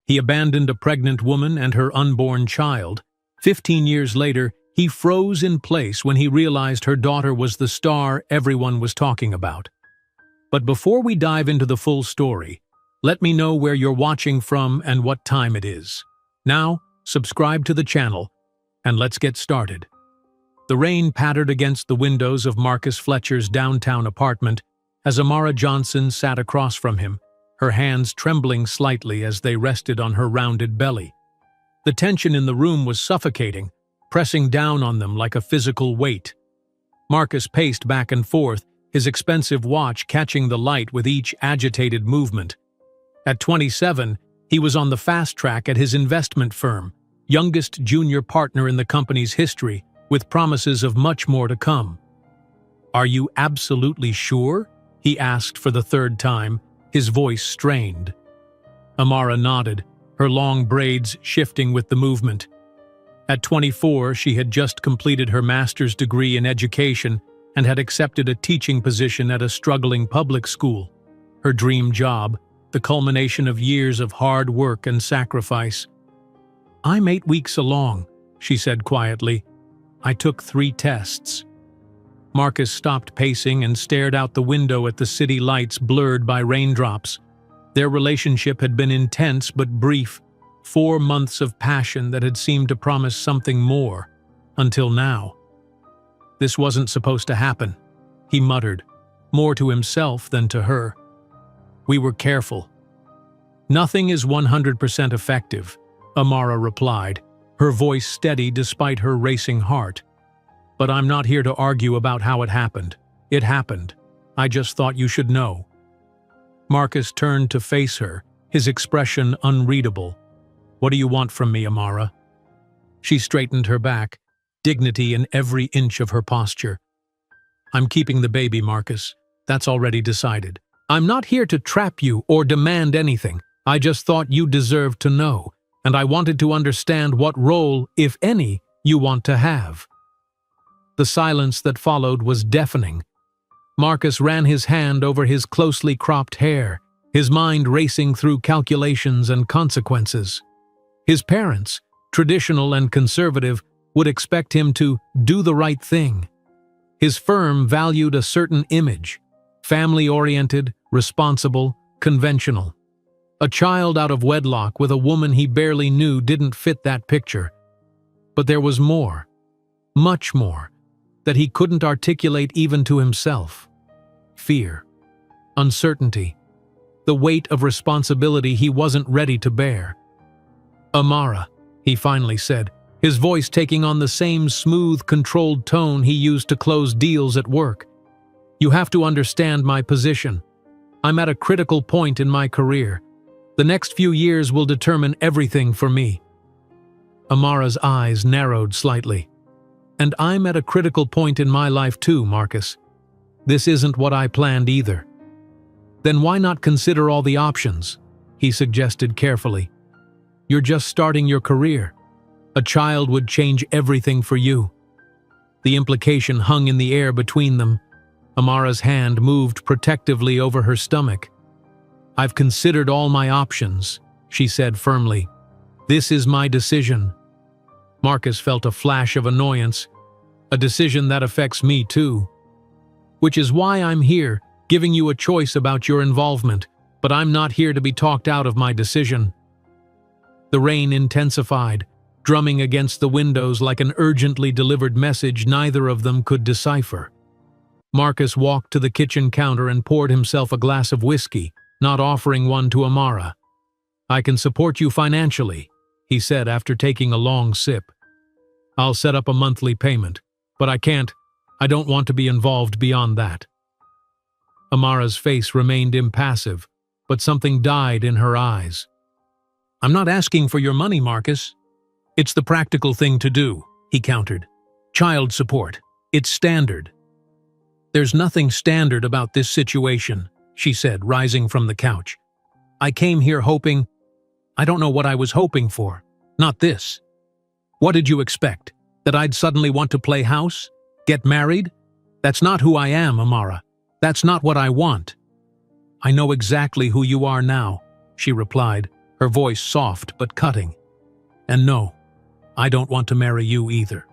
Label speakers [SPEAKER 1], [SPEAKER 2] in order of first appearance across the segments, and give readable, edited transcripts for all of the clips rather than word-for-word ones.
[SPEAKER 1] He abandoned a pregnant woman and her unborn child. 15 years later, he froze in place when he realized her daughter was the star everyone was talking about. But before we dive into the full story, let me know where you're watching from and what time it is. Now, subscribe to the channel, and let's get started. The rain pattered against the windows of Marcus Fletcher's downtown apartment as Amara Johnson sat across from him, her hands trembling slightly as they rested on her rounded belly. The tension in the room was suffocating, pressing down on them like a physical weight. Marcus paced back and forth, his expensive watch catching the light with each agitated movement. At 27, he was on the fast track at his investment firm, youngest junior partner in the company's history, with promises of much more to come. "Are you absolutely sure?" he asked for the third time, his voice strained. Amara nodded, her long braids shifting with the movement. At 24, she had just completed her master's degree in education and had accepted a teaching position at a struggling public school. Her dream job, the culmination of years of hard work and sacrifice. "I'm 8 weeks along," she said quietly. "I took 3 tests." Marcus stopped pacing and stared out the window at the city lights blurred by raindrops. Their relationship had been intense but brief, 4 months of passion that had seemed to promise something more, until now. "This wasn't supposed to happen," he muttered, more to himself than to her. "We were careful." "Nothing is 100% effective," Amara replied, her voice steady despite her racing heart. "But I'm not here to argue about how it happened. It happened. I just thought you should know." Marcus turned to face her, his expression unreadable. "What do you want from me, Amara?" She straightened her back, dignity in every inch of her posture. "I'm keeping the baby, Marcus. That's already decided. I'm not here to trap you or demand anything. I just thought you deserved to know, and I wanted to understand what role, if any, you want to have." The silence that followed was deafening. Marcus ran his hand over his closely cropped hair, his mind racing through calculations and consequences. His parents, traditional and conservative, would expect him to do the right thing. His firm valued a certain image, family-oriented, responsible, conventional. A child out of wedlock with a woman he barely knew didn't fit that picture. But there was more, much more, that he couldn't articulate even to himself. Fear, uncertainty, the weight of responsibility he wasn't ready to bear. "Amara," he finally said, his voice taking on the same smooth, controlled tone he used to close deals at work. "You have to understand my position. I'm at a critical point in my career. The next few years will determine everything for me." Amara's eyes narrowed slightly. "And I'm at a critical point in my life too, Marcus. This isn't what I planned either." "Then why not consider all the options?" he suggested carefully. "You're just starting your career. A child would change everything for you." The implication hung in the air between them. Amara's hand moved protectively over her stomach. "I've considered all my options," she said firmly. "This is my decision." Marcus felt a flash of annoyance. "A decision that affects me too. Which is why I'm here, giving you a choice about your involvement, but I'm not here to be talked out of my decision." The rain intensified, drumming against the windows like an urgently delivered message neither of them could decipher. Marcus walked to the kitchen counter and poured himself a glass of whiskey, not offering one to Amara. "I can support you financially," he said after taking a long sip. "I'll set up a monthly payment, but I don't want to be involved beyond that." Amara's face remained impassive, but something died in her eyes. "I'm not asking for your money, Marcus. It's the practical thing to do," he countered. "Child support. It's standard." "There's nothing standard about this situation," she said, rising from the couch. "I came here hoping... I don't know what I was hoping for. Not this. What did you expect? That I'd suddenly want to play house? Get married? That's not who I am, Amara. That's not what I want." "I know exactly who you are now," she replied, her voice soft but cutting. "And no, I don't want to marry you either."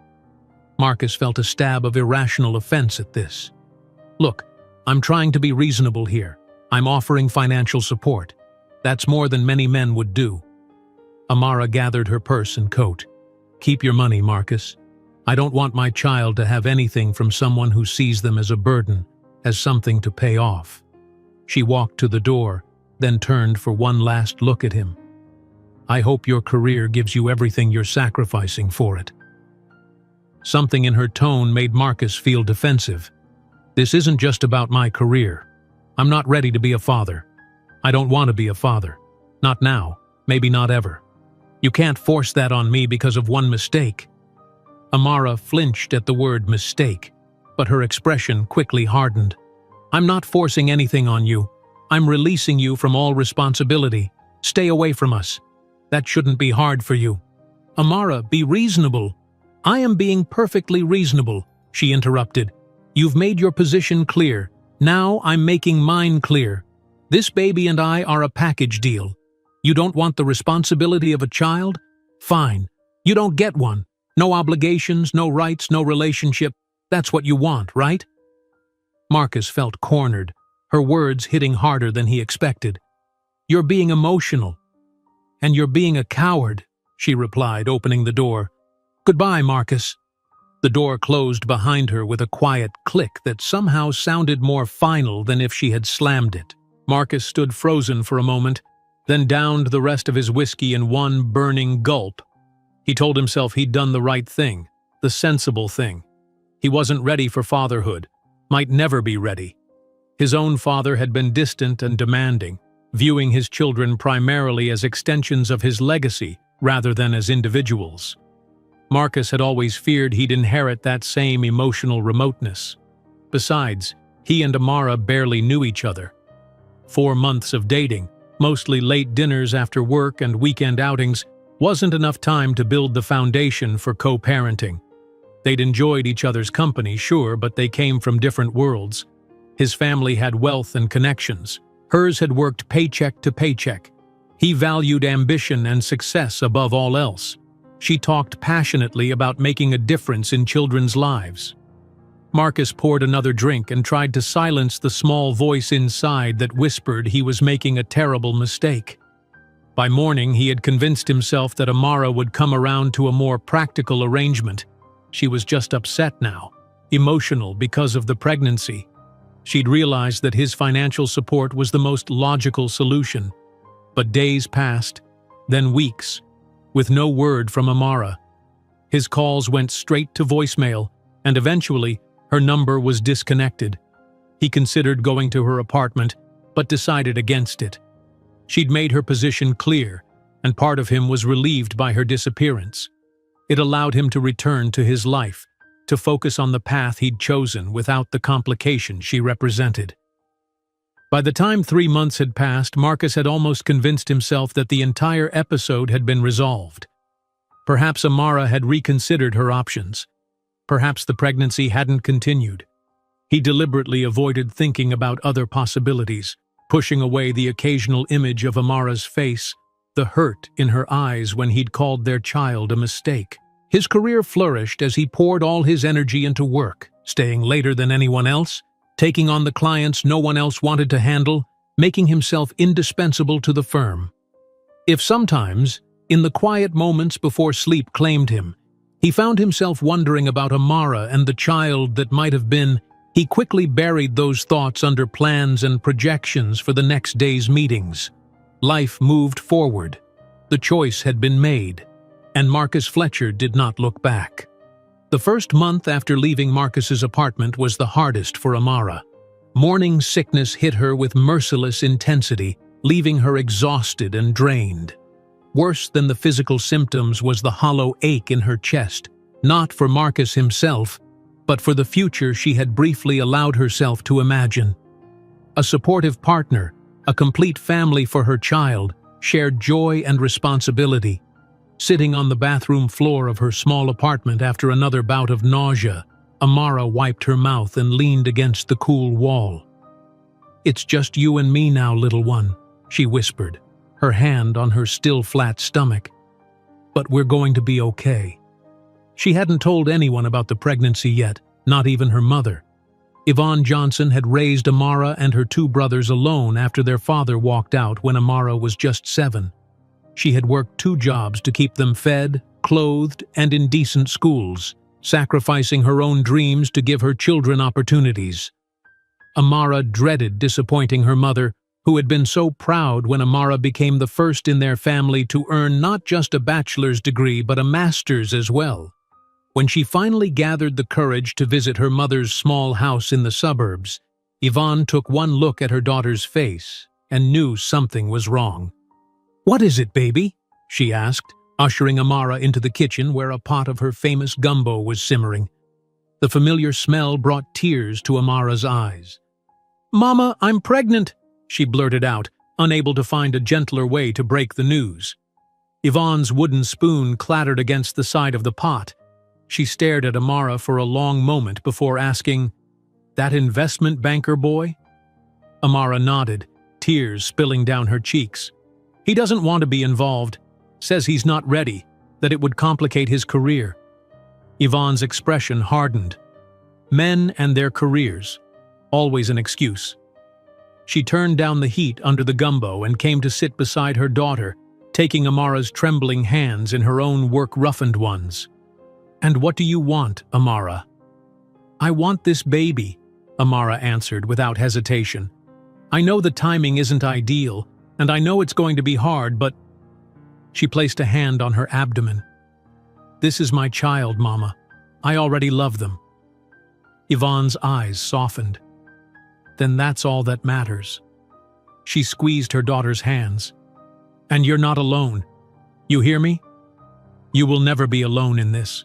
[SPEAKER 1] Marcus felt a stab of irrational offense at this. "Look, I'm trying to be reasonable here. I'm offering financial support. That's more than many men would do." Amara gathered her purse and coat. "Keep your money, Marcus. I don't want my child to have anything from someone who sees them as a burden, as something to pay off." She walked to the door, then turned for one last look at him. "I hope your career gives you everything you're sacrificing for it." Something in her tone made Marcus feel defensive. "This isn't just about my career. I'm not ready to be a father. I don't want to be a father. Not now, maybe not ever. You can't force that on me because of one mistake." Amara flinched at the word mistake, but her expression quickly hardened. "I'm not forcing anything on you. I'm releasing you from all responsibility. Stay away from us. That shouldn't be hard for you." "Amara, be reasonable." "I am being perfectly reasonable," she interrupted. "You've made your position clear. Now I'm making mine clear. This baby and I are a package deal. You don't want the responsibility of a child? Fine. You don't get one. No obligations, no rights, no relationship. That's what you want, right?" Marcus felt cornered, her words hitting harder than he expected. "You're being emotional. And you're being a coward," she replied, opening the door. "Goodbye, Marcus." The door closed behind her with a quiet click that somehow sounded more final than if she had slammed it. Marcus stood frozen for a moment, then downed the rest of his whiskey in one burning gulp. He told himself he'd done the right thing, the sensible thing. He wasn't ready for fatherhood, might never be ready. His own father had been distant and demanding, viewing his children primarily as extensions of his legacy rather than as individuals. Marcus had always feared he'd inherit that same emotional remoteness. Besides, he and Amara barely knew each other. 4 months of dating, mostly late dinners after work and weekend outings, wasn't enough time to build the foundation for co-parenting. They'd enjoyed each other's company, sure, but they came from different worlds. His family had wealth and connections. Hers had worked paycheck to paycheck. He valued ambition and success above all else. She talked passionately about making a difference in children's lives. Marcus poured another drink and tried to silence the small voice inside that whispered he was making a terrible mistake. By morning, he had convinced himself that Amara would come around to a more practical arrangement. She was just upset now, emotional because of the pregnancy. She'd realized that his financial support was the most logical solution. But days passed, then weeks, with no word from Amara. His calls went straight to voicemail, and eventually, her number was disconnected. He considered going to her apartment, but decided against it. She'd made her position clear, and part of him was relieved by her disappearance. It allowed him to return to his life, to focus on the path he'd chosen without the complication she represented. By the time 3 months had passed, Marcus had almost convinced himself that the entire episode had been resolved. Perhaps Amara had reconsidered her options. Perhaps the pregnancy hadn't continued. He deliberately avoided thinking about other possibilities, pushing away the occasional image of Amara's face, the hurt in her eyes when he'd called their child a mistake. His career flourished as he poured all his energy into work, staying later than anyone else, taking on the clients no one else wanted to handle, making himself indispensable to the firm. If sometimes, in the quiet moments before sleep claimed him, he found himself wondering about Amara and the child that might have been, he quickly buried those thoughts under plans and projections for the next day's meetings. Life moved forward. The choice had been made, and Marcus Fletcher did not look back. The first month after leaving Marcus's apartment was the hardest for Amara. Morning sickness hit her with merciless intensity, leaving her exhausted and drained. Worse than the physical symptoms was the hollow ache in her chest, not for Marcus himself, but for the future she had briefly allowed herself to imagine. A supportive partner, a complete family for her child, shared joy and responsibility. Sitting on the bathroom floor of her small apartment after another bout of nausea, Amara wiped her mouth and leaned against the cool wall. "It's just you and me now, little one," she whispered, her hand on her still flat stomach. "But we're going to be okay." She hadn't told anyone about the pregnancy yet, not even her mother. Yvonne Johnson had raised Amara and her two brothers alone after their father walked out when Amara was just 7. She had worked 2 jobs to keep them fed, clothed, and in decent schools, sacrificing her own dreams to give her children opportunities. Amara dreaded disappointing her mother, who had been so proud when Amara became the first in their family to earn not just a bachelor's degree but a master's as well. When she finally gathered the courage to visit her mother's small house in the suburbs, Yvonne took one look at her daughter's face and knew something was wrong. "What is it, baby?" she asked, ushering Amara into the kitchen where a pot of her famous gumbo was simmering. The familiar smell brought tears to Amara's eyes. "Mama, I'm pregnant," she blurted out, unable to find a gentler way to break the news. Yvonne's wooden spoon clattered against the side of the pot. She stared at Amara for a long moment before asking, "That investment banker boy?" Amara nodded, tears spilling down her cheeks. "He doesn't want to be involved. Says he's not ready, that it would complicate his career." Yvonne's expression hardened. Men and their careers. Always an excuse. She turned down the heat under the gumbo and came to sit beside her daughter, taking Amara's trembling hands in her own work-roughened ones. "And what do you want, Amara?" "I want this baby," Amara answered without hesitation. "I know the timing isn't ideal, and I know it's going to be hard, but—" She placed a hand on her abdomen. "This is my child, Mama. I already love them." Yvonne's eyes softened. "Then that's all that matters." She squeezed her daughter's hands. "And you're not alone. You hear me? You will never be alone in this."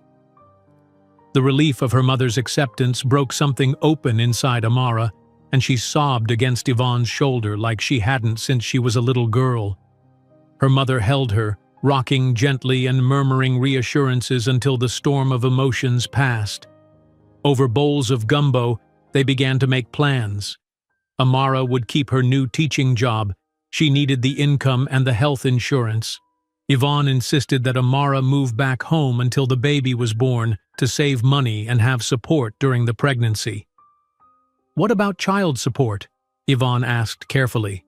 [SPEAKER 1] The relief of her mother's acceptance broke something open inside Amara, and she sobbed against Yvonne's shoulder like she hadn't since she was a little girl. Her mother held her, rocking gently and murmuring reassurances until the storm of emotions passed. Over bowls of gumbo, they began to make plans. Amara would keep her new teaching job. She needed the income and the health insurance. Yvonne insisted that Amara move back home until the baby was born to save money and have support during the pregnancy. "What about child support?" Yvonne asked carefully.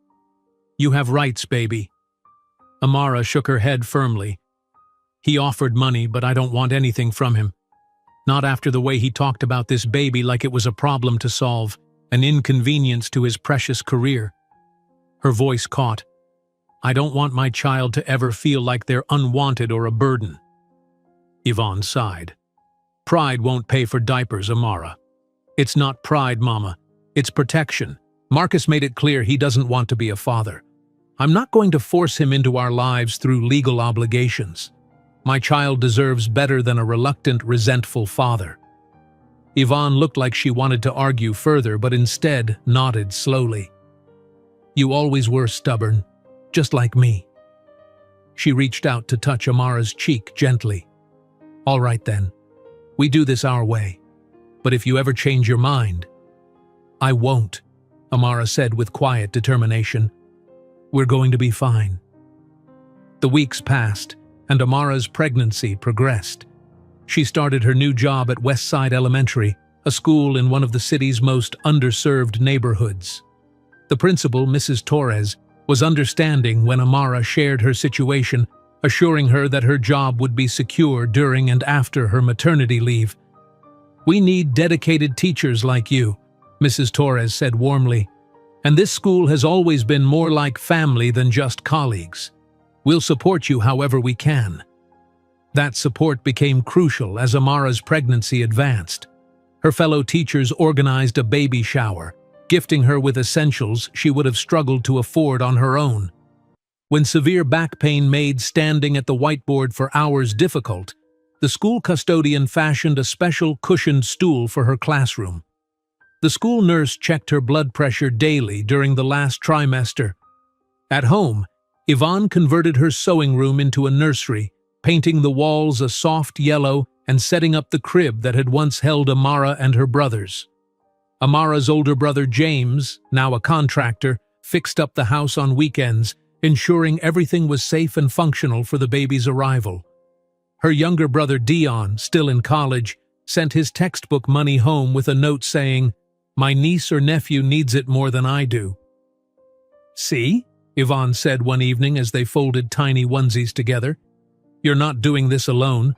[SPEAKER 1] "You have rights, baby." Amara shook her head firmly. "He offered money, but I don't want anything from him. Not after the way he talked about this baby like it was a problem to solve, an inconvenience to his precious career." Her voice caught. "I don't want my child to ever feel like they're unwanted or a burden." Yvonne sighed. "Pride won't pay for diapers, Amara. It's not pride, Mama. It's protection. Marcus made it clear he doesn't want to be a father. I'm not going to force him into our lives through legal obligations. My child deserves better than a reluctant, resentful father." Yvonne looked like she wanted to argue further, but instead nodded slowly. "You always were stubborn, just like me." She reached out to touch Amara's cheek gently. "All right then. We do this our way. But if you ever change your mind—" "I won't," Amara said with quiet determination. "We're going to be fine." The weeks passed, and Amara's pregnancy progressed. She started her new job at Westside Elementary, a school in one of the city's most underserved neighborhoods. The principal, Mrs. Torres, was understanding when Amara shared her situation, assuring her that her job would be secure during and after her maternity leave. "We need dedicated teachers like you," Mrs. Torres said warmly. "And this school has always been more like family than just colleagues. We'll support you however we can." That support became crucial as Amara's pregnancy advanced. Her fellow teachers organized a baby shower, gifting her with essentials she would have struggled to afford on her own. When severe back pain made standing at the whiteboard for hours difficult, the school custodian fashioned a special cushioned stool for her classroom. The school nurse checked her blood pressure daily during the last trimester. At home, Yvonne converted her sewing room into a nursery, painting the walls a soft yellow and setting up the crib that had once held Amara and her brothers. Amara's older brother James, now a contractor, fixed up the house on weekends, ensuring everything was safe and functional for the baby's arrival. Her younger brother Dion, still in college, sent his textbook money home with a note saying, "My niece or nephew needs it more than I do." "See?" Yvonne said one evening as they folded tiny onesies together. "You're not doing this alone."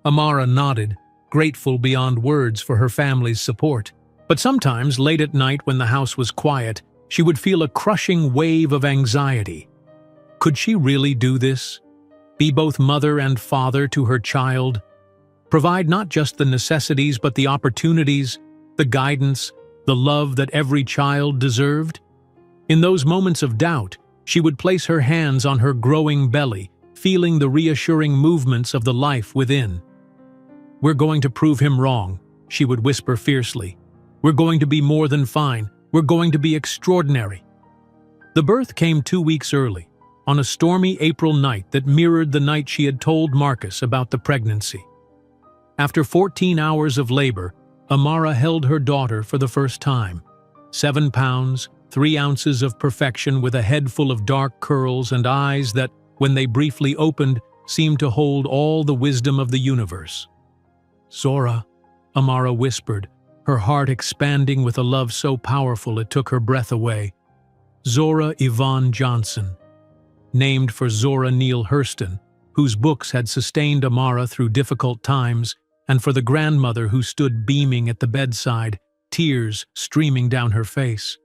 [SPEAKER 1] Amara nodded, grateful beyond words for her family's support. But sometimes, late at night when the house was quiet, she would feel a crushing wave of anxiety. Could she really do this? Be both mother and father to her child? Provide not just the necessities but the opportunities, the guidance, the love that every child deserved? In those moments of doubt, she would place her hands on her growing belly, feeling the reassuring movements of the life within. "We're going to prove him wrong," she would whisper fiercely. "We're going to be more than fine. We're going to be extraordinary." The birth came 2 weeks early, on a stormy April night that mirrored the night she had told Marcus about the pregnancy. After 14 hours of labor, Amara held her daughter for the first time. 7 pounds, 3 ounces of perfection with a head full of dark curls and eyes that, when they briefly opened, seemed to hold all the wisdom of the universe. "Zora," Amara whispered, her heart expanding with a love so powerful it took her breath away. Zora Yvonne Johnson, named for Zora Neale Hurston, whose books had sustained Amara through difficult times, and for the grandmother who stood beaming at the bedside, tears streaming down her face.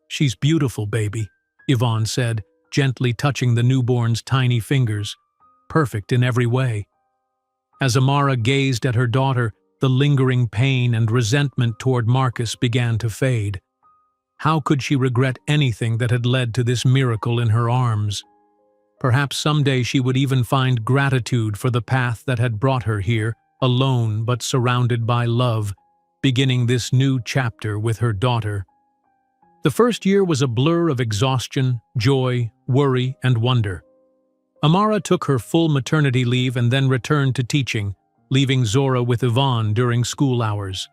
[SPEAKER 1] "She's beautiful, baby," Yvonne said, gently touching the newborn's tiny fingers. "Perfect in every way." As Amara gazed at her daughter, the lingering pain and resentment toward Marcus began to fade. How could she regret anything that had led to this miracle in her arms? Perhaps someday she would even find gratitude for the path that had brought her here, alone but surrounded by love, beginning this new chapter with her daughter. The first year was a blur of exhaustion, joy, worry, and wonder. Amara took her full maternity leave and then returned to teaching, leaving Zora with Yvonne during school hours.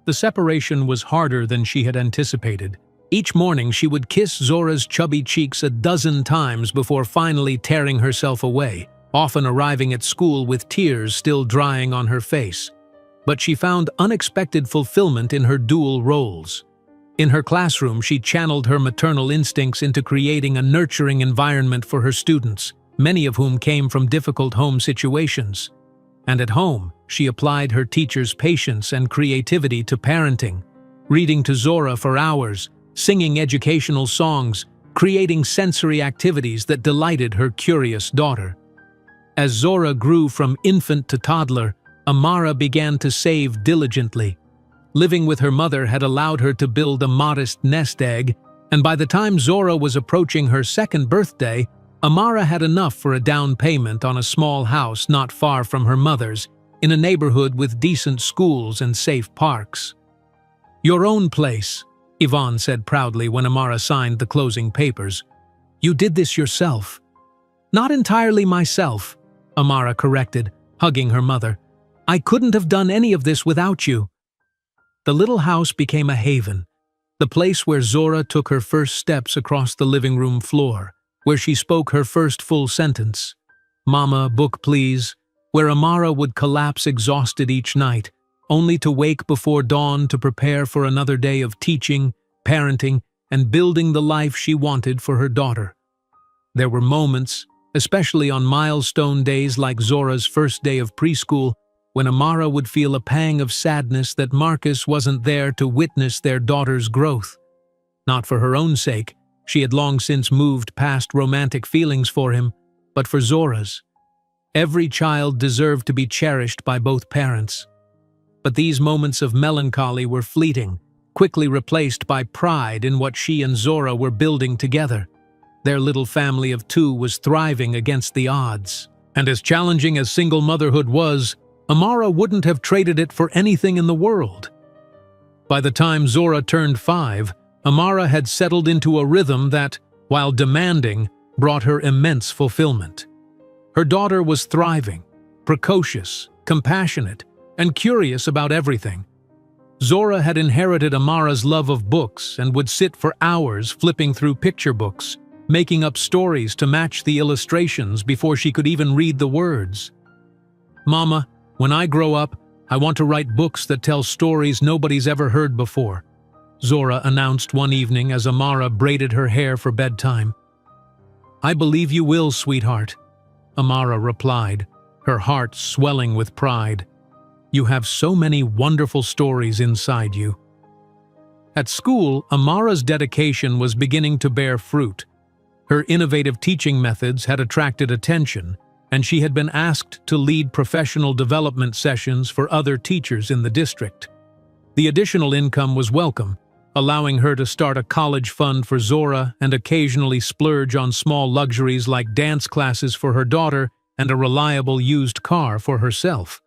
[SPEAKER 1] The separation was harder than she had anticipated. Each morning she would kiss Zora's chubby cheeks a dozen times before finally tearing herself away, often arriving at school with tears still drying on her face. But she found unexpected fulfillment in her dual roles. In her classroom, she channeled her maternal instincts into creating a nurturing environment for her students, many of whom came from difficult home situations. And at home, she applied her teacher's patience and creativity to parenting, reading to Zora for hours, singing educational songs, creating sensory activities that delighted her curious daughter. As Zora grew from infant to toddler, Amara began to save diligently. Living with her mother had allowed her to build a modest nest egg, and by the time Zora was approaching her second birthday, Amara had enough for a down payment on a small house not far from her mother's, in a neighborhood with decent schools and safe parks. "Your own place," Yvonne said proudly when Amara signed the closing papers. "You did this yourself." "Not entirely myself," Amara corrected, hugging her mother. "I couldn't have done any of this without you." The little house became a haven, the place where Zora took her first steps across the living room floor, where she spoke her first full sentence, "Mama, book please," where Amara would collapse exhausted each night, only to wake before dawn to prepare for another day of teaching, parenting, and building the life she wanted for her daughter. There were moments, especially on milestone days like Zora's first day of preschool, when Amara would feel a pang of sadness that Marcus wasn't there to witness their daughter's growth. Not for her own sake, she had long since moved past romantic feelings for him, but for Zora's. Every child deserved to be cherished by both parents. But these moments of melancholy were fleeting, quickly replaced by pride in what she and Zora were building together. Their little family of 2 was thriving against the odds. And as challenging as single motherhood was, Amara wouldn't have traded it for anything in the world. By the time Zora turned 5, Amara had settled into a rhythm that, while demanding, brought her immense fulfillment. Her daughter was thriving, precocious, compassionate, and curious about everything. Zora had inherited Amara's love of books and would sit for hours flipping through picture books, making up stories to match the illustrations before she could even read the words. "Mama, when I grow up, I want to write books that tell stories nobody's ever heard before," Zora announced one evening as Amara braided her hair for bedtime. "I believe you will, sweetheart," Amara replied, her heart swelling with pride. "You have so many wonderful stories inside you." At school, Amara's dedication was beginning to bear fruit. Her innovative teaching methods had attracted attention, and she had been asked to lead professional development sessions for other teachers in the district. The additional income was welcome, allowing her to start a college fund for Zora and occasionally splurge on small luxuries like dance classes for her daughter and a reliable used car for herself.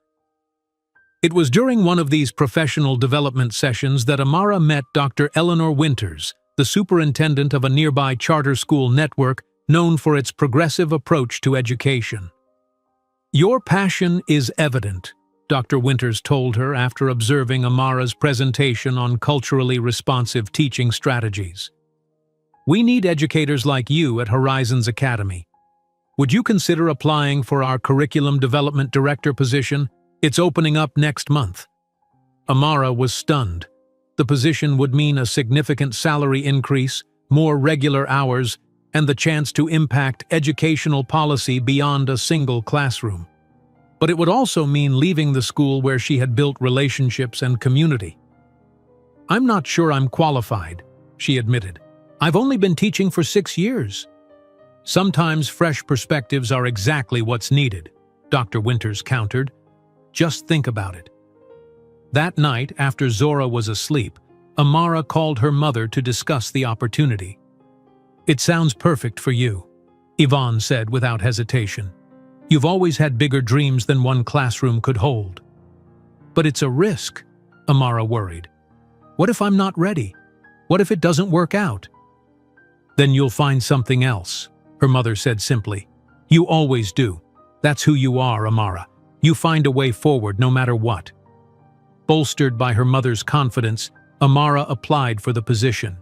[SPEAKER 1] It was during one of these professional development sessions that Amara met Dr. Eleanor Winters, the superintendent of a nearby charter school network known for its progressive approach to education. "Your passion is evident," Dr. Winters told her after observing Amara's presentation on culturally responsive teaching strategies. "We need educators like you at Horizons Academy. Would you consider applying for our curriculum development director position? It's opening up next month." Amara was stunned. The position would mean a significant salary increase, more regular hours, and the chance to impact educational policy beyond a single classroom. But it would also mean leaving the school where she had built relationships and community. "I'm not sure I'm qualified," she admitted. "I've only been teaching for 6 years." "Sometimes fresh perspectives are exactly what's needed," Dr. Winters countered. "Just think about it." That night, after Zora was asleep, Amara called her mother to discuss the opportunity. "It sounds perfect for you," Yvonne said without hesitation. "You've always had bigger dreams than one classroom could hold." "But it's a risk," Amara worried. "What if I'm not ready? What if it doesn't work out?" "Then you'll find something else," her mother said simply. "You always do. That's who you are, Amara. You find a way forward no matter what." Bolstered by her mother's confidence, Amara applied for the position.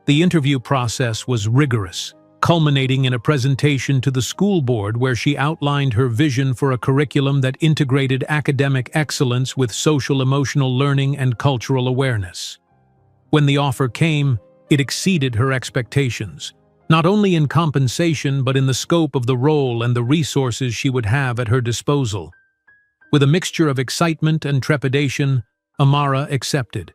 [SPEAKER 1] The interview process was rigorous, culminating in a presentation to the school board where she outlined her vision for a curriculum that integrated academic excellence with social-emotional learning and cultural awareness. When the offer came, it exceeded her expectations, not only in compensation but in the scope of the role and the resources she would have at her disposal. With a mixture of excitement and trepidation, Amara accepted.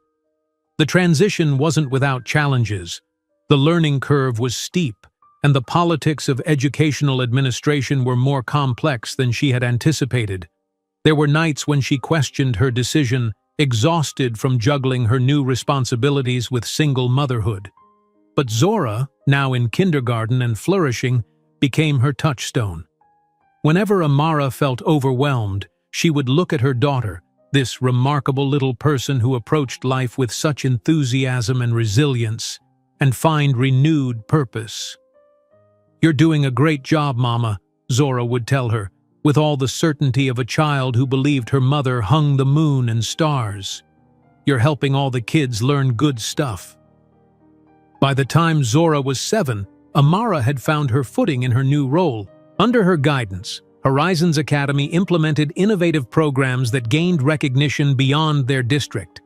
[SPEAKER 1] The transition wasn't without challenges. The learning curve was steep, and the politics of educational administration were more complex than she had anticipated. There were nights when she questioned her decision, exhausted from juggling her new responsibilities with single motherhood. But Zora, now in kindergarten and flourishing, became her touchstone. Whenever Amara felt overwhelmed, she would look at her daughter, this remarkable little person who approached life with such enthusiasm and resilience, and find renewed purpose. "You're doing a great job, Mama," Zora would tell her, with all the certainty of a child who believed her mother hung the moon and stars. "You're helping all the kids learn good stuff." By the time Zora was 7, Amara had found her footing in her new role. Under her guidance, Horizons Academy implemented innovative programs that gained recognition beyond their district.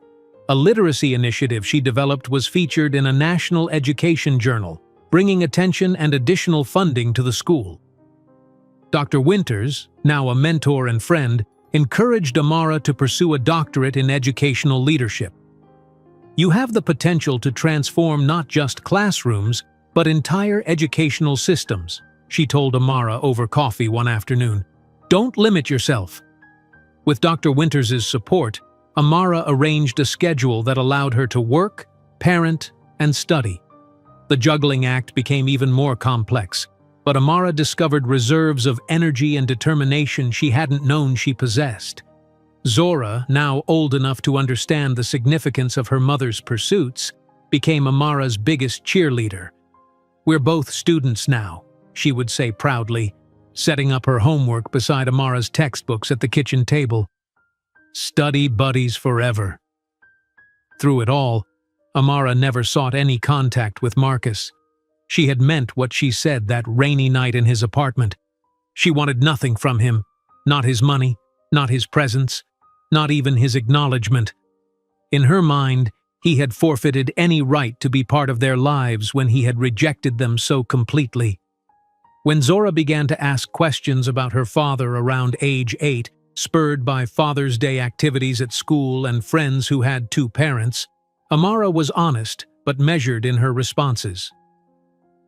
[SPEAKER 1] A literacy initiative she developed was featured in a national education journal, bringing attention and additional funding to the school. Dr. Winters, now a mentor and friend, encouraged Amara to pursue a doctorate in educational leadership. "You have the potential to transform not just classrooms, but entire educational systems," she told Amara over coffee one afternoon. "Don't limit yourself." With Dr. Winters' support, Amara arranged a schedule that allowed her to work, parent, and study. The juggling act became even more complex, but Amara discovered reserves of energy and determination she hadn't known she possessed. Zora, now old enough to understand the significance of her mother's pursuits, became Amara's biggest cheerleader. "We're both students now," she would say proudly, setting up her homework beside Amara's textbooks at the kitchen table. "Study buddies forever." Through it all, Amara never sought any contact with Marcus. She had meant what she said that rainy night in his apartment. She wanted nothing from him, not his money, not his presence, not even his acknowledgement. In her mind, he had forfeited any right to be part of their lives when he had rejected them so completely. When Zora began to ask questions about her father around age 8, spurred by Father's Day activities at school and friends who had 2 parents, Amara was honest but measured in her responses.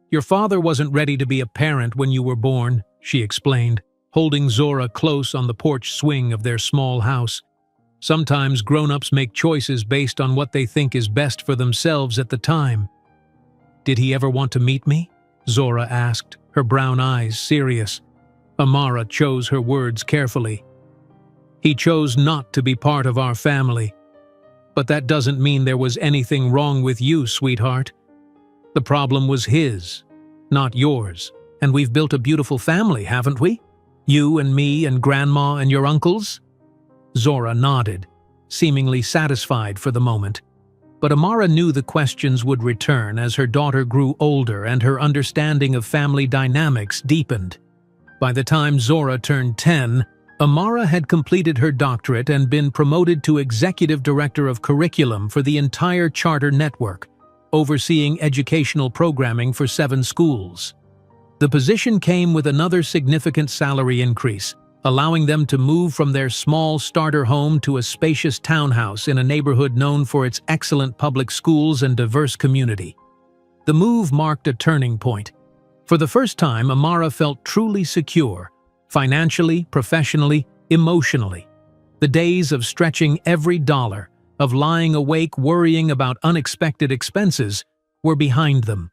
[SPEAKER 1] "Your father wasn't ready to be a parent when you were born," she explained, holding Zora close on the porch swing of their small house. "Sometimes grown-ups make choices based on what they think is best for themselves at the time." "Did he ever want to meet me?" Zora asked, her brown eyes serious. Amara chose her words carefully. "He chose not to be part of our family. But that doesn't mean there was anything wrong with you, sweetheart. The problem was his, not yours. And we've built a beautiful family, haven't we? You and me and Grandma and your uncles?" Zora nodded, seemingly satisfied for the moment. But Amara knew the questions would return as her daughter grew older and her understanding of family dynamics deepened. By the time Zora turned 10, Amara had completed her doctorate and been promoted to Executive Director of Curriculum for the entire charter network, overseeing educational programming for 7 schools. The position came with another significant salary increase, allowing them to move from their small starter home to a spacious townhouse in a neighborhood known for its excellent public schools and diverse community. The move marked a turning point. For the first time, Amara felt truly secure, financially, professionally, emotionally. The days of stretching every dollar, of lying awake worrying about unexpected expenses, were behind them.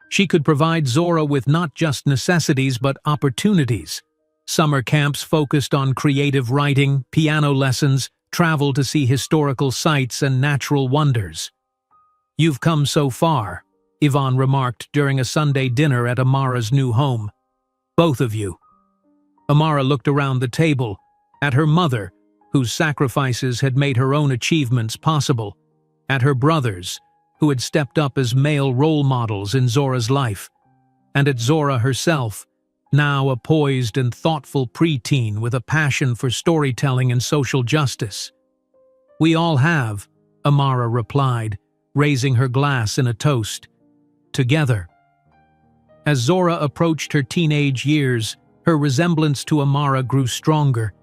[SPEAKER 1] She could provide Zora with not just necessities but opportunities. Summer camps focused on creative writing, piano lessons, travel to see historical sites and natural wonders. "You've come so far," Yvonne remarked during a Sunday dinner at Amara's new home. "Both of you." Amara looked around the table, at her mother, whose sacrifices had made her own achievements possible, at her brothers, who had stepped up as male role models in Zora's life, and at Zora herself, now a poised and thoughtful preteen with a passion for storytelling and social justice. "We all have," Amara replied, raising her glass in a toast. "Together." As Zora approached her teenage years, her resemblance to Amara grew stronger,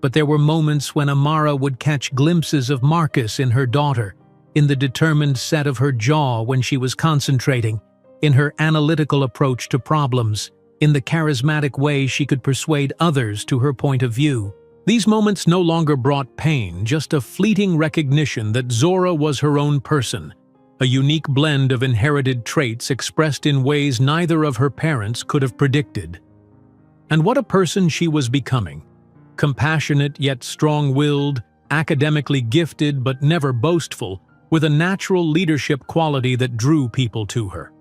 [SPEAKER 1] but there were moments when Amara would catch glimpses of Marcus in her daughter, in the determined set of her jaw when she was concentrating, in her analytical approach to problems, in the charismatic way she could persuade others to her point of view. These moments no longer brought pain, just a fleeting recognition that Zora was her own person, a unique blend of inherited traits expressed in ways neither of her parents could have predicted. And what a person she was becoming. Compassionate yet strong-willed, academically gifted but never boastful, with a natural leadership quality that drew people to her.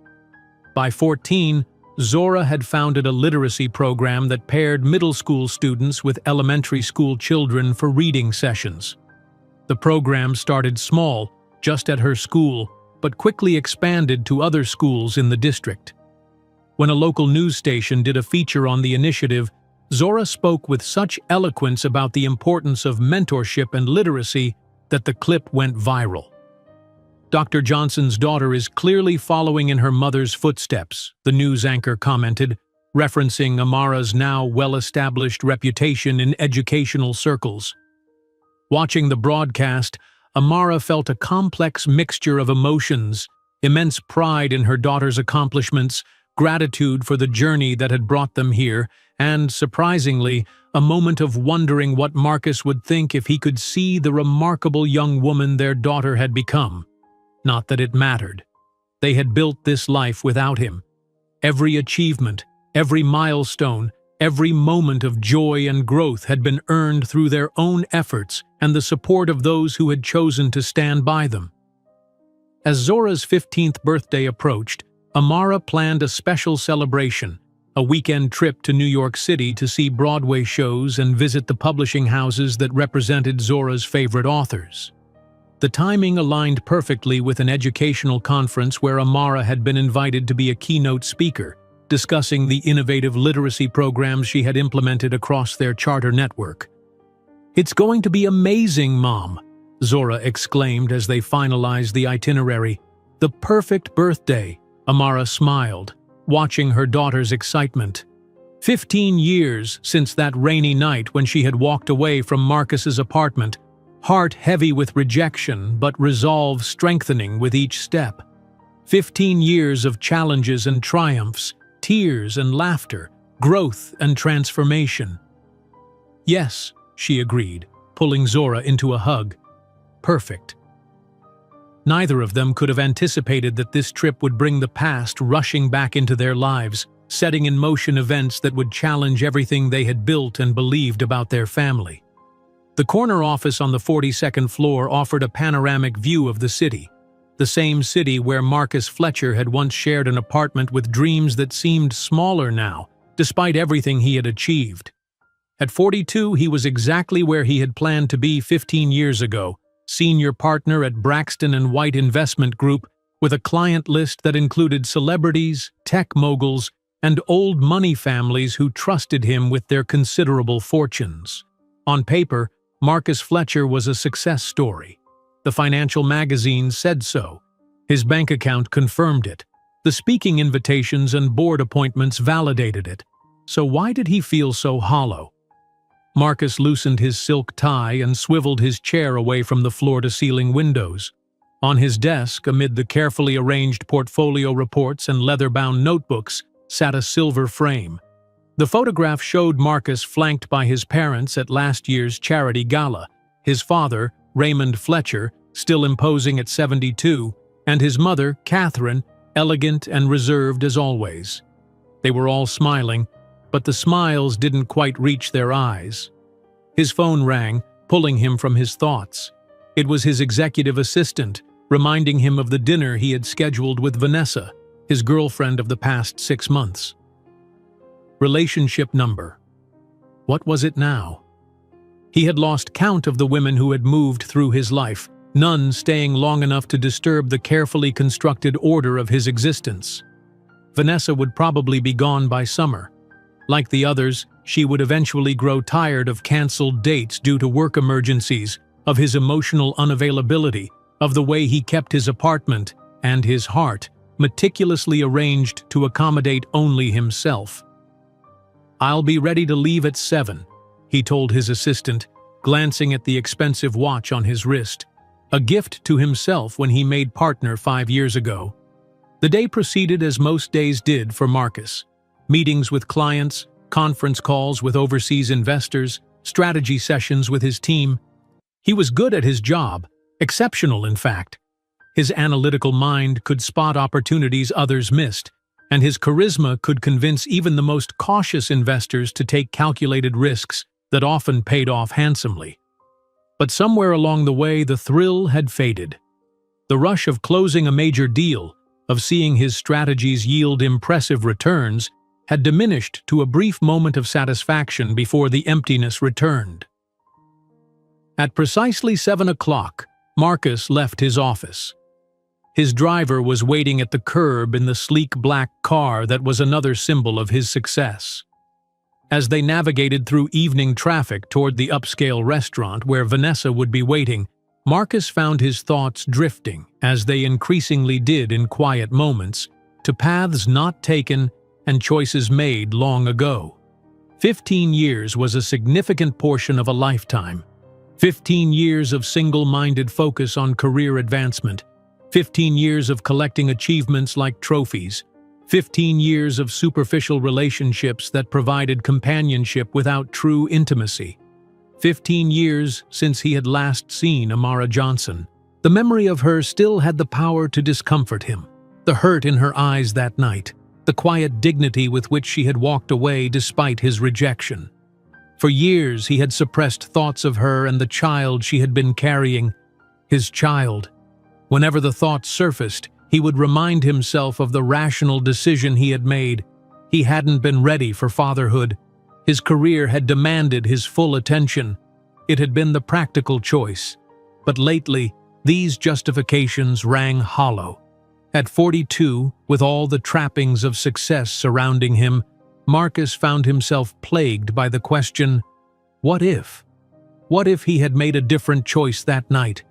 [SPEAKER 1] By 14, Zora had founded a literacy program that paired middle school students with elementary school children for reading sessions. The program started small, just at her school, but quickly expanded to other schools in the district. When a local news station did a feature on the initiative, Zora spoke with such eloquence about the importance of mentorship and literacy that the clip went viral. "Dr. Johnson's daughter is clearly following in her mother's footsteps," the news anchor commented, referencing Amara's now well-established reputation in educational circles. Watching the broadcast, Amara felt a complex mixture of emotions, immense pride in her daughter's accomplishments, gratitude for the journey that had brought them here, and, surprisingly, a moment of wondering what Marcus would think if he could see the remarkable young woman their daughter had become. Not that it mattered. They had built this life without him. Every achievement, every milestone, every moment of joy and growth had been earned through their own efforts and the support of those who had chosen to stand by them. As Zora's 15th birthday approached, Amara planned a special celebration, a weekend trip to New York City to see Broadway shows and visit the publishing houses that represented Zora's favorite authors. The timing aligned perfectly with an educational conference where Amara had been invited to be a keynote speaker, discussing the innovative literacy programs she had implemented across their charter network. "It's going to be amazing, Mom," Zora exclaimed as they finalized the itinerary. "The perfect birthday," Amara smiled, watching her daughter's excitement. 15 years since that rainy night when she had walked away from Marcus's apartment, heart heavy with rejection but resolve strengthening with each step. 15 years of challenges and triumphs, tears and laughter, growth and transformation. "Yes," she agreed, pulling Zora into a hug. "Perfect." Neither of them could have anticipated that this trip would bring the past rushing back into their lives, setting in motion events that would challenge everything they had built and believed about their family. The corner office on the 42nd floor offered a panoramic view of the city, the same city where Marcus Fletcher had once shared an apartment with dreams that seemed smaller now, despite everything he had achieved. At 42, he was exactly where he had planned to be 15 years ago, senior partner at Braxton and White Investment Group, with a client list that included celebrities, tech moguls, and old money families who trusted him with their considerable fortunes. On paper, Marcus Fletcher was a success story. The financial magazines said so. His bank account confirmed it. The speaking invitations and board appointments validated it. So why did he feel so hollow? Marcus loosened his silk tie and swiveled his chair away from the floor-to-ceiling windows. On his desk, amid the carefully arranged portfolio reports and leather-bound notebooks, sat a silver frame. The photograph showed Marcus flanked by his parents at last year's charity gala, his father, Raymond Fletcher, still imposing at 72, and his mother, Catherine, elegant and reserved as always. They were all smiling, but the smiles didn't quite reach their eyes. His phone rang, pulling him from his thoughts. It was his executive assistant, reminding him of the dinner he had scheduled with Vanessa, his girlfriend of the past 6 months. Relationship number. What was it now? He had lost count of the women who had moved through his life, none staying long enough to disturb the carefully constructed order of his existence. Vanessa would probably be gone by summer. Like the others, she would eventually grow tired of canceled dates due to work emergencies, of his emotional unavailability, of the way he kept his apartment and his heart meticulously arranged to accommodate only himself. "I'll be ready to leave at 7, he told his assistant, glancing at the expensive watch on his wrist, a gift to himself when he made partner 5 years ago. The day proceeded as most days did for Marcus. Meetings with clients, conference calls with overseas investors, strategy sessions with his team. He was good at his job, exceptional in fact. His analytical mind could spot opportunities others missed, and his charisma could convince even the most cautious investors to take calculated risks that often paid off handsomely. But somewhere along the way, the thrill had faded. The rush of closing a major deal, of seeing his strategies yield impressive returns, had diminished to a brief moment of satisfaction before the emptiness returned. At precisely 7 o'clock, Marcus left his office. His driver was waiting at the curb in the sleek black car that was another symbol of his success. As they navigated through evening traffic toward the upscale restaurant where Vanessa would be waiting, Marcus found his thoughts drifting, as they increasingly did in quiet moments, to paths not taken and choices made long ago. 15 years was a significant portion of a lifetime. 15 years of single-minded focus on career advancement. 15 years of collecting achievements like trophies. 15 years of superficial relationships that provided companionship without true intimacy. 15 years since he had last seen Amara Johnson. The memory of her still had the power to discomfort him. The hurt in her eyes that night. The quiet dignity with which she had walked away despite his rejection. For years he had suppressed thoughts of her and the child she had been carrying. His child. Whenever the thought surfaced, he would remind himself of the rational decision he had made. He hadn't been ready for fatherhood. His career had demanded his full attention. It had been the practical choice. But lately, These justifications rang hollow. At 42, with all the trappings of success surrounding him, Marcus found himself plagued by the question, what if? What if he had made a different choice that night?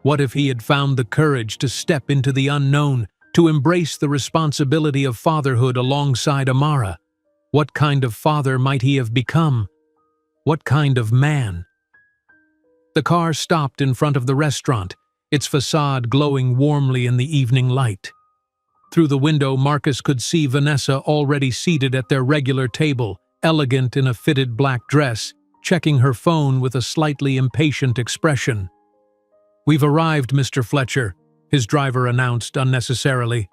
[SPEAKER 1] What if he had found the courage to step into the unknown, to embrace the responsibility of fatherhood alongside Amara? What kind of father might he have become? What kind of man? The car stopped in front of the restaurant, its facade glowing warmly in the evening light. Through the window, Marcus could see Vanessa already seated at their regular table, elegant in a fitted black dress, checking her phone with a slightly impatient expression. "We've arrived, Mr. Fletcher," his driver announced unnecessarily.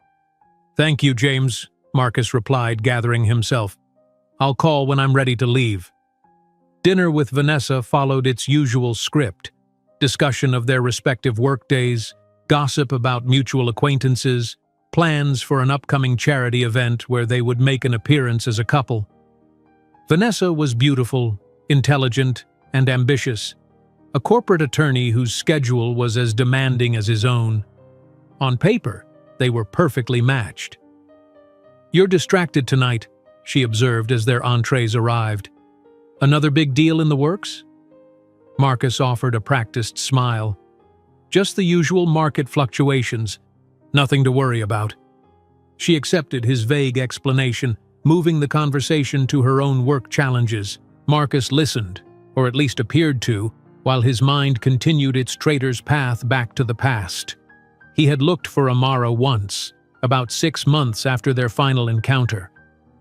[SPEAKER 1] "Thank you, James," Marcus replied, gathering himself. "I'll call when I'm ready to leave." Dinner with Vanessa followed its usual script: discussion of their respective workdays, gossip about mutual acquaintances, plans for an upcoming charity event where they would make an appearance as a couple. Vanessa was beautiful, intelligent, and ambitious, a corporate attorney whose schedule was as demanding as his own. On paper, they were perfectly matched. "You're distracted tonight," she observed as their entrees arrived. "Another big deal in the works?" Marcus offered a practiced smile. "Just the usual market fluctuations. Nothing to worry about." She accepted his vague explanation, moving the conversation to her own work challenges. Marcus listened, or at least appeared to, while his mind continued its traitor's path back to the past. He had looked for Amara once, about 6 months after their final encounter.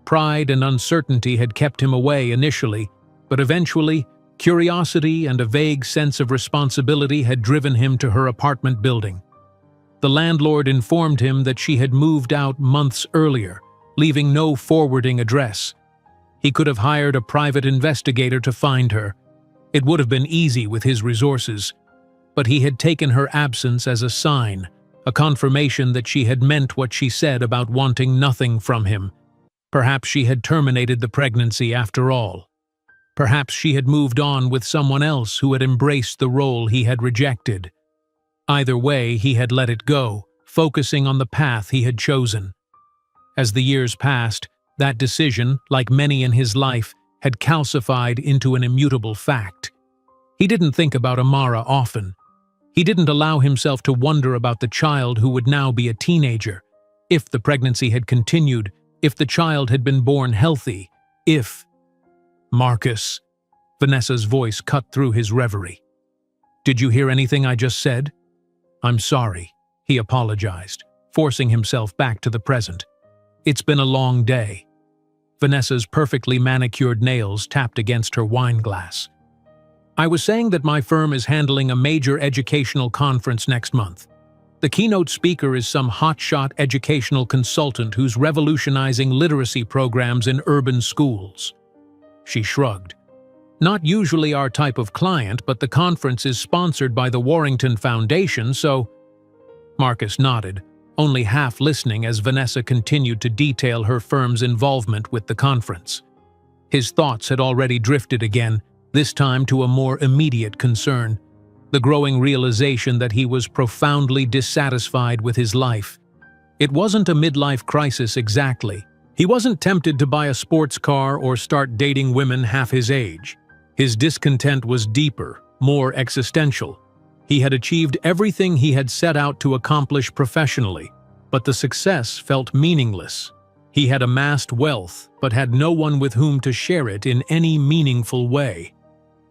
[SPEAKER 1] Pride and uncertainty had kept him away initially, but eventually, curiosity and a vague sense of responsibility had driven him to her apartment building. The landlord informed him that she had moved out months earlier, leaving no forwarding address. He could have hired a private investigator to find her. It would have been easy with his resources, but he had taken her absence as a sign, a confirmation that she had meant what she said about wanting nothing from him. Perhaps she had terminated the pregnancy after all. Perhaps she had moved on with someone else who had embraced the role he had rejected. Either way, he had let it go, focusing on the path he had chosen. As the years passed, that decision, like many in his life, had calcified into an immutable fact. He didn't think about Amara often. He didn't allow himself to wonder about the child who would now be a teenager. If the pregnancy had continued, if the child had been born healthy, if... "Marcus," Vanessa's voice cut through his reverie. "Did you hear anything I just said?" "I'm sorry," he apologized, forcing himself back to the present. "It's been a long day." Vanessa's perfectly manicured nails tapped against her wine glass. "I was saying that my firm is handling a major educational conference next month. The keynote speaker is some hotshot educational consultant who's revolutionizing literacy programs in urban schools." She shrugged. "Not usually our type of client, but the conference is sponsored by the Warrington Foundation, so..." Marcus nodded, only half listening as Vanessa continued to detail her firm's involvement with the conference. His thoughts had already drifted again, this time to a more immediate concern: the growing realization that he was profoundly dissatisfied with his life. It wasn't a midlife crisis exactly. He wasn't tempted to buy a sports car or start dating women half his age. His discontent was deeper, more existential. He had achieved everything he had set out to accomplish professionally, but the success felt meaningless. He had amassed wealth, but had no one with whom to share it in any meaningful way.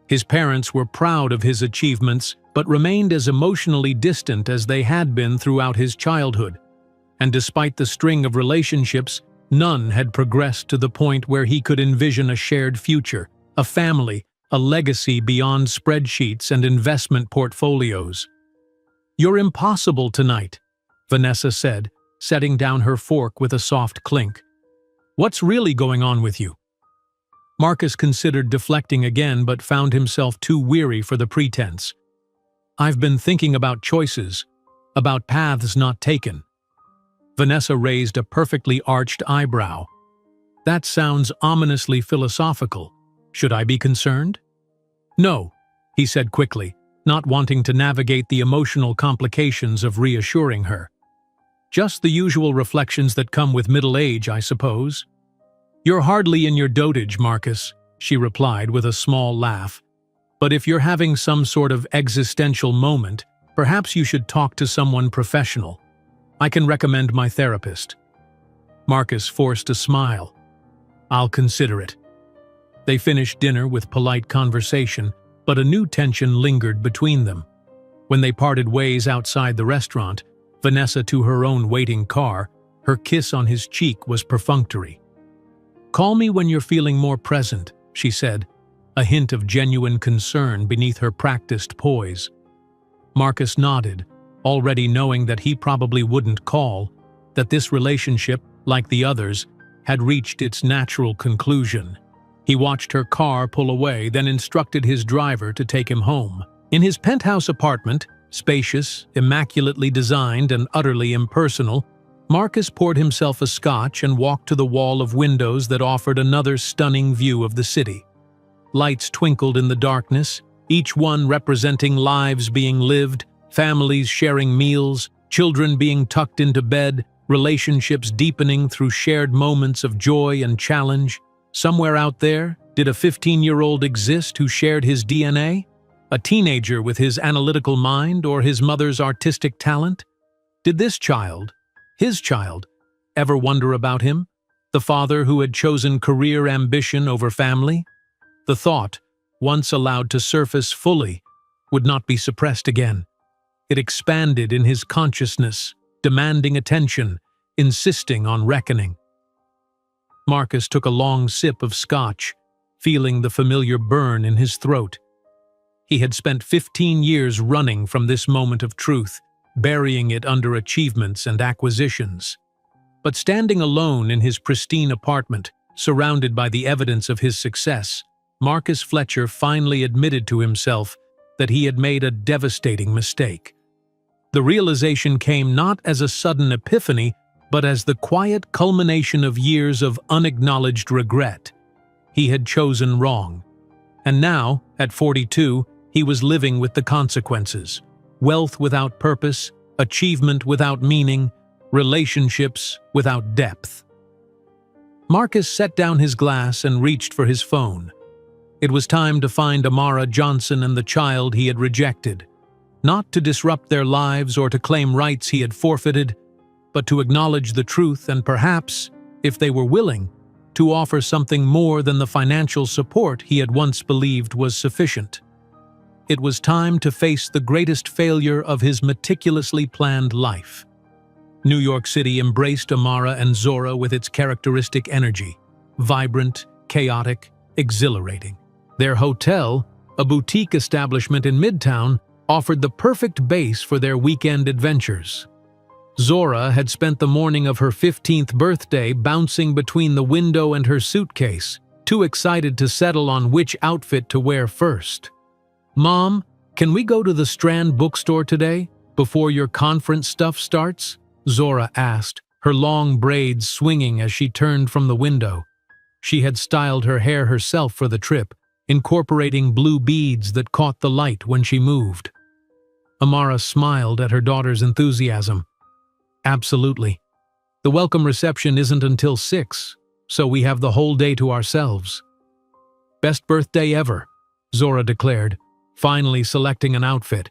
[SPEAKER 1] His parents were proud of his achievements, but remained as emotionally distant as they had been throughout his childhood. And despite the string of relationships, none had progressed to the point where he could envision a shared future, a family, a legacy beyond spreadsheets and investment portfolios. "You're impossible tonight," Vanessa said, setting down her fork with a soft clink. "What's really going on with you?" Marcus considered deflecting again, but found himself too weary for the pretense. "I've been thinking about choices, about paths not taken." Vanessa raised a perfectly arched eyebrow. "That sounds ominously philosophical. Should I be concerned?" "No," he said quickly, not wanting to navigate the emotional complications of reassuring her. "Just the usual reflections that come with middle age, I suppose." "You're hardly in your dotage, Marcus," she replied with a small laugh. "But if you're having some sort of existential moment, perhaps you should talk to someone professional. I can recommend my therapist." Marcus forced a smile. "I'll consider it." They finished dinner with polite conversation, but a new tension lingered between them. When they parted ways outside the restaurant, Vanessa to her own waiting car, her kiss on his cheek was perfunctory. "Call me when you're feeling more present," she said, a hint of genuine concern beneath her practiced poise. Marcus nodded, already knowing that he probably wouldn't call, that this relationship, like the others, had reached its natural conclusion. He watched her car pull away, then instructed his driver to take him home. In his penthouse apartment, spacious, immaculately designed, and utterly impersonal, Marcus poured himself a scotch and walked to the wall of windows that offered another stunning view of the city. Lights twinkled in the darkness, each one representing lives being lived, families sharing meals, children being tucked into bed, relationships deepening through shared moments of joy and challenge. Somewhere out there, did a 15-year-old exist who shared his DNA? A teenager with his analytical mind or his mother's artistic talent? Did this child, his child, ever wonder about him? The father who had chosen career ambition over family? The thought, once allowed to surface fully, would not be suppressed again. It expanded in his consciousness, demanding attention, insisting on reckoning. Marcus took a long sip of scotch, feeling the familiar burn in his throat. He had spent 15 years running from this moment of truth, burying it under achievements and acquisitions. But standing alone in his pristine apartment, surrounded by the evidence of his success, Marcus Fletcher finally admitted to himself that he had made a devastating mistake. The realization came not as a sudden epiphany, but as the quiet culmination of years of unacknowledged regret. He had chosen wrong. And now, at 42, he was living with the consequences. Wealth without purpose, achievement without meaning, relationships without depth. Marcus set down his glass and reached for his phone. It was time to find Amara Johnson and the child he had rejected. Not to disrupt their lives or to claim rights he had forfeited, but to acknowledge the truth and perhaps, if they were willing, to offer something more than the financial support he had once believed was sufficient. It was time to face the greatest failure of his meticulously planned life. New York City embraced Amara and Zora with its characteristic energy, vibrant, chaotic, exhilarating. Their hotel, a boutique establishment in Midtown, offered the perfect base for their weekend adventures. Zora had spent the morning of her 15th birthday bouncing between the window and her suitcase, too excited to settle on which outfit to wear first. "Mom, can we go to the Strand bookstore today, before your conference stuff starts?" Zora asked, her long braids swinging as she turned from the window. She had styled her hair herself for the trip, incorporating blue beads that caught the light when she moved. Amara smiled at her daughter's enthusiasm. "Absolutely. The welcome reception isn't until 6, so we have the whole day to ourselves." "Best birthday ever," Zora declared, finally selecting an outfit.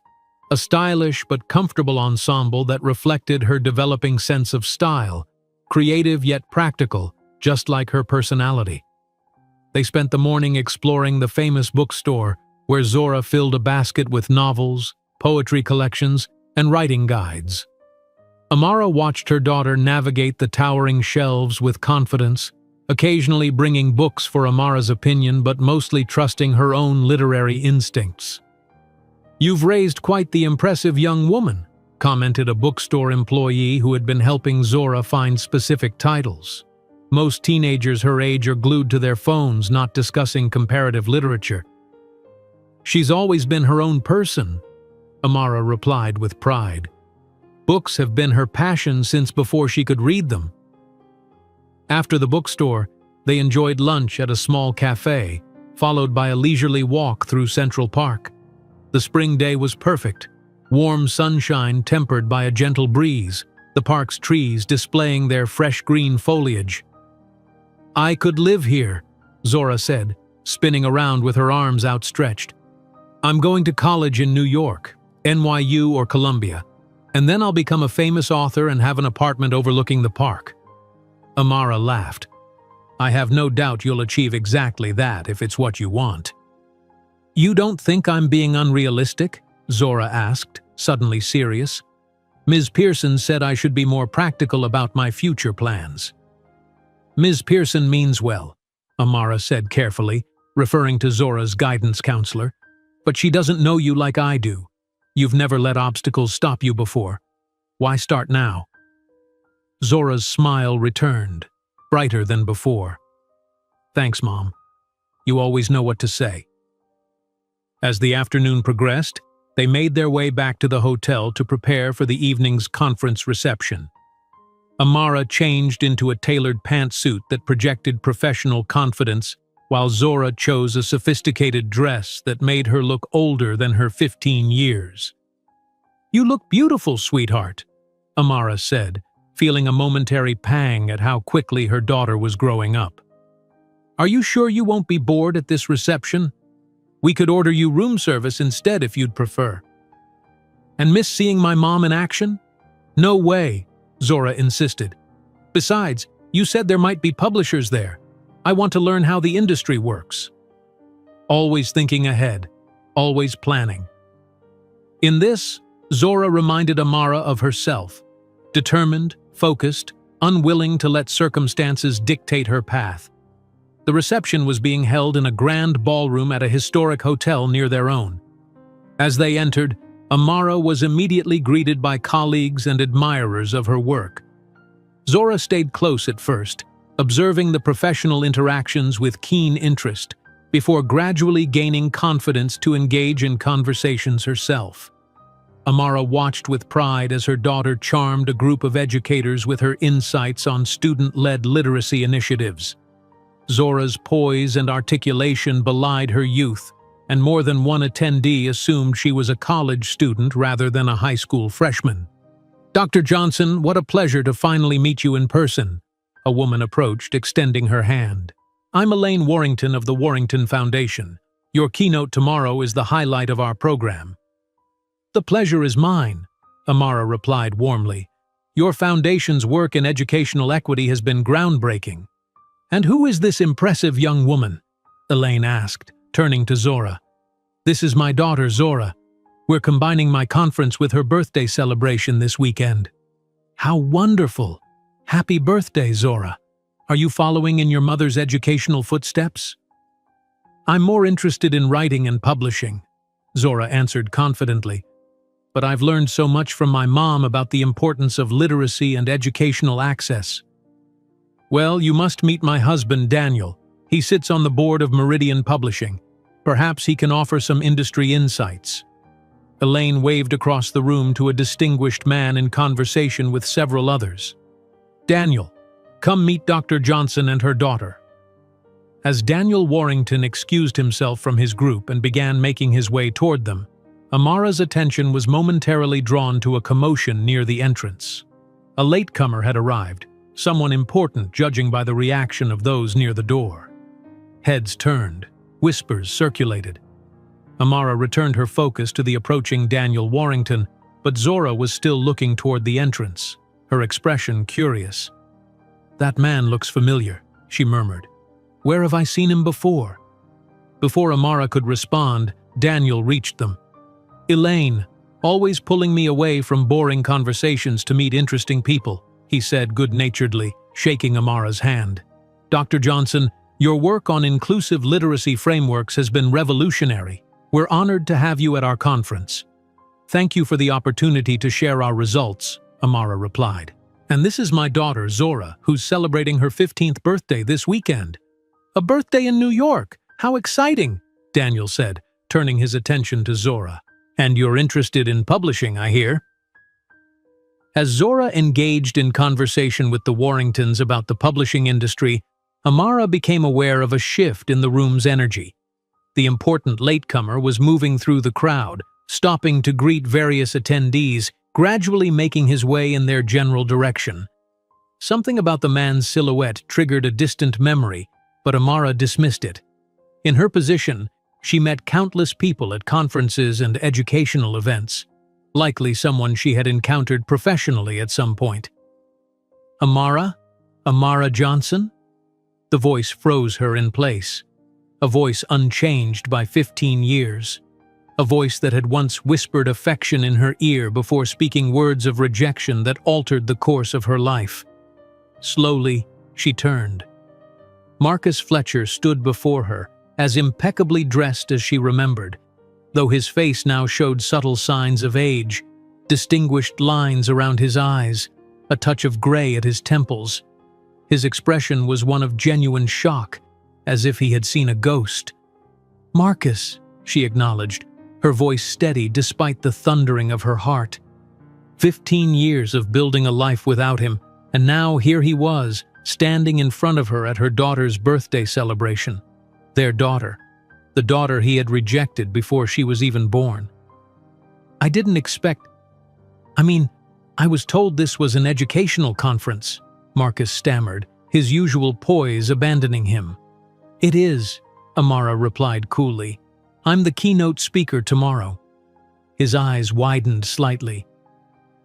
[SPEAKER 1] A stylish but comfortable ensemble that reflected her developing sense of style, creative yet practical, just like her personality. They spent the morning exploring the famous bookstore, where Zora filled a basket with novels, poetry collections, and writing guides. Amara watched her daughter navigate the towering shelves with confidence, occasionally bringing books for Amara's opinion but mostly trusting her own literary instincts. "You've raised quite the impressive young woman," commented a bookstore employee who had been helping Zora find specific titles. "Most teenagers her age are glued to their phones, not discussing comparative literature." "She's always been her own person," Amara replied with pride. "Books have been her passion since before she could read them." After the bookstore, they enjoyed lunch at a small cafe, followed by a leisurely walk through Central Park. The spring day was perfect. Warm sunshine tempered by a gentle breeze, the park's trees displaying their fresh green foliage. "I could live here," Zora said, spinning around with her arms outstretched. "I'm going to college in New York, NYU or Columbia, and then I'll become a famous author and have an apartment overlooking the park." Amara laughed. "I have no doubt you'll achieve exactly that if it's what you want." "You don't think I'm being unrealistic?" Zora asked, suddenly serious. "Ms. Pearson said I should be more practical about my future plans." "Ms. Pearson means well," Amara said carefully, referring to Zora's guidance counselor. "But she doesn't know you like I do. You've never let obstacles stop you before. Why start now?" Zora's smile returned, brighter than before. "Thanks, Mom. You always know what to say." As the afternoon progressed, they made their way back to the hotel to prepare for the evening's conference reception. Amara changed into a tailored pantsuit that projected professional confidence, while Zora chose a sophisticated dress that made her look older than her 15 years. "You look beautiful, sweetheart," Amara said, feeling a momentary pang at how quickly her daughter was growing up. "Are you sure you won't be bored at this reception? We could order you room service instead if you'd prefer." "And miss seeing my mom in action?" "No way," Zora insisted. "Besides, you said there might be publishers there. I want to learn how the industry works." Always thinking ahead, always planning. In this, Zora reminded Amara of herself, determined, focused, unwilling to let circumstances dictate her path. The reception was being held in a grand ballroom at a historic hotel near their own. As they entered, Amara was immediately greeted by colleagues and admirers of her work. Zora stayed close at first, observing the professional interactions with keen interest, before gradually gaining confidence to engage in conversations herself. Amara watched with pride as her daughter charmed a group of educators with her insights on student-led literacy initiatives. Zora's poise and articulation belied her youth, and more than one attendee assumed she was a college student rather than a high school freshman. "Dr. Johnson, what a pleasure to finally meet you in person," a woman approached, extending her hand. "I'm Elaine Warrington of the Warrington Foundation. Your keynote tomorrow is the highlight of our program." "The pleasure is mine," Amara replied warmly. "Your foundation's work in educational equity has been groundbreaking." "And who is this impressive young woman?" Elaine asked, turning to Zora. "This is my daughter, Zora. We're combining my conference with her birthday celebration this weekend." "How wonderful! Happy birthday, Zora. Are you following in your mother's educational footsteps?" "I'm more interested in writing and publishing," Zora answered confidently. "But I've learned so much from my mom about the importance of literacy and educational access." "Well, you must meet my husband, Daniel. He sits on the board of Meridian Publishing. Perhaps he can offer some industry insights." Elaine waved across the room to a distinguished man in conversation with several others. "Daniel, come meet Dr. Johnson and her daughter." As Daniel Warrington excused himself from his group and began making his way toward them, Amara's attention was momentarily drawn to a commotion near the entrance. A latecomer had arrived, someone important judging by the reaction of those near the door. Heads turned, whispers circulated. Amara returned her focus to the approaching Daniel Warrington, but Zora was still looking toward the entrance, her expression curious. "That man looks familiar," she murmured. "Where have I seen him before?" Before Amara could respond, Daniel reached them. "Elaine, always pulling me away from boring conversations to meet interesting people," he said good-naturedly, shaking Amara's hand. "Dr. Johnson, your work on inclusive literacy frameworks has been revolutionary. We're honored to have you at our conference." "Thank you for the opportunity to share our results," Amara replied. "And this is my daughter, Zora, who's celebrating her 15th birthday this weekend." "A birthday in New York! How exciting!" Daniel said, turning his attention to Zora. "And you're interested in publishing, I hear." As Zora engaged in conversation with the Warringtons about the publishing industry, Amara became aware of a shift in the room's energy. The important latecomer was moving through the crowd, stopping to greet various attendees, gradually making his way in their general direction. Something about the man's silhouette triggered a distant memory, but Amara dismissed it. In her position, she met countless people at conferences and educational events, likely someone she had encountered professionally at some point. Amara? Amara Johnson? The voice froze her in place. A voice unchanged by 15 years. A voice that had once whispered affection in her ear before speaking words of rejection that altered the course of her life. Slowly, she turned. Marcus Fletcher stood before her, as impeccably dressed as she remembered, though his face now showed subtle signs of age, distinguished lines around his eyes, a touch of gray at his temples. His expression was one of genuine shock, as if he had seen a ghost. "Marcus," she acknowledged, her voice steady despite the thundering of her heart. 15 years of building a life without him, and now here he was, standing in front of her at her daughter's birthday celebration. Their daughter, the daughter he had rejected before she was even born. "I didn't expect... I was told this was an educational conference," Marcus stammered, his usual poise abandoning him. "It is," Amara replied coolly. "I'm the keynote speaker tomorrow." His eyes widened slightly.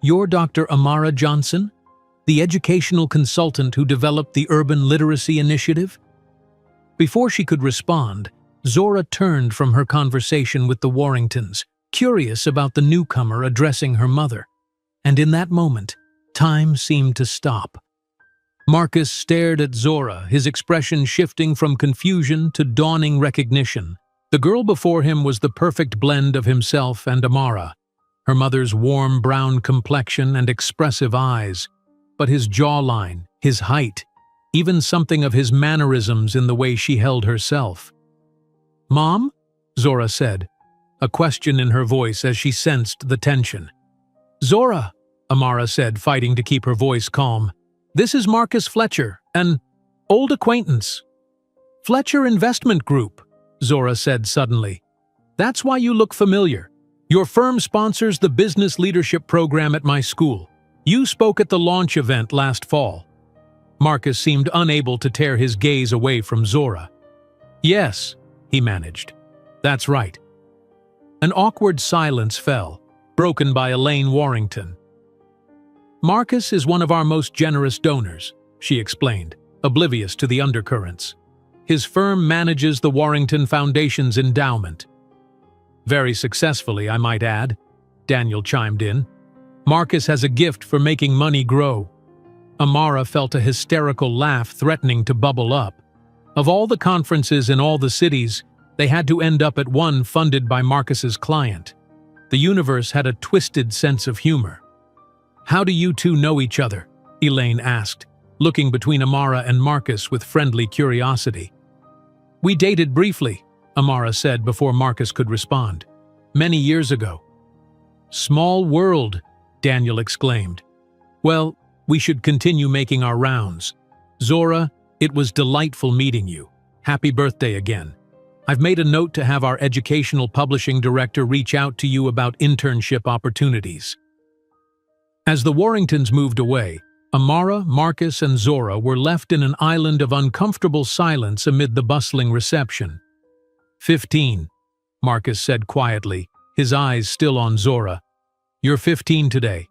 [SPEAKER 1] "You're Dr. Amara Johnson? The educational consultant who developed the Urban Literacy Initiative?" Before she could respond, Zora turned from her conversation with the Warringtons, curious about the newcomer addressing her mother. And in that moment, time seemed to stop. Marcus stared at Zora, his expression shifting from confusion to dawning recognition. The girl before him was the perfect blend of himself and Amara, her mother's warm brown complexion and expressive eyes, but his jawline, his height, even something of his mannerisms in the way she held herself. "Mom?" Zora said, a question in her voice as she sensed the tension. "Zora," Amara said, fighting to keep her voice calm. "This is Marcus Fletcher, an old acquaintance." "Fletcher Investment Group," Zora said suddenly. "That's why you look familiar. Your firm sponsors the business leadership program at my school. You spoke at the launch event last fall." Marcus seemed unable to tear his gaze away from Zora. "Yes," he managed. "That's right." An awkward silence fell, broken by Elaine Warrington. "Marcus is one of our most generous donors," she explained, oblivious to the undercurrents. "His firm manages the Warrington Foundation's endowment." "Very successfully, I might add," Daniel chimed in. "Marcus has a gift for making money grow." Amara felt a hysterical laugh threatening to bubble up. Of all the conferences in all the cities, they had to end up at one funded by Marcus's client. The universe had a twisted sense of humor. "How do you two know each other?" Elaine asked, looking between Amara and Marcus with friendly curiosity. "We dated briefly," Amara said before Marcus could respond. "Many years ago." "Small world," Daniel exclaimed. "Well, we should continue making our rounds. Zora, it was delightful meeting you. Happy birthday again. I've made a note to have our educational publishing director reach out to you about internship opportunities." As the Warringtons moved away, Amara, Marcus, and Zora were left in an island of uncomfortable silence amid the bustling reception. 15, Marcus said quietly, his eyes still on Zora. "You're 15 today."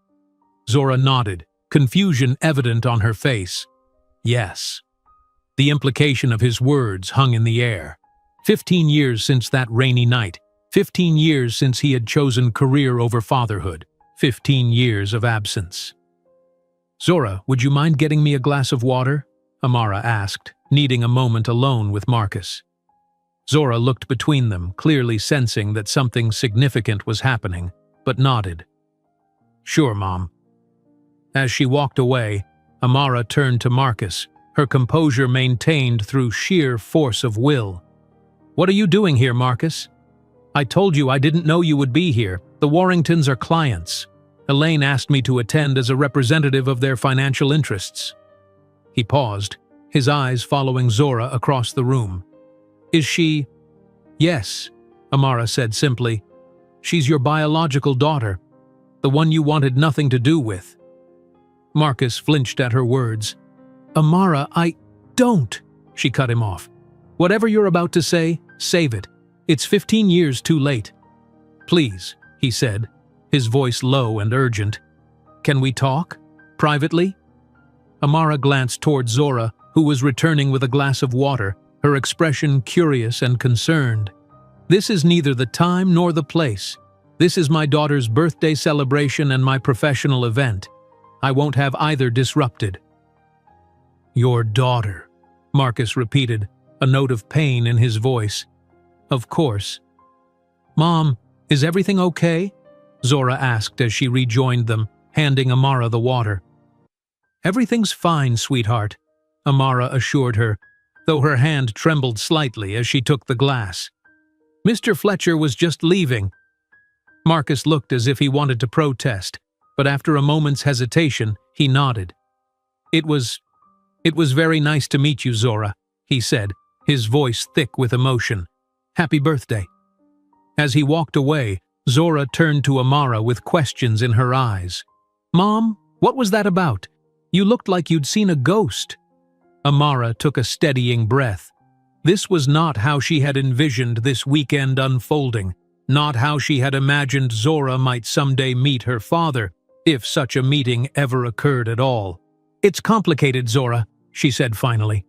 [SPEAKER 1] Zora nodded, confusion evident on her face. "Yes." The implication of his words hung in the air. 15 years since that rainy night, 15 years since he had chosen career over fatherhood, 15 years of absence. "Zora, would you mind getting me a glass of water?" Amara asked, needing a moment alone with Marcus. Zora looked between them, clearly sensing that something significant was happening, but nodded. "Sure, Mom." As she walked away, Amara turned to Marcus, her composure maintained through sheer force of will. "What are you doing here, Marcus?" "I told you I didn't know you would be here. The Warringtons are clients. Elaine asked me to attend as a representative of their financial interests." He paused, his eyes following Zora across the room. "Is she... Yes, Amara said simply. She's your biological daughter, the one you wanted nothing to do with. Marcus flinched at her words. Amara, don't, she cut him off. Whatever you're about to say, save it. It's 15 years too late. Please, he said, his voice low and urgent. Can we talk? Privately? Amara glanced toward Zora, who was returning with a glass of water, her expression curious and concerned. This is neither the time nor the place. This is my daughter's birthday celebration and my professional event. I won't have either disrupted. Your daughter, Marcus repeated, a note of pain in his voice. Of course. Mom, is everything okay? Zora asked as she rejoined them, handing Amara the water. Everything's fine, sweetheart, Amara assured her, though her hand trembled slightly as she took the glass. Mr. Fletcher was just leaving. Marcus looked as if he wanted to protest, but after a moment's hesitation, he nodded. It was very nice to meet you, Zora, he said, his voice thick with emotion. Happy birthday. As he walked away, Zora turned to Amara with questions in her eyes. Mom, what was that about? You looked like you'd seen a ghost. Amara took a steadying breath. This was not how she had envisioned this weekend unfolding, not how she had imagined Zora might someday meet her father, if such a meeting ever occurred at all. It's complicated, Zora, she said finally,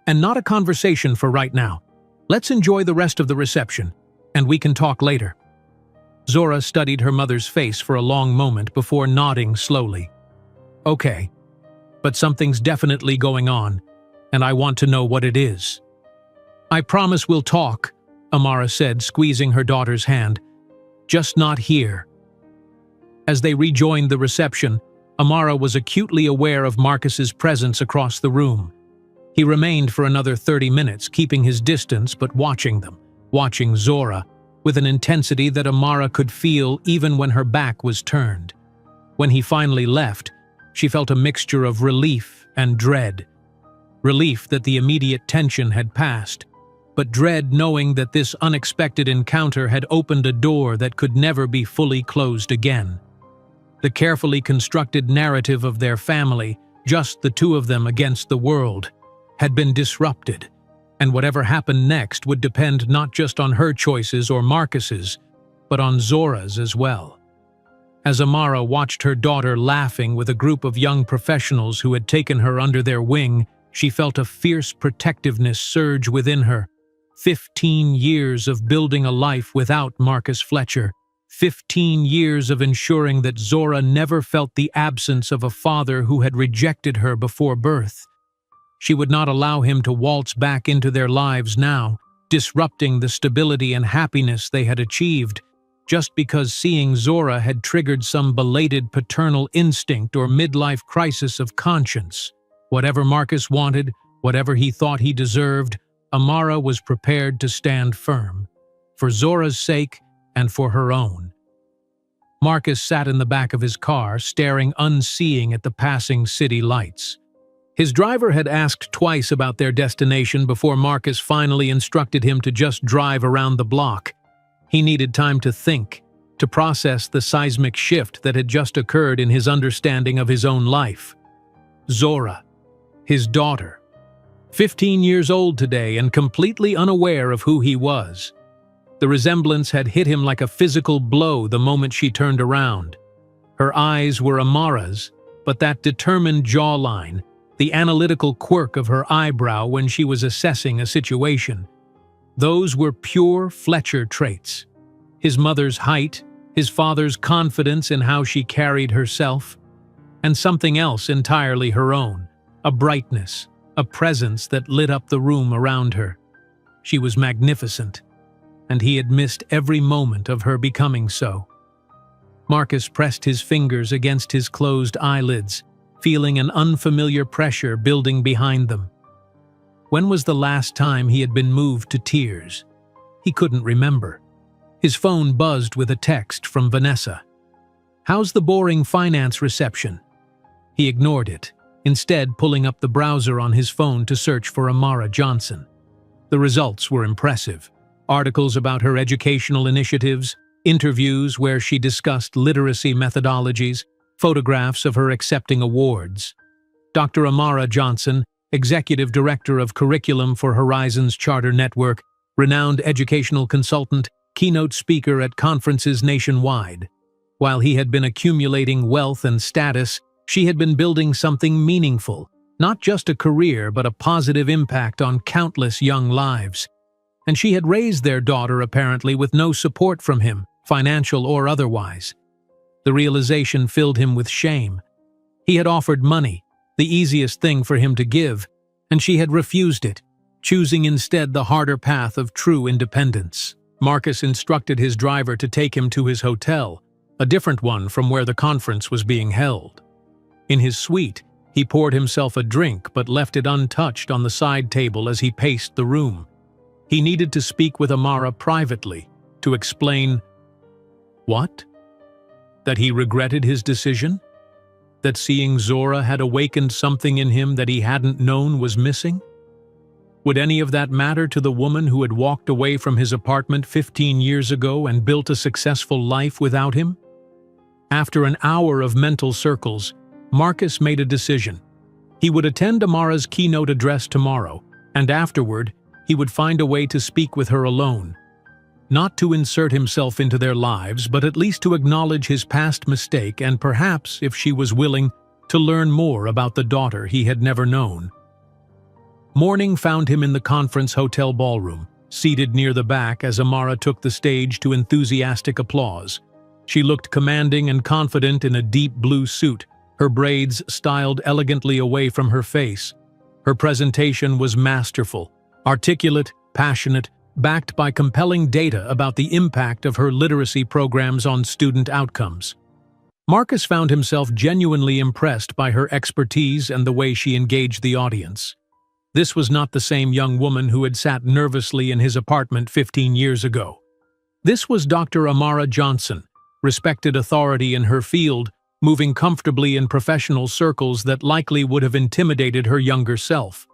[SPEAKER 1] and not a conversation for right now. Let's enjoy the rest of the reception, and we can talk later. Zora studied her mother's face for a long moment before nodding slowly. Okay, but something's definitely going on, and I want to know what it is. I promise we'll talk, Amara said, squeezing her daughter's hand. Just not here. As they rejoined the reception, Amara was acutely aware of Marcus's presence across the room. He remained for another 30 minutes, keeping his distance but watching them, watching Zora, with an intensity that Amara could feel even when her back was turned. When he finally left, she felt a mixture of relief and dread. Relief that the immediate tension had passed, but dread knowing that this unexpected encounter had opened a door that could never be fully closed again. The carefully constructed narrative of their family, just the two of them against the world, had been disrupted, and whatever happened next would depend not just on her choices or Marcus's, but on Zora's as well. As Amara watched her daughter laughing with a group of young professionals who had taken her under their wing, she felt a fierce protectiveness surge within her. 15 years of building a life without Marcus Fletcher. 15 years of ensuring that Zora never felt the absence of a father who had rejected her before birth. She would not allow him to waltz back into their lives now, disrupting the stability and happiness they had achieved, just because seeing Zora had triggered some belated paternal instinct or midlife crisis of conscience. Whatever Marcus wanted, whatever he thought he deserved, Amara was prepared to stand firm, for Zora's sake and for her own. Marcus sat in the back of his car, staring unseeing at the passing city lights. His driver had asked twice about their destination before Marcus finally instructed him to just drive around the block. He needed time to think, to process the seismic shift that had just occurred in his understanding of his own life. Zora, his daughter, 15 years old today and completely unaware of who he was. The resemblance had hit him like a physical blow the moment she turned around. Her eyes were Amara's, but that determined jawline, the analytical quirk of her eyebrow when she was assessing a situation, those were pure Fletcher traits. His mother's height, his father's confidence in how she carried herself, and something else entirely her own, a brightness, a presence that lit up the room around her. She was magnificent, and he had missed every moment of her becoming so. Marcus pressed his fingers against his closed eyelids, feeling an unfamiliar pressure building behind them. When was the last time he had been moved to tears? He couldn't remember. His phone buzzed with a text from Vanessa. "How's the boring finance reception?" He ignored it, instead pulling up the browser on his phone to search for Amara Johnson. The results were impressive. articles about her educational initiatives, interviews where she discussed literacy methodologies, photographs of her accepting awards. Dr. Amara Johnson, Executive Director of Curriculum for Horizons Charter Network, renowned educational consultant, keynote speaker at conferences nationwide. While he had been accumulating wealth and status, she had been building something meaningful, not just a career but a positive impact on countless young lives. And she had raised their daughter apparently with no support from him, financial or otherwise. The realization filled him with shame. He had offered money, the easiest thing for him to give, and she had refused it, choosing instead the harder path of true independence. Marcus instructed his driver to take him to his hotel, a different one from where the conference was being held. In his suite, he poured himself a drink but left it untouched on the side table as he paced the room. He needed to speak with Amara privately, to explain… What? That he regretted his decision? That seeing Zora had awakened something in him that he hadn't known was missing? Would any of that matter to the woman who had walked away from his apartment 15 years ago and built a successful life without him? After an hour of mental circles, Marcus made a decision. He would attend Amara's keynote address tomorrow, and afterward, he would find a way to speak with her alone. Not to insert himself into their lives, but at least to acknowledge his past mistake and perhaps, if she was willing, to learn more about the daughter he had never known. Morning found him in the conference hotel ballroom, seated near the back as Amara took the stage to enthusiastic applause. She looked commanding and confident in a deep blue suit, her braids styled elegantly away from her face. Her presentation was masterful, articulate, passionate, backed by compelling data about the impact of her literacy programs on student outcomes. Marcus found himself genuinely impressed by her expertise and the way she engaged the audience. This was not the same young woman who had sat nervously in his apartment 15 years ago. This was Dr. Amara Johnson, respected authority in her field, moving comfortably in professional circles that likely would have intimidated her younger self.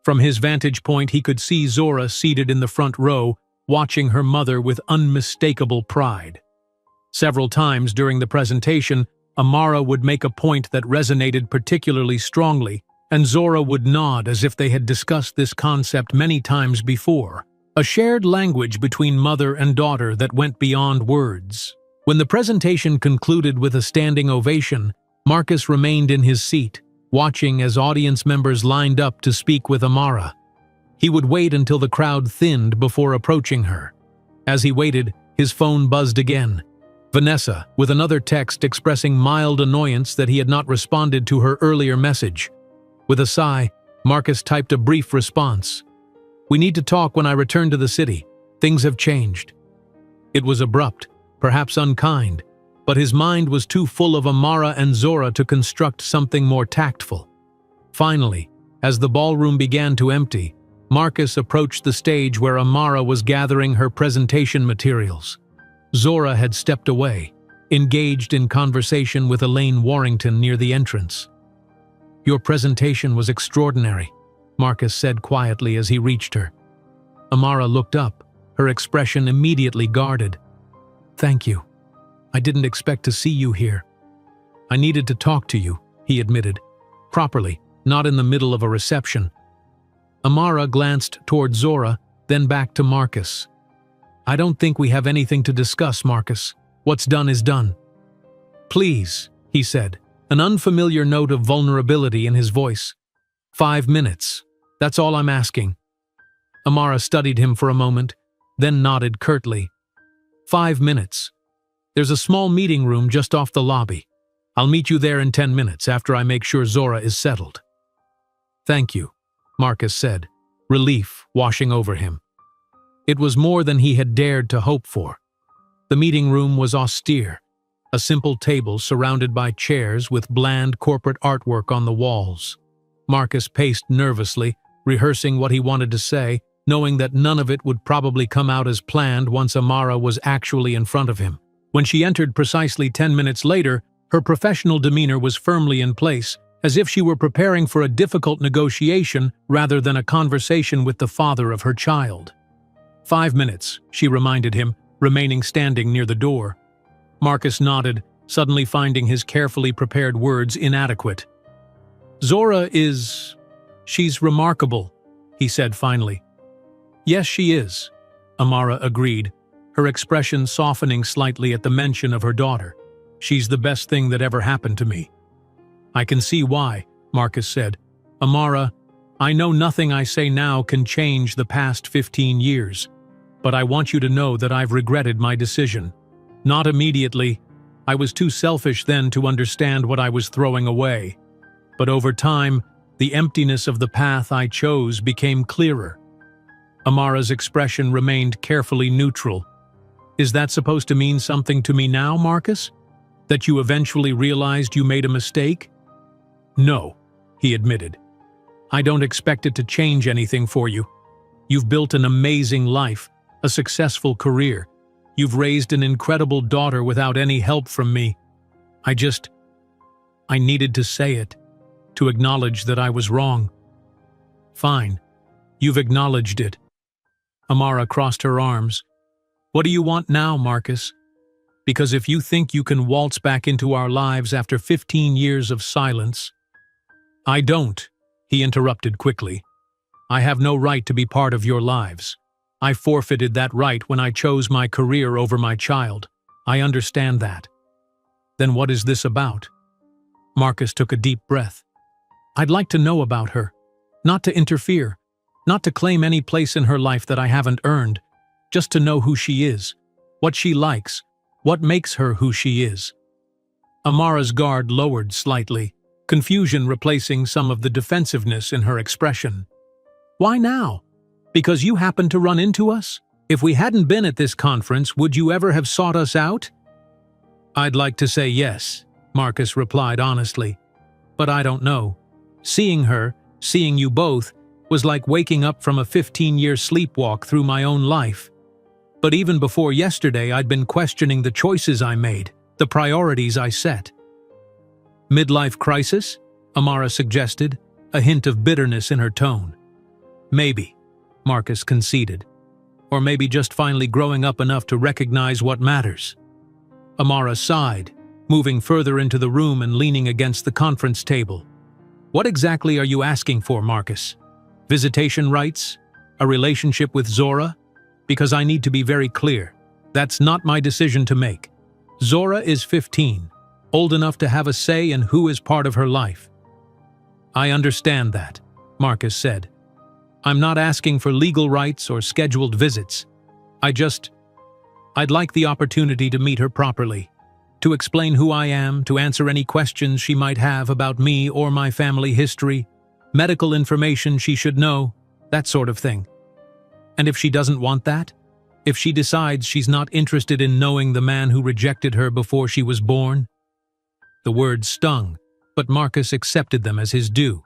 [SPEAKER 1] From his vantage point, he could see Zora seated in the front row, watching her mother with unmistakable pride. Several times during the presentation, Amara would make a point that resonated particularly strongly, and Zora would nod as if they had discussed this concept many times before, a shared language between mother and daughter that went beyond words. When the presentation concluded with a standing ovation, Marcus remained in his seat, watching as audience members lined up to speak with Amara. He would wait until the crowd thinned before approaching her. As he waited, his phone buzzed again. Vanessa, with another text expressing mild annoyance that he had not responded to her earlier message. With a sigh, Marcus typed a brief response. "We need to talk when I return to the city. Things have changed." It was abrupt, perhaps unkind, but his mind was too full of Amara and Zora to construct something more tactful. Finally, as the ballroom began to empty, Marcus approached the stage where Amara was gathering her presentation materials. Zora had stepped away, engaged in conversation with Elaine Warrington near the entrance. "Your presentation was extraordinary," Marcus said quietly as he reached her. Amara looked up, her expression immediately guarded. "Thank you. I didn't expect to see you here." "I needed to talk to you," he admitted. "Properly, not in the middle of a reception." Amara glanced toward Zora, then back to Marcus. "I don't think we have anything to discuss, Marcus. What's done is done." "Please," he said, an unfamiliar note of vulnerability in his voice. 5 minutes. That's all I'm asking." Amara studied him for a moment, then nodded curtly. 5 minutes. There's a small meeting room just off the lobby. I'll meet you there in 10 minutes after I make sure Zora is settled." "Thank you," Marcus said, relief washing over him. It was more than he had dared to hope for. The meeting room was austere, a simple table surrounded by chairs with bland corporate artwork on the walls. Marcus paced nervously, rehearsing what he wanted to say, knowing that none of it would probably come out as planned once Amara was actually in front of him. When she entered precisely 10 minutes later, her professional demeanor was firmly in place, as if she were preparing for a difficult negotiation rather than a conversation with the father of her child. 5 minutes, she reminded him, remaining standing near the door. Marcus nodded, suddenly finding his carefully prepared words inadequate. Zora she's remarkable, he said finally. Yes, she is, Amara agreed, her expression softening slightly at the mention of her daughter. She's the best thing that ever happened to me. I can see why, Marcus said. Amara, I know nothing I say now can change the past 15 years, but I want you to know that I've regretted my decision. Not immediately. I was too selfish then to understand what I was throwing away. But over time, the emptiness of the path I chose became clearer. Amara's expression remained carefully neutral. Is that supposed to mean something to me now, Marcus? That you eventually realized you made a mistake? No, he admitted. I don't expect it to change anything for you. You've built an amazing life, a successful career. You've raised an incredible daughter without any help from me. I needed to say it, to acknowledge that I was wrong. Fine, you've acknowledged it. Amara crossed her arms. What do you want now, Marcus? Because if you think you can waltz back into our lives after 15 years of silence— I don't, he interrupted quickly. I have no right to be part of your lives. I forfeited that right when I chose my career over my child. I understand that. Then what is this about? Marcus took a deep breath. I'd like to know about her. Not to interfere. Not to claim any place in her life that I haven't earned. Just to know who she is. What she likes. What makes her who she is. Amara's guard lowered slightly, confusion replacing some of the defensiveness in her expression. Why now? Because you happened to run into us? If we hadn't been at this conference, would you ever have sought us out? I'd like to say yes, Marcus replied honestly. But I don't know. Seeing her, seeing you both, was like waking up from a 15-year sleepwalk through my own life. But even before yesterday, I'd been questioning the choices I made, the priorities I set. Midlife crisis? Amara suggested, a hint of bitterness in her tone. Maybe, Marcus conceded. Or maybe just finally growing up enough to recognize what matters. Amara sighed, moving further into the room and leaning against the conference table. What exactly are you asking for, Marcus? Visitation rights? A relationship with Zora? Because I need to be very clear. That's not my decision to make. Zora is 15, old enough to have a say in who is part of her life. I understand that, Marcus said. I'm not asking for legal rights or scheduled visits. I'd like the opportunity to meet her properly, to explain who I am, to answer any questions she might have about me or my family history, medical information she should know, that sort of thing. And if she doesn't want that? If she decides she's not interested in knowing the man who rejected her before she was born? The words stung, but Marcus accepted them as his due.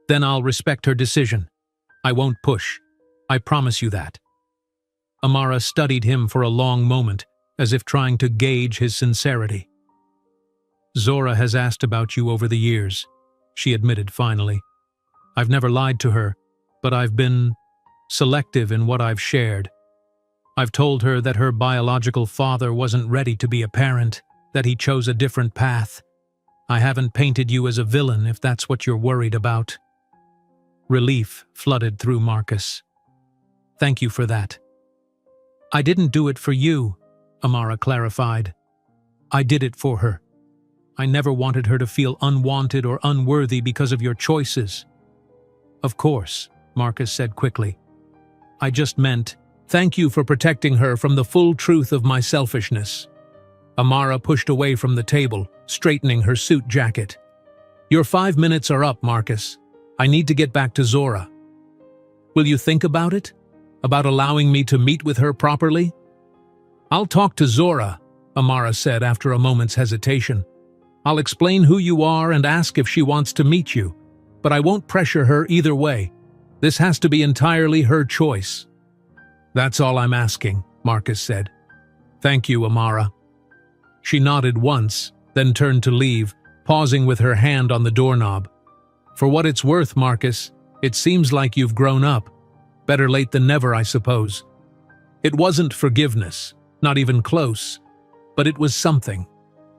[SPEAKER 1] Then I'll respect her decision. I won't push. I promise you that. Amara studied him for a long moment, as if trying to gauge his sincerity. Zora has asked about you over the years, she admitted finally. I've never lied to her, but I've been selective in what I've shared. I've told her that her biological father wasn't ready to be a parent, that he chose a different path. I haven't painted you as a villain if that's what you're worried about. Relief flooded through Marcus. Thank you for that. I didn't do it for you, Amara clarified. I did it for her. I never wanted her to feel unwanted or unworthy because of your choices. Of course, Marcus said quickly. I just meant, thank you for protecting her from the full truth of my selfishness. Amara pushed away from the table, straightening her suit jacket. Your 5 minutes are up, Marcus. I need to get back to Zora. Will you think about it? About allowing me to meet with her properly? I'll talk to Zora, Amara said after a moment's hesitation. I'll explain who you are and ask if she wants to meet you, but I won't pressure her either way. This has to be entirely her choice. That's all I'm asking, Marcus said. Thank you, Amara. She nodded once, then turned to leave, pausing with her hand on the doorknob. For what it's worth, Marcus, it seems like you've grown up. Better late than never, I suppose. It wasn't forgiveness, not even close, but it was something.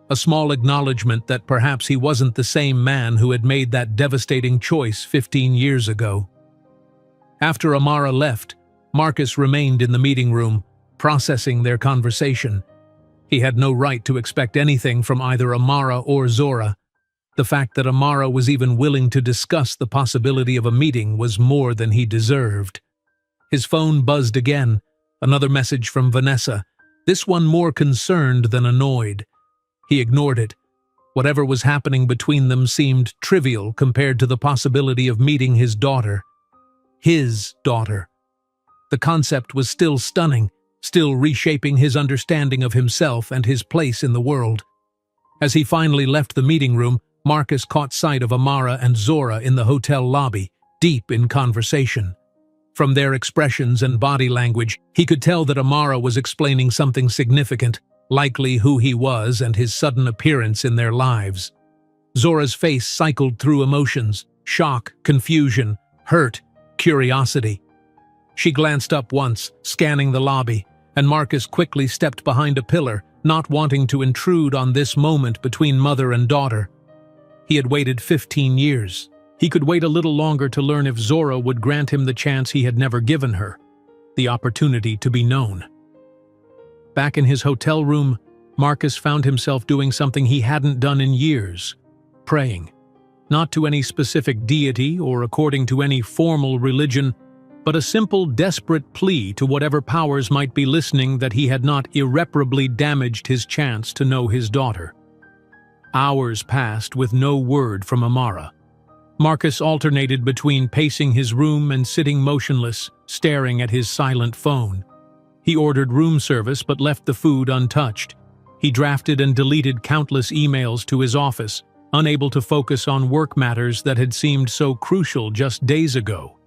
[SPEAKER 1] A small acknowledgement that perhaps he wasn't the same man who had made that devastating choice 15 years ago. After Amara left, Marcus remained in the meeting room, processing their conversation. He had no right to expect anything from either Amara or Zora. The fact that Amara was even willing to discuss the possibility of a meeting was more than he deserved. His phone buzzed again, another message from Vanessa, this one more concerned than annoyed. He ignored it. Whatever was happening between them seemed trivial compared to the possibility of meeting his daughter. His daughter. The concept was still stunning, still reshaping his understanding of himself and his place in the world. As he finally left the meeting room, Marcus caught sight of Amara and Zora in the hotel lobby, deep in conversation. From their expressions and body language, he could tell that Amara was explaining something significant, likely who he was and his sudden appearance in their lives. Zora's face cycled through emotions, shock, confusion, hurt, curiosity. She glanced up once, scanning the lobby, and Marcus quickly stepped behind a pillar, not wanting to intrude on this moment between mother and daughter. He had waited 15 years. He could wait a little longer to learn if Zora would grant him the chance he had never given her, the opportunity to be known. Back in his hotel room, Marcus found himself doing something he hadn't done in years, praying. Not to any specific deity or according to any formal religion, but a simple, desperate plea to whatever powers might be listening that he had not irreparably damaged his chance to know his daughter. Hours passed with no word from Amara. Marcus alternated between pacing his room and sitting motionless, staring at his silent phone. He ordered room service but left the food untouched. He drafted and deleted countless emails to his office, unable to focus on work matters that had seemed so crucial just days ago.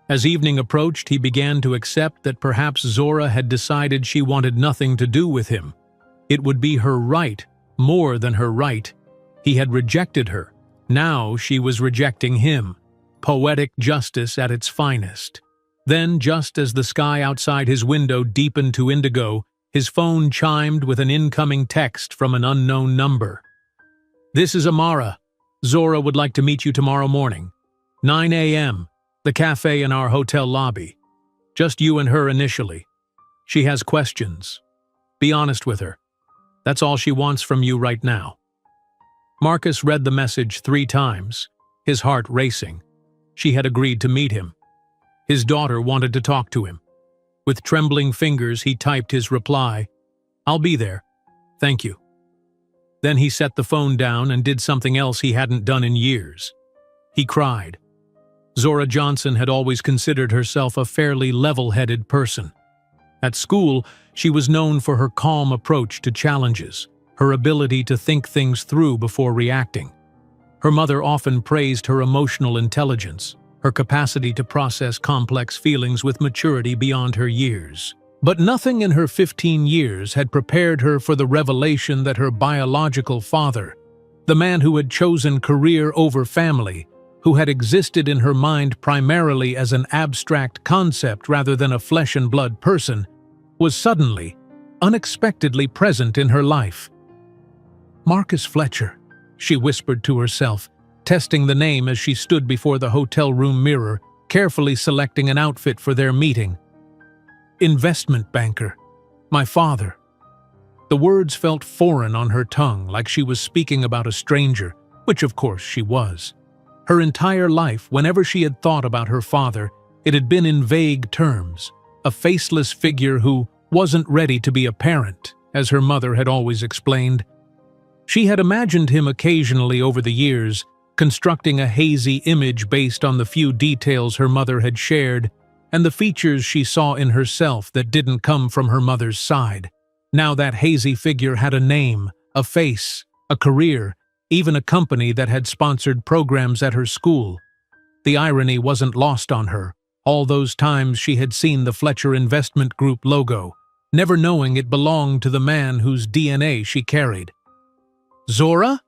[SPEAKER 1] As evening approached, he began to accept that perhaps Zora had decided she wanted nothing to do with him. It would be her right, more than her right. He had rejected her. Now she was rejecting him. Poetic justice at its finest. Then, just as the sky outside his window deepened to indigo, his phone chimed with an incoming text from an unknown number. "This is Amara. Zora would like to meet you tomorrow morning. 9 a.m., the cafe in our hotel lobby. Just you and her initially. She has questions. Be honest with her. That's all she wants from you right now." Marcus read the message 3 times, his heart racing. She had agreed to meet him. His daughter wanted to talk to him. With trembling fingers, he typed his reply, "I'll be there. Thank you." Then he set the phone down and did something else he hadn't done in years. He cried. Zora Johnson had always considered herself a fairly level-headed person. At school, she was known for her calm approach to challenges, her ability to think things through before reacting. Her mother often praised her emotional intelligence, her capacity to process complex feelings with maturity beyond her years. But nothing in her 15 years had prepared her for the revelation that her biological father, the man who had chosen career over family, who had existed in her mind primarily as an abstract concept rather than a flesh-and-blood person, was suddenly, unexpectedly present in her life. "Marcus Fletcher," she whispered to herself, testing the name as she stood before the hotel room mirror, carefully selecting an outfit for their meeting. "Investment banker. My father." The words felt foreign on her tongue, like she was speaking about a stranger, which of course she was. Her entire life, whenever she had thought about her father, it had been in vague terms, a faceless figure who wasn't ready to be a parent, as her mother had always explained. She had imagined him occasionally over the years, constructing a hazy image based on the few details her mother had shared and the features she saw in herself that didn't come from her mother's side. Now that hazy figure had a name, a face, a career, even a company that had sponsored programs at her school. The irony wasn't lost on her, all those times she had seen the Fletcher Investment Group logo, never knowing it belonged to the man whose DNA she carried. "Zora?"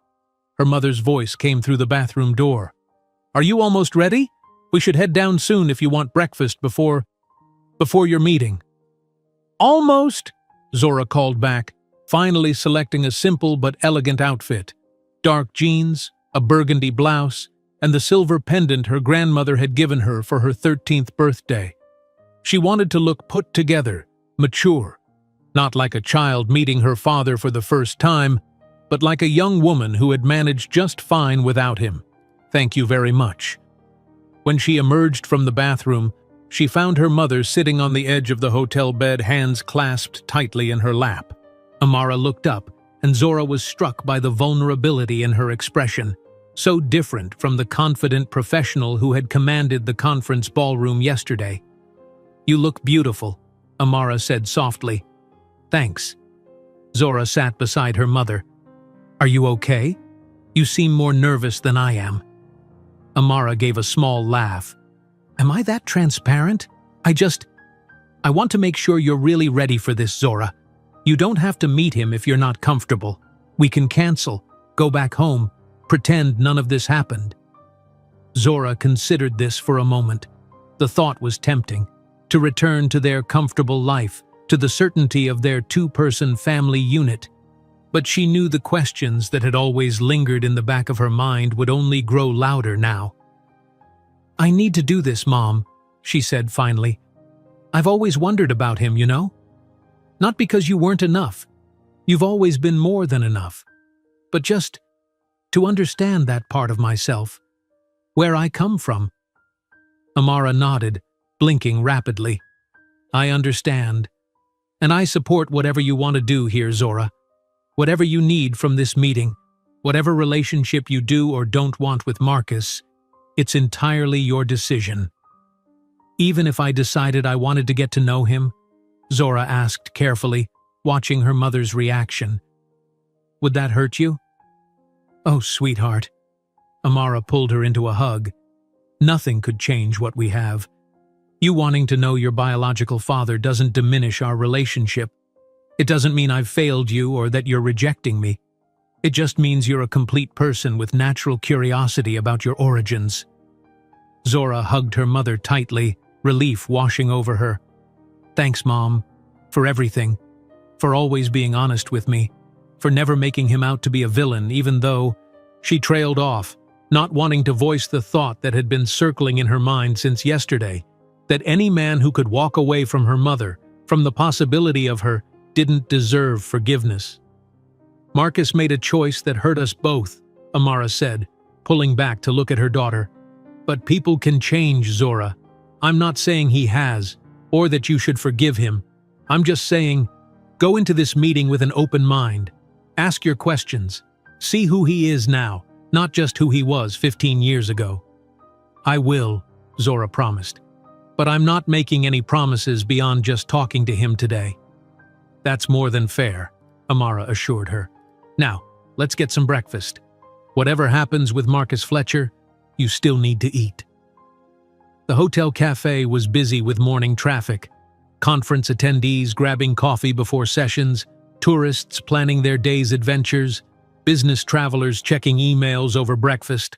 [SPEAKER 1] Her mother's voice came through the bathroom door. "Are you almost ready? We should head down soon if you want breakfast before your meeting." Almost, Zora called back, finally selecting a simple but elegant outfit. Dark jeans, a burgundy blouse, and the silver pendant her grandmother had given her for her 13th birthday. She wanted to look put together, mature, not like a child meeting her father for the first time, but like a young woman who had managed just fine without him. Thank you very much. When she emerged from the bathroom, she found her mother sitting on the edge of the hotel bed, hands clasped tightly in her lap. Amara looked up, and Zora was struck by the vulnerability in her expression, so different from the confident professional who had commanded the conference ballroom yesterday. "You look beautiful," Amara said softly. "Thanks." Zora sat beside her mother. "Are you okay? You seem more nervous than I am." Amara gave a small laugh. "Am I that transparent? I want to make sure you're really ready for this, Zora. You don't have to meet him if you're not comfortable. We can cancel, go back home, pretend none of this happened." Zora considered this for a moment. The thought was tempting, to return to their comfortable life, to the certainty of their two-person family unit. But she knew the questions that had always lingered in the back of her mind would only grow louder now. "I need to do this, Mom," she said finally. "I've always wondered about him, you know? Not because you weren't enough. You've always been more than enough. But just to understand that part of myself, where I come from." Amara nodded, blinking rapidly. "I understand. And I support whatever you want to do here, Zora. Whatever you need from this meeting, whatever relationship you do or don't want with Marcus, it's entirely your decision." "Even if I decided I wanted to get to know him?" Zora asked carefully, watching her mother's reaction. "Would that hurt you?" "Oh, sweetheart." Amara pulled her into a hug. "Nothing could change what we have. You wanting to know your biological father doesn't diminish our relationship. It doesn't mean I've failed you or that you're rejecting me. It just means you're a complete person with natural curiosity about your origins." Zora hugged her mother tightly, relief washing over her. "Thanks, Mom, for everything, for always being honest with me, for never making him out to be a villain, even though—" She trailed off, not wanting to voice the thought that had been circling in her mind since yesterday, that any man who could walk away from her mother, from the possibility of her, didn't deserve forgiveness. "Marcus made a choice that hurt us both," Amara said, pulling back to look at her daughter. "But people can change, Zora. I'm not saying he has, or that you should forgive him. I'm just saying, go into this meeting with an open mind. Ask your questions. See who he is now, not just who he was 15 years ago." "I will," Zora promised. "But I'm not making any promises beyond just talking to him today." "That's more than fair," Amara assured her. "Now, let's get some breakfast. Whatever happens with Marcus Fletcher, you still need to eat." The hotel cafe was busy with morning traffic. Conference attendees grabbing coffee before sessions, tourists planning their day's adventures, business travelers checking emails over breakfast.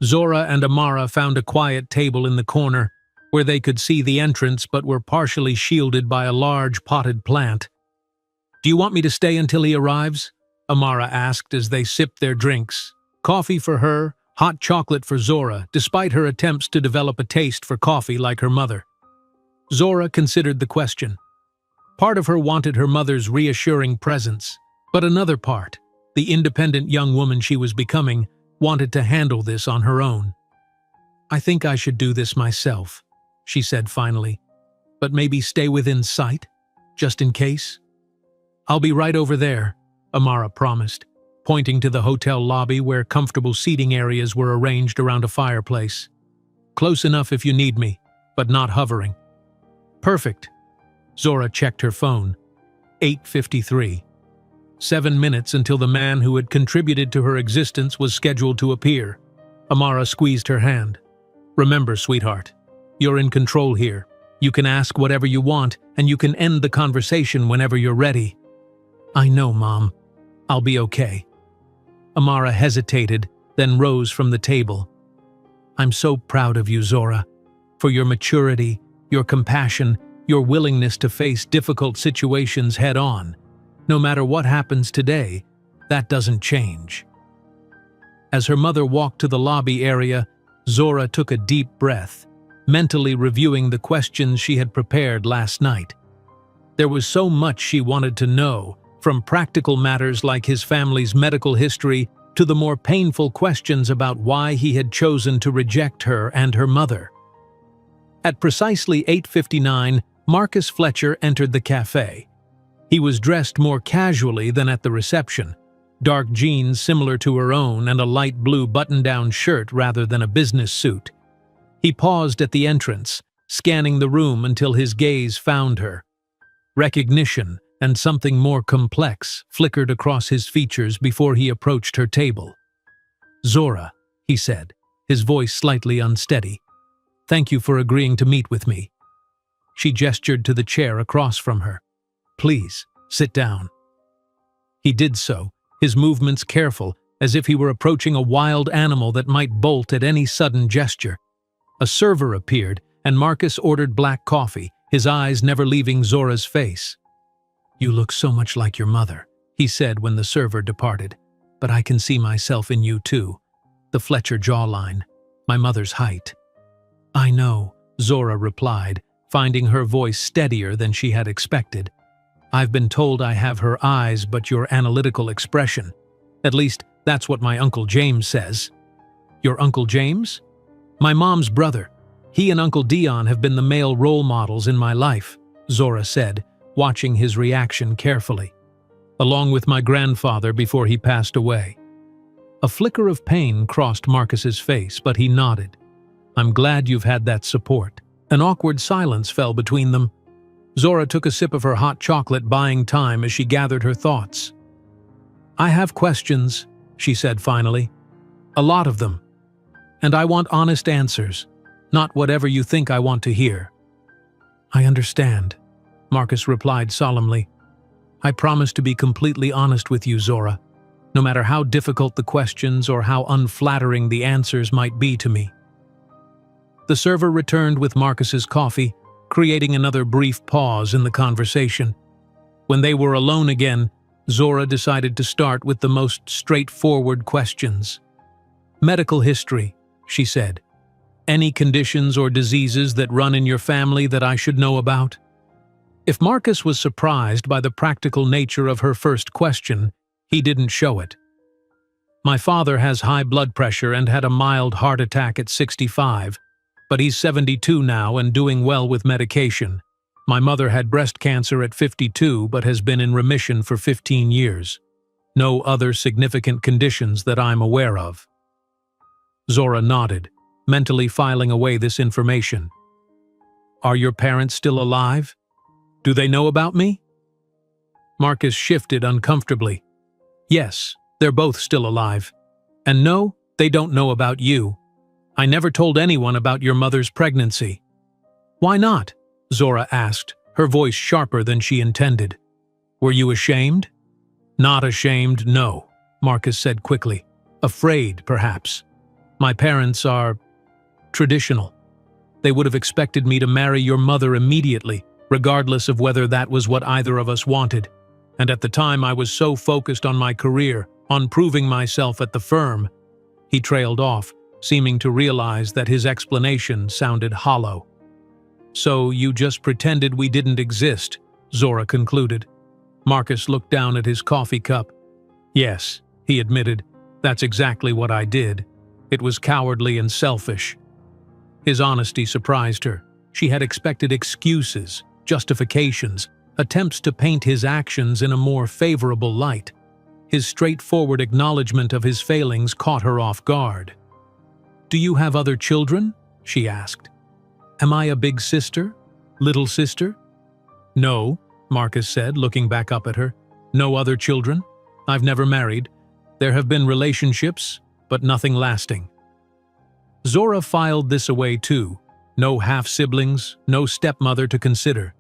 [SPEAKER 1] Zora and Amara found a quiet table in the corner, where they could see the entrance but were partially shielded by a large potted plant. "Do you want me to stay until he arrives?" Amara asked as they sipped their drinks. Coffee for her, hot chocolate for Zora, despite her attempts to develop a taste for coffee like her mother. Zora considered the question. Part of her wanted her mother's reassuring presence, but another part, the independent young woman she was becoming, wanted to handle this on her own. "I think I should do this myself," she said finally. "But maybe stay within sight, just in case?" "I'll be right over there," Amara promised, pointing to the hotel lobby where comfortable seating areas were arranged around a fireplace. "Close enough if you need me, but not hovering." "Perfect." Zora checked her phone. 8:53. 7 minutes until the man who had contributed to her existence was scheduled to appear. Amara squeezed her hand. "Remember, sweetheart, you're in control here. You can ask whatever you want, and you can end the conversation whenever you're ready." "I know, Mom. I'll be okay." Amara hesitated, then rose from the table. "I'm so proud of you, Zora, for your maturity, your compassion, your willingness to face difficult situations head-on. No matter what happens today, that doesn't change." As her mother walked to the lobby area, Zora took a deep breath, mentally reviewing the questions she had prepared last night. There was so much she wanted to know, from practical matters like his family's medical history to the more painful questions about why he had chosen to reject her and her mother. At precisely 8:59, Marcus Fletcher entered the cafe. He was dressed more casually than at the reception, dark jeans similar to her own and a light blue button-down shirt rather than a business suit. He paused at the entrance, scanning the room until his gaze found her. Recognition and something more complex flickered across his features before he approached her table. "Zora," he said, his voice slightly unsteady. "Thank you for agreeing to meet with me." She gestured to the chair across from her. "Please, sit down." He did so, his movements careful, as if he were approaching a wild animal that might bolt at any sudden gesture. A server appeared, and Marcus ordered black coffee, his eyes never leaving Zora's face. "You look so much like your mother," he said when the server departed. "But I can see myself in you too. The Fletcher jawline, my mother's height." "I know," Zora replied, finding her voice steadier than she had expected. "I've been told I have her eyes but your analytical expression. At least, that's what my Uncle James says." "Your Uncle James?" "My mom's brother. He and Uncle Dion have been the male role models in my life," Zora said, watching his reaction carefully. "Along with my grandfather before he passed away." A flicker of pain crossed Marcus's face, but he nodded. "I'm glad you've had that support." An awkward silence fell between them. Zora took a sip of her hot chocolate, buying time as she gathered her thoughts. "I have questions," she said finally. "A lot of them. And I want honest answers, not whatever you think I want to hear." "I understand," Marcus replied solemnly. "I promise to be completely honest with you, Zora, no matter how difficult the questions or how unflattering the answers might be to me." The server returned with Marcus's coffee, creating another brief pause in the conversation. When they were alone again, Zora decided to start with the most straightforward questions. "Medical history," she said. "Any conditions or diseases that run in your family that I should know about?" If Marcus was surprised by the practical nature of her first question, he didn't show it. "My father has high blood pressure and had a mild heart attack at 65, but he's 72 now and doing well with medication. My mother had breast cancer at 52 but has been in remission for 15 years. No other significant conditions that I'm aware of." Zora nodded, mentally filing away this information. "Are your parents still alive? Do they know about me?" Marcus shifted uncomfortably. "Yes, they're both still alive. And no, they don't know about you. I never told anyone about your mother's pregnancy." "Why not?" Zora asked, her voice sharper than she intended. "Were you ashamed?" "Not ashamed, no," Marcus said quickly. "Afraid, perhaps. My parents are traditional. They would have expected me to marry your mother immediately, regardless of whether that was what either of us wanted. And at the time I was so focused on my career, on proving myself at the firm." He trailed off, seeming to realize that his explanation sounded hollow. "So you just pretended we didn't exist," Zora concluded. Marcus looked down at his coffee cup. "Yes," he admitted, "that's exactly what I did. It was cowardly and selfish." His honesty surprised her. She had expected excuses, justifications, attempts to paint his actions in a more favorable light. His straightforward acknowledgement of his failings caught her off guard. "Do you have other children?" she asked. "Am I a big sister? Little sister?" "No," Marcus said, looking back up at her. "No other children. I've never married. There have been relationships, but nothing lasting." Zora filed this away too. No half-siblings, no stepmother to consider.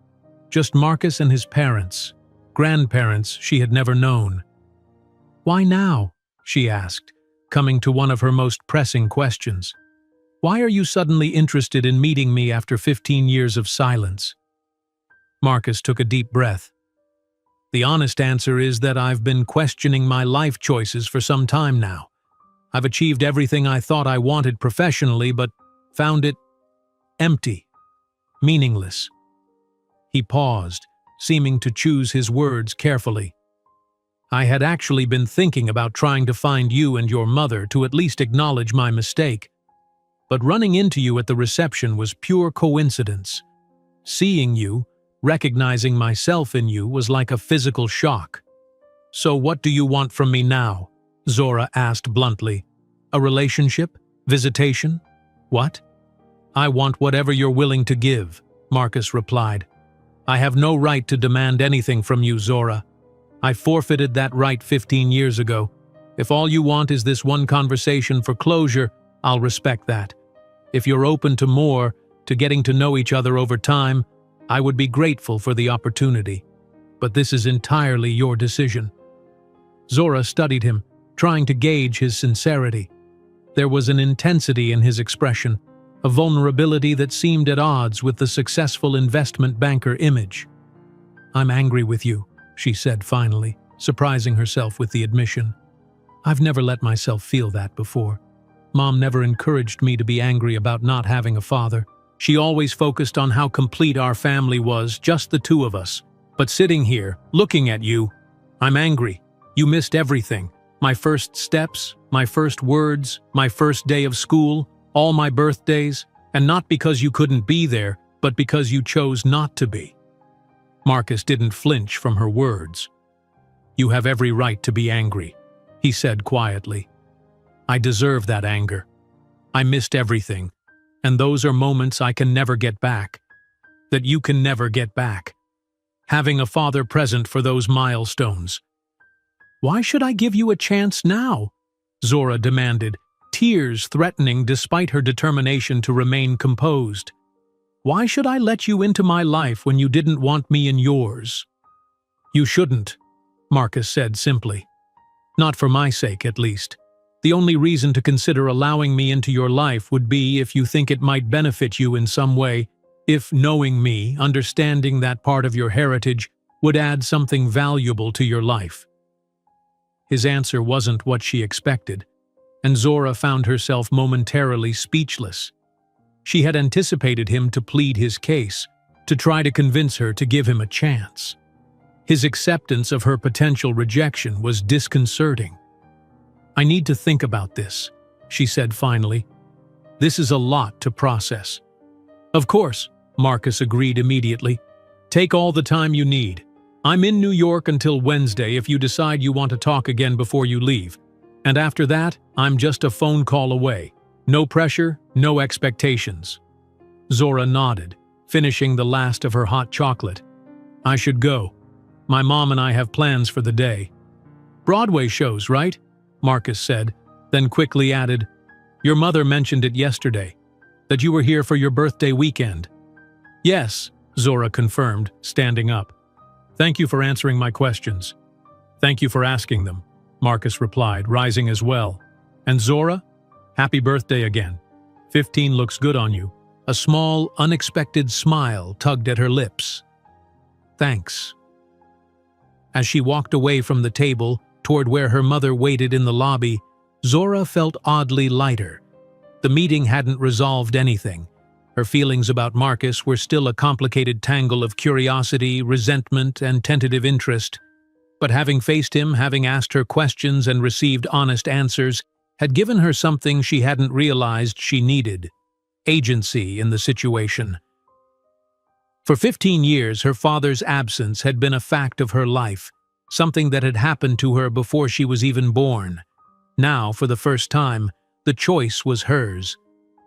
[SPEAKER 1] Just Marcus and his parents. Grandparents she had never known. "Why now?" she asked, coming to one of her most pressing questions. "Why are you suddenly interested in meeting me after 15 years of silence?" Marcus took a deep breath. The honest answer is that I've been questioning my life choices for some time now. I've achieved everything I thought I wanted professionally, but found it empty, meaningless. He paused, seeming to choose his words carefully. I had actually been thinking about trying to find you and your mother to at least acknowledge my mistake. But running into you at the reception was pure coincidence. Seeing you, recognizing myself in you, was like a physical shock. So what do you want from me now? Zora asked bluntly. A relationship? Visitation? What? I want whatever you're willing to give, Marcus replied. I have no right to demand anything from you, Zora. I forfeited that right 15 years ago. If all you want is this one conversation for closure, I'll respect that. If you're open to more, to getting to know each other over time, I would be grateful for the opportunity. But this is entirely your decision. Zora studied him, trying to gauge his sincerity. There was an intensity in his expression, a vulnerability that seemed at odds with the successful investment banker image. I'm angry with you, she said finally, surprising herself with the admission. I've never let myself feel that before. Mom never encouraged me to be angry about not having a father. She always focused on how complete our family was, just the two of us. But sitting here, looking at you, I'm angry. You missed everything. My first steps, my first words, my first day of school, all my birthdays, and not because you couldn't be there, but because you chose not to be. Marcus didn't flinch from her words. You have every right to be angry, he said quietly. I deserve that anger. I missed everything, and those are moments I can never get back. That you can never get back. Having a father present for those milestones. Why should I give you a chance now? Zora demanded, tears threatening despite her determination to remain composed. Why should I let you into my life when you didn't want me in yours? You shouldn't, Marcus said simply. Not for my sake, at least. The only reason to consider allowing me into your life would be if you think it might benefit you in some way, if knowing me, understanding that part of your heritage, would add something valuable to your life. His answer wasn't what she expected, and Zora found herself momentarily speechless. She had anticipated him to plead his case, to try to convince her to give him a chance. His acceptance of her potential rejection was disconcerting. I need to think about this, she said finally. This is a lot to process. Of course, Marcus agreed immediately. Take all the time you need. I'm in New York until Wednesday if you decide you want to talk again before you leave. And after that, I'm just a phone call away. No pressure, no expectations. Zora nodded, finishing the last of her hot chocolate. I should go. My mom and I have plans for the day. Broadway shows, right? Marcus said, then quickly added, Your mother mentioned it yesterday, that you were here for your birthday weekend. Yes, Zora confirmed, standing up. Thank you for answering my questions. Thank you for asking them, Marcus replied, rising as well. And Zora, happy birthday again. 15 looks good on you. A small, unexpected smile tugged at her lips. Thanks. As she walked away from the table, toward where her mother waited in the lobby, Zora felt oddly lighter. The meeting hadn't resolved anything. Her feelings about Marcus were still a complicated tangle of curiosity, resentment, and tentative interest. But having faced him, having asked her questions and received honest answers, had given her something she hadn't realized she needed: agency in the situation. For 15 years, her father's absence had been a fact of her life, something that had happened to her before she was even born. Now, for the first time, the choice was hers.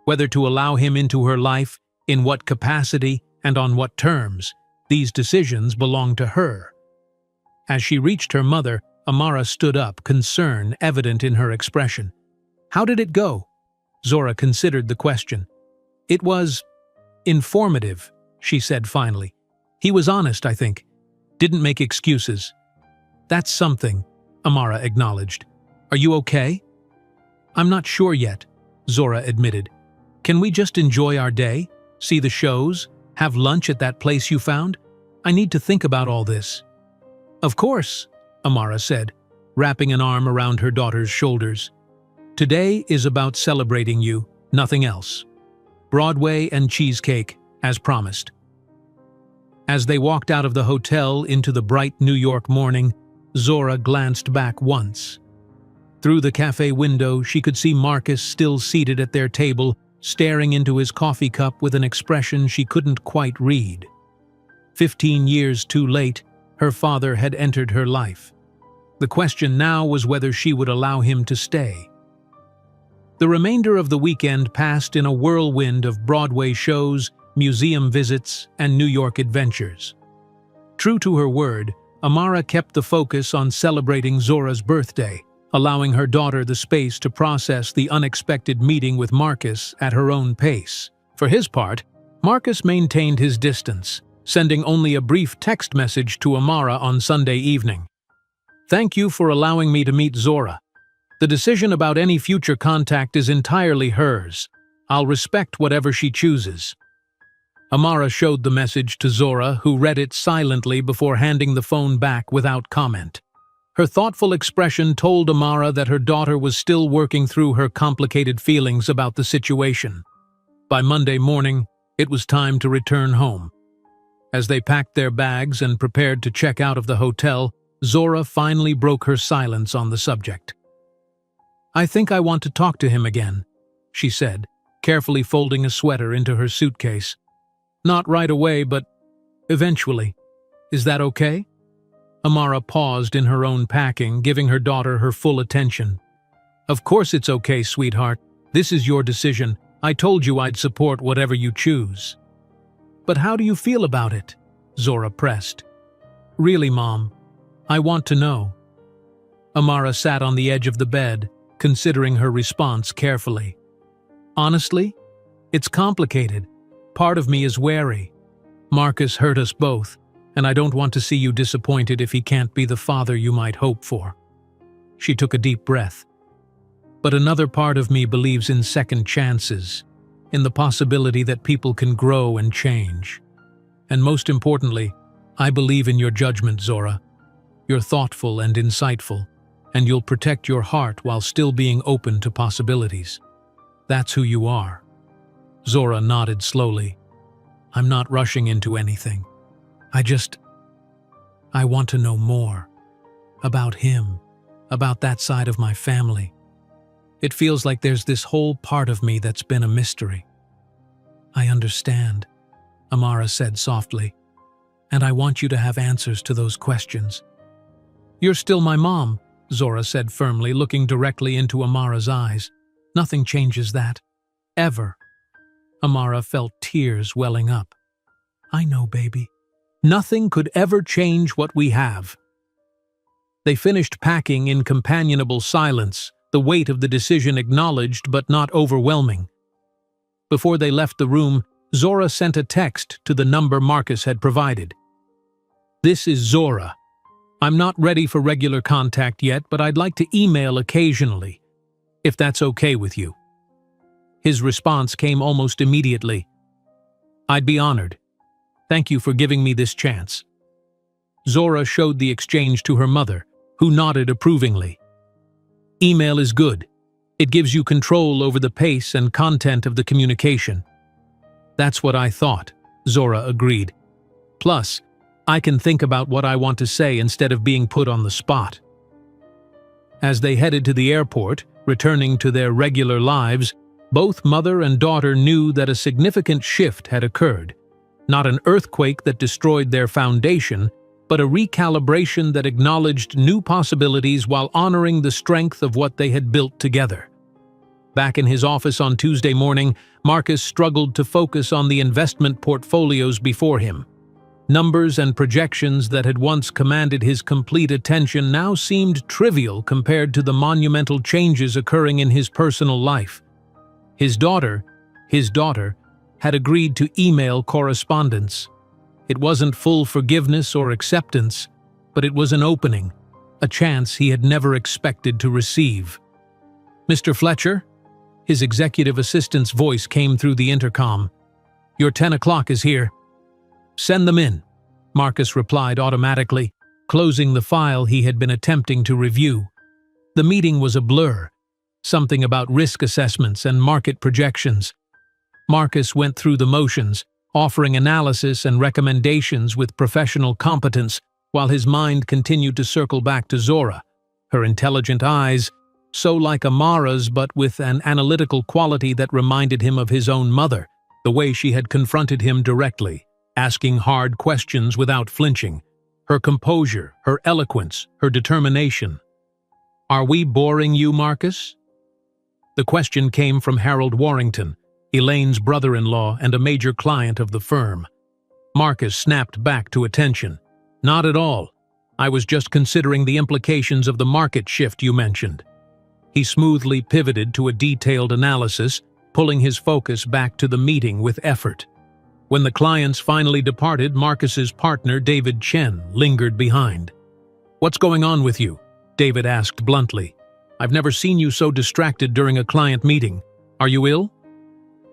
[SPEAKER 1] Whether to allow him into her life, in what capacity, and on what terms, these decisions belonged to her. As she reached her mother, Amara stood up, concern evident in her expression. How did it go? Zora considered the question. It was informative, she said finally. He was honest, I think. Didn't make excuses. That's something, Amara acknowledged. Are you okay? I'm not sure yet, Zora admitted. Can we just enjoy our day? See the shows? Have lunch at that place you found? I need to think about all this." "Of course," Amara said, wrapping an arm around her daughter's shoulders. "Today is about celebrating you, nothing else. Broadway and cheesecake, as promised." As they walked out of the hotel into the bright New York morning, Zora glanced back once. Through the cafe window, she could see Marcus still seated at their table, staring into his coffee cup with an expression she couldn't quite read. 15 years too late, her father had entered her life. The question now was whether she would allow him to stay. The remainder of the weekend passed in a whirlwind of Broadway shows, museum visits, and New York adventures. True to her word, Amara kept the focus on celebrating Zora's birthday, allowing her daughter the space to process the unexpected meeting with Marcus at her own pace. For his part, Marcus maintained his distance, sending only a brief text message to Amara on Sunday evening. "Thank you for allowing me to meet Zora. The decision about any future contact is entirely hers. I'll respect whatever she chooses." Amara showed the message to Zora, who read it silently before handing the phone back without comment. Her thoughtful expression told Amara that her daughter was still working through her complicated feelings about the situation. By Monday morning, it was time to return home. As they packed their bags and prepared to check out of the hotel, Zora finally broke her silence on the subject. "I think I want to talk to him again," she said, carefully folding a sweater into her suitcase. "Not right away, but eventually. Is that okay?" Amara paused in her own packing, giving her daughter her full attention. "Of course it's okay, sweetheart. This is your decision. I told you I'd support whatever you choose." "But how do you feel about it?" Zora pressed. "Really, Mom, I want to know." Amara sat on the edge of the bed, considering her response carefully. "Honestly, it's complicated. Part of me is wary. Marcus hurt us both, and I don't want to see you disappointed if he can't be the father you might hope for." She took a deep breath. "But another part of me believes in second chances, in the possibility that people can grow and change. And most importantly, I believe in your judgment, Zora. You're thoughtful and insightful, and you'll protect your heart while still being open to possibilities. That's who you are." Zora nodded slowly. "I'm not rushing into anything. I want to know more. About him, about that side of my family. It feels like there's this whole part of me that's been a mystery." "I understand," Amara said softly, "and I want you to have answers to those questions." "You're still my mom," Zora said firmly, looking directly into Amara's eyes. "Nothing changes that. Ever." Amara felt tears welling up. "I know, baby. Nothing could ever change what we have." They finished packing in companionable silence, the weight of the decision acknowledged but not overwhelming. Before they left the room, Zora sent a text to the number Marcus had provided. "This is Zora. I'm not ready for regular contact yet, but I'd like to email occasionally, if that's okay with you." His response came almost immediately. "I'd be honored. Thank you for giving me this chance." Zora showed the exchange to her mother, who nodded approvingly. "Email is good. It gives you control over the pace and content of the communication." "That's what I thought," Zora agreed. "Plus, I can think about what I want to say instead of being put on the spot." As they headed to the airport, returning to their regular lives, both mother and daughter knew that a significant shift had occurred. Not an earthquake that destroyed their foundation, but a recalibration that acknowledged new possibilities while honoring the strength of what they had built together. Back in his office on Tuesday morning, Marcus struggled to focus on the investment portfolios before him. Numbers and projections that had once commanded his complete attention now seemed trivial compared to the monumental changes occurring in his personal life. His daughter, had agreed to email correspondence. It wasn't full forgiveness or acceptance, but it was an opening, a chance he had never expected to receive. "Mr. Fletcher?" His executive assistant's voice came through the intercom. "Your 10 o'clock is here. Send them in." Marcus replied automatically, closing the file he had been attempting to review. The meeting was a blur, something about risk assessments and market projections. Marcus went through the motions, offering analysis and recommendations with professional competence, while his mind continued to circle back to Zora, her intelligent eyes, so like Amara's but with an analytical quality that reminded him of his own mother, the way she had confronted him directly, asking hard questions without flinching, her composure, her eloquence, her determination. "Are we boring you, Marcus?" The question came from Harold Warrington, Elaine's brother-in-law and a major client of the firm. Marcus snapped back to attention. "Not at all. I was just considering the implications of the market shift you mentioned." He smoothly pivoted to a detailed analysis, pulling his focus back to the meeting with effort. When the clients finally departed, Marcus's partner, David Chen, lingered behind. "What's going on with you?" David asked bluntly. "I've never seen you so distracted during a client meeting. Are you ill?"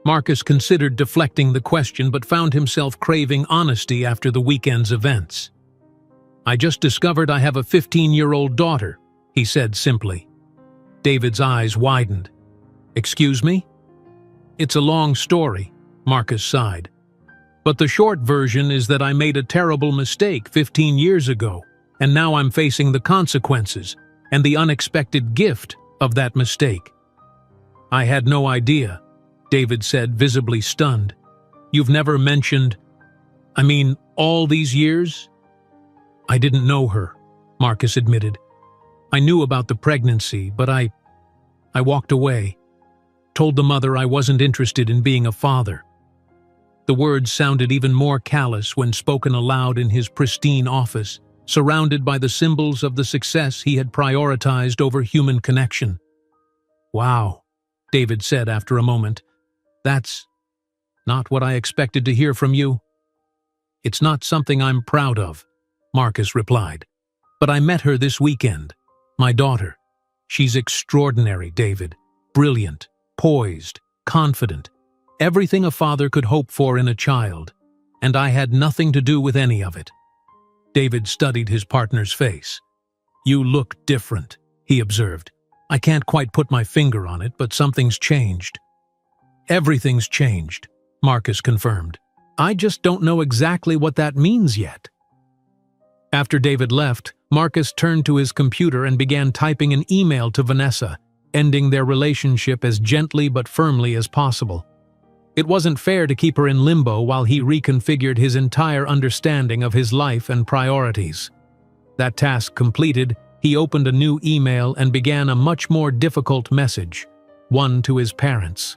[SPEAKER 1] Marcus considered deflecting the question but found himself craving honesty after the weekend's events. "I just discovered I have a 15-year-old daughter," he said simply. David's eyes widened. "Excuse me?" "It's a long story," Marcus sighed. "But the short version is that I made a terrible mistake 15 years ago, and now I'm facing the consequences and the unexpected gift of that mistake." "I had no idea," David said, visibly stunned. "You've never mentioned... all these years?" "I didn't know her," Marcus admitted. "I knew about the pregnancy, but I walked away. Told the mother I wasn't interested in being a father." The words sounded even more callous when spoken aloud in his pristine office, surrounded by the symbols of the success he had prioritized over human connection. "Wow," David said after a moment. "That's not what I expected to hear from you." "It's not something I'm proud of," Marcus replied. "But I met her this weekend. My daughter. She's extraordinary, David. Brilliant, poised, confident. Everything a father could hope for in a child. And I had nothing to do with any of it." David studied his partner's face. "You look different," he observed. "I can't quite put my finger on it, but something's changed." "Everything's changed," Marcus confirmed. "I just don't know exactly what that means yet." After David left, Marcus turned to his computer and began typing an email to Vanessa, ending their relationship as gently but firmly as possible. It wasn't fair to keep her in limbo while he reconfigured his entire understanding of his life and priorities. That task completed, he opened a new email and began a much more difficult message, one to his parents.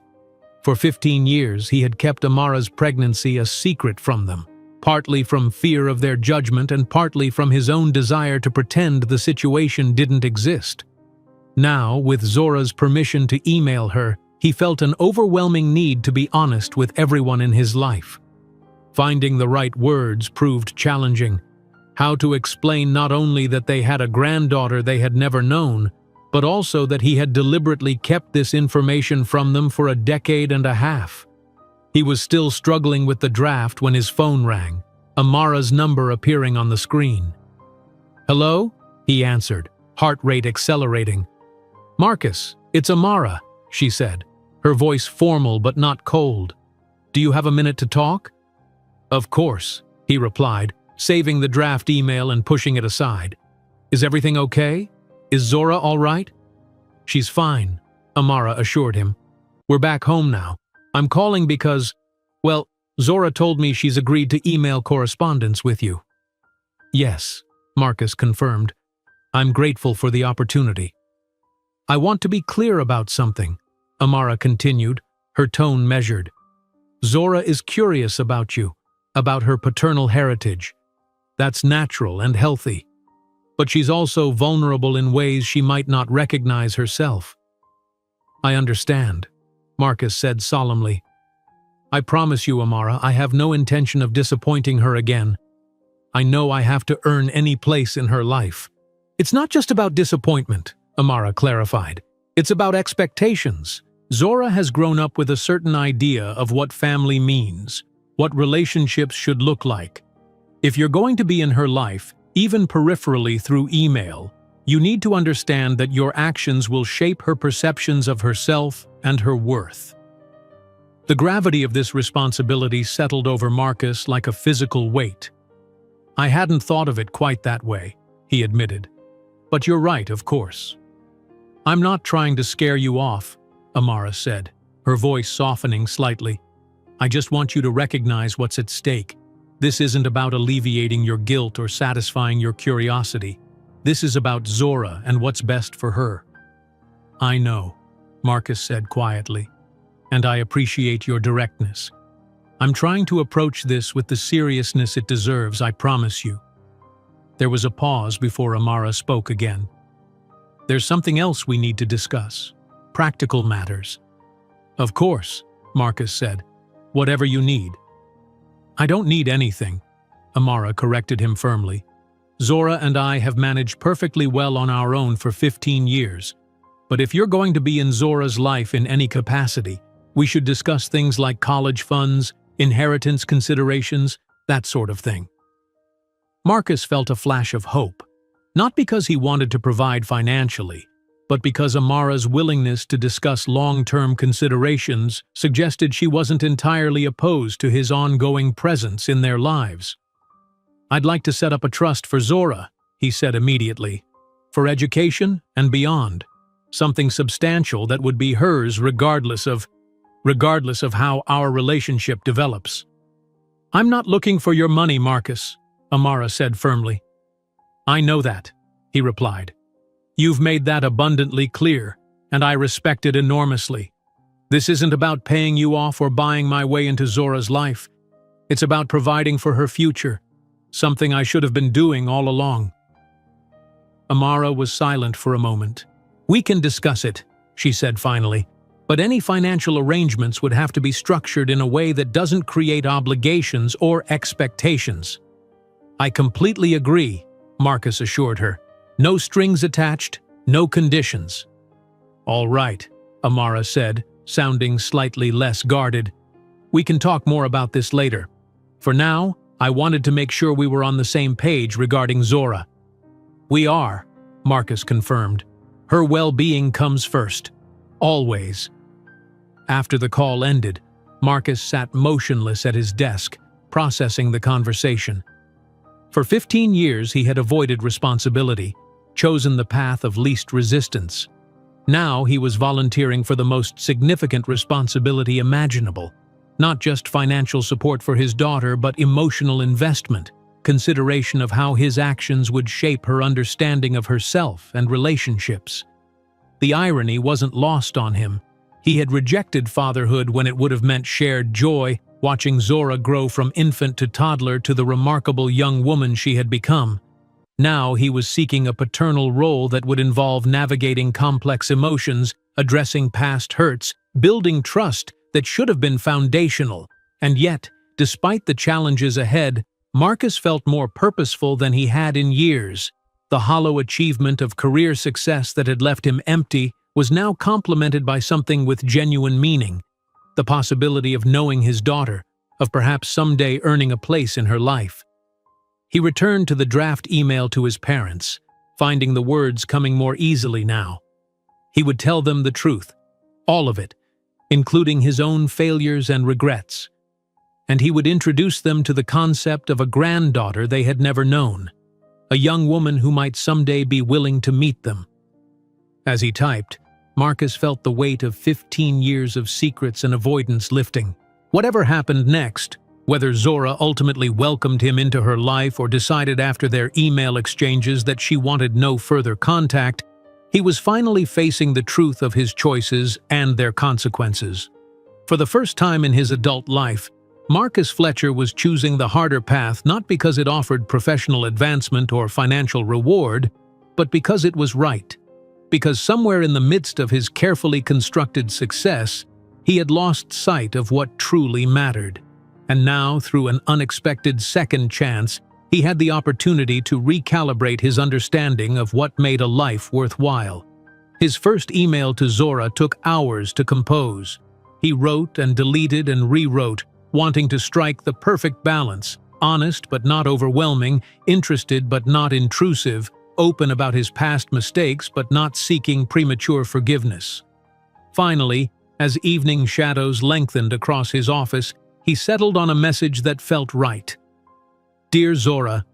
[SPEAKER 1] For 15 years, he had kept Amara's pregnancy a secret from them, partly from fear of their judgment and partly from his own desire to pretend the situation didn't exist. Now, with Zora's permission to email her, he felt an overwhelming need to be honest with everyone in his life. Finding the right words proved challenging. How to explain not only that they had a granddaughter they had never known, but also that he had deliberately kept this information from them for a decade and a half. He was still struggling with the draft when his phone rang, Amara's number appearing on the screen. "Hello?" he answered, heart rate accelerating. "Marcus, it's Amara," she said, her voice formal but not cold. "Do you have a minute to talk?" "Of course," he replied, saving the draft email and pushing it aside. "Is everything okay? Is Zora all right?" "She's fine," Amara assured him. "We're back home now. I'm calling because, well, Zora told me she's agreed to email correspondence with you." "Yes," Marcus confirmed. "I'm grateful for the opportunity." "I want to be clear about something," Amara continued, her tone measured. "Zora is curious about you, about her paternal heritage. That's natural and healthy. But she's also vulnerable in ways she might not recognize herself." "I understand," Marcus said solemnly. "I promise you, Amara, I have no intention of disappointing her again. I know I have to earn any place in her life." "It's not just about disappointment," Amara clarified. "It's about expectations. Zora has grown up with a certain idea of what family means, what relationships should look like. If you're going to be in her life, even peripherally through email, you need to understand that your actions will shape her perceptions of herself and her worth. The gravity of this responsibility settled over Marcus like a physical weight. I hadn't thought of it quite that way, he admitted. But you're right, of course. I'm not trying to scare you off, Amara said, her voice softening slightly. I just want you to recognize what's at stake. This isn't about alleviating your guilt or satisfying your curiosity. This is about Zora and what's best for her. I know, Marcus said quietly, and I appreciate your directness. I'm trying to approach this with the seriousness it deserves, I promise you. There was a pause before Amara spoke again. There's something else we need to discuss. Practical matters. Of course, Marcus said. Whatever you need. I don't need anything, Amara corrected him firmly. Zora and I have managed perfectly well on our own for 15 years. But if you're going to be in Zora's life in any capacity, we should discuss things like college funds, inheritance considerations, that sort of thing. Marcus felt a flash of hope, not because he wanted to provide financially, but because Amara's willingness to discuss long-term considerations suggested she wasn't entirely opposed to his ongoing presence in their lives. I'd like to set up a trust for Zora, he said immediately, for education and beyond, something substantial that would be hers regardless of how our relationship develops. I'm not looking for your money, Marcus, Amara said firmly. I know that, he replied. You've made that abundantly clear, and I respect it enormously. This isn't about paying you off or buying my way into Zora's life. It's about providing for her future, something I should have been doing all along. Amara was silent for a moment. We can discuss it, she said finally, but any financial arrangements would have to be structured in a way that doesn't create obligations or expectations. I completely agree, Marcus assured her. No strings attached, no conditions. All right, Amara said, sounding slightly less guarded. We can talk more about this later. For now, I wanted to make sure we were on the same page regarding Zora. We are, Marcus confirmed. Her well-being comes first. Always. After the call ended, Marcus sat motionless at his desk, processing the conversation. For 15 years he had avoided responsibility, chosen the path of least resistance. Now he was volunteering for the most significant responsibility imaginable, not just financial support for his daughter, but emotional investment, consideration of how his actions would shape her understanding of herself and relationships. The irony wasn't lost on him. He had rejected fatherhood when it would have meant shared joy, watching Zora grow from infant to toddler to the remarkable young woman she had become. Now he was seeking a paternal role that would involve navigating complex emotions, addressing past hurts, building trust that should have been foundational. And yet, despite the challenges ahead, Marcus felt more purposeful than he had in years. The hollow achievement of career success that had left him empty was now complemented by something with genuine meaning, the possibility of knowing his daughter, of perhaps someday earning a place in her life. He returned to the draft email to his parents, finding the words coming more easily now. He would tell them the truth, all of it, including his own failures and regrets. And he would introduce them to the concept of a granddaughter they had never known, a young woman who might someday be willing to meet them. As he typed, Marcus felt the weight of 15 years of secrets and avoidance lifting. Whatever happened next, whether Zora ultimately welcomed him into her life or decided after their email exchanges that she wanted no further contact, he was finally facing the truth of his choices and their consequences. For the first time in his adult life, Marcus Fletcher was choosing the harder path not because it offered professional advancement or financial reward, but because it was right. Because somewhere in the midst of his carefully constructed success, he had lost sight of what truly mattered. And now, through an unexpected second chance, he had the opportunity to recalibrate his understanding of what made a life worthwhile. His first email to Zora took hours to compose. He wrote and deleted and rewrote, wanting to strike the perfect balance, honest but not overwhelming, interested but not intrusive, open about his past mistakes but not seeking premature forgiveness. Finally, as evening shadows lengthened across his office, he settled on a message that felt right. Dear Zora,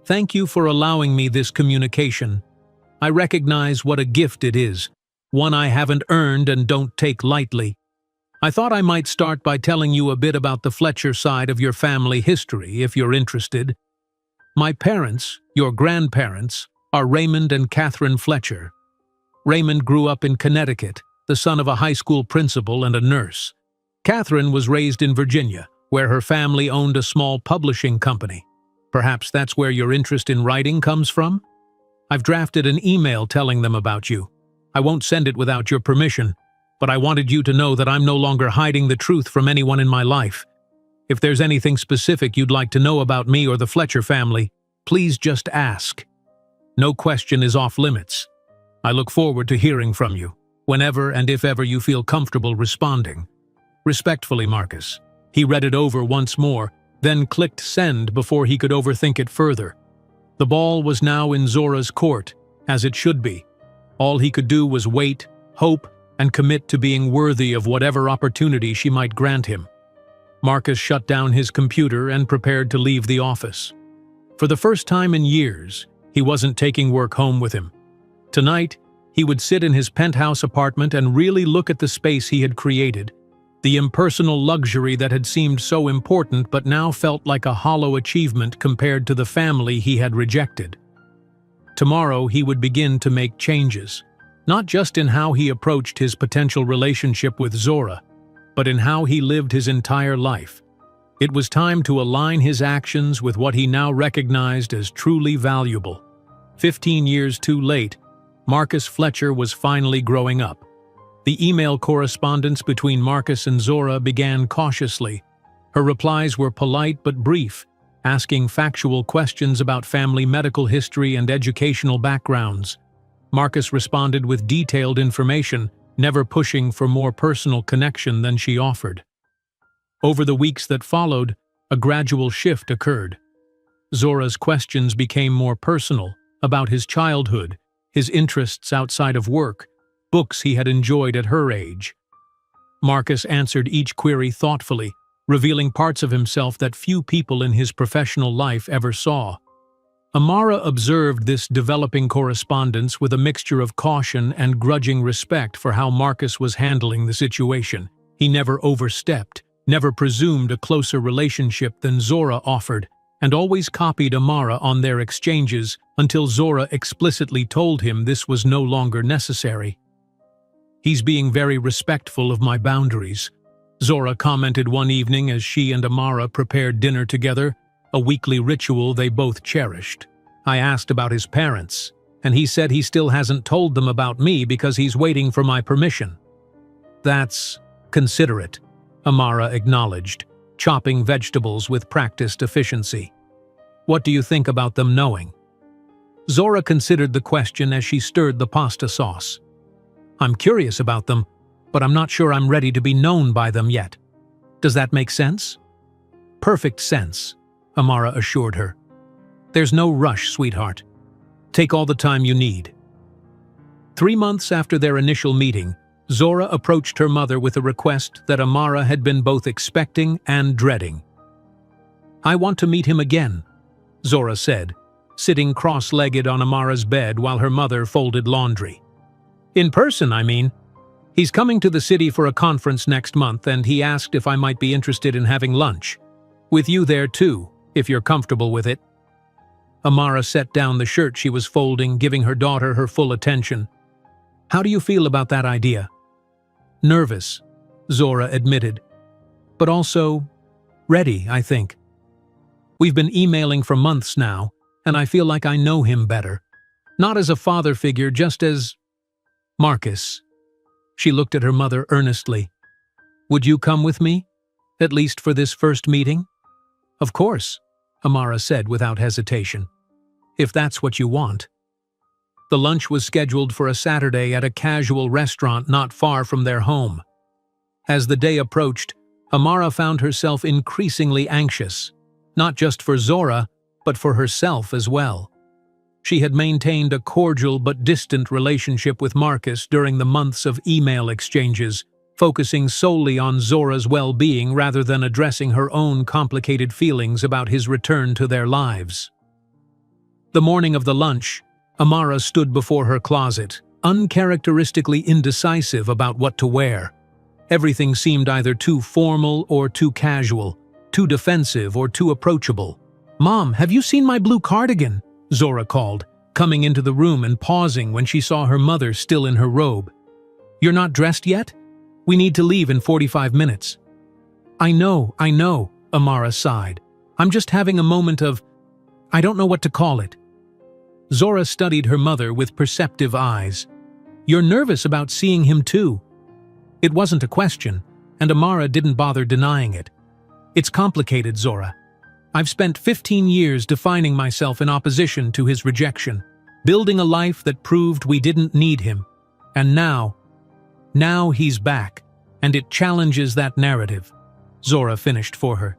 [SPEAKER 1] thank you for allowing me this communication. I recognize what a gift it is, one I haven't earned and don't take lightly. I thought I might start by telling you a bit about the Fletcher side of your family history, if you're interested. My parents, your grandparents, are Raymond and Catherine Fletcher. Raymond grew up in Connecticut, the son of a high school principal and a nurse. Catherine was raised in Virginia, where her family owned a small publishing company. Perhaps that's where your interest in writing comes from? I've drafted an email telling them about you. I won't send it without your permission, but I wanted you to know that I'm no longer hiding the truth from anyone in my life. If there's anything specific you'd like to know about me or the Fletcher family, please just ask. No question is off limits. I look forward to hearing from you, whenever and if ever you feel comfortable responding. Respectfully, Marcus. He read it over once more, then clicked send before he could overthink it further. The ball was now in Zora's court, as it should be. All he could do was wait, hope, and commit to being worthy of whatever opportunity she might grant him. Marcus shut down his computer and prepared to leave the office. For the first time in years, he wasn't taking work home with him. Tonight, he would sit in his penthouse apartment and really look at the space he had created, the impersonal luxury that had seemed so important but now felt like a hollow achievement compared to the family he had rejected. Tomorrow, he would begin to make changes. Not just in how he approached his potential relationship with Zora, but in how he lived his entire life. It was time to align his actions with what he now recognized as truly valuable. 15 years too late, Marcus Fletcher was finally growing up. The email correspondence between Marcus and Zora began cautiously. Her replies were polite but brief, asking factual questions about family medical history and educational backgrounds. Marcus responded with detailed information, never pushing for more personal connection than she offered. Over the weeks that followed, a gradual shift occurred. Zora's questions became more personal, about his childhood, his interests outside of work, books he had enjoyed at her age. Marcus answered each query thoughtfully, revealing parts of himself that few people in his professional life ever saw. Amara observed this developing correspondence with a mixture of caution and grudging respect for how Marcus was handling the situation. He never overstepped, never presumed a closer relationship than Zora offered, and always copied Amara on their exchanges until Zora explicitly told him this was no longer necessary. "He's being very respectful of my boundaries," Zora commented one evening as she and Amara prepared dinner together, a weekly ritual they both cherished. "I asked about his parents, and he said he still hasn't told them about me because he's waiting for my permission." "That's considerate," Amara acknowledged, chopping vegetables with practiced efficiency. "What do you think about them knowing?" Zora considered the question as she stirred the pasta sauce. "I'm curious about them, but I'm not sure I'm ready to be known by them yet. Does that make sense?" "Perfect sense," Amara assured her. "There's no rush, sweetheart. Take all the time you need." 3 months after their initial meeting, Zora approached her mother with a request that Amara had been both expecting and dreading. "I want to meet him again," Zora said, sitting cross-legged on Amara's bed while her mother folded laundry. "In person, I mean. He's coming to the city for a conference next month, and he asked if I might be interested in having lunch. With you there too, if you're comfortable with it." Amara set down the shirt she was folding, giving her daughter her full attention. "How do you feel about that idea?" "Nervous," Zora admitted. "But also ready, I think. We've been emailing for months now, and I feel like I know him better. Not as a father figure, just as Marcus." She looked at her mother earnestly. "Would you come with me? At least for this first meeting?" "Of course," Amara said without hesitation. "If that's what you want." The lunch was scheduled for a Saturday at a casual restaurant not far from their home. As the day approached, Amara found herself increasingly anxious. not just for Zora, but for herself as well. She had maintained a cordial but distant relationship with Marcus during the months of email exchanges, focusing solely on Zora's well-being rather than addressing her own complicated feelings about his return to their lives. The morning of the lunch, Amara stood before her closet, uncharacteristically indecisive about what to wear. Everything seemed either too formal or too casual, too defensive or too approachable. "Mom, have you seen my blue cardigan?" Zora called, coming into the room and pausing when she saw her mother still in her robe. "You're not dressed yet? We need to leave in 45 minutes. I know, Amara sighed. "I'm just having a moment of… I don't know what to call it." Zora studied her mother with perceptive eyes. "You're nervous about seeing him too." It wasn't a question, and Amara didn't bother denying it. "It's complicated, Zora. I've spent 15 years defining myself in opposition to his rejection, building a life that proved we didn't need him. And now he's back, and it challenges that narrative," Zora finished for her.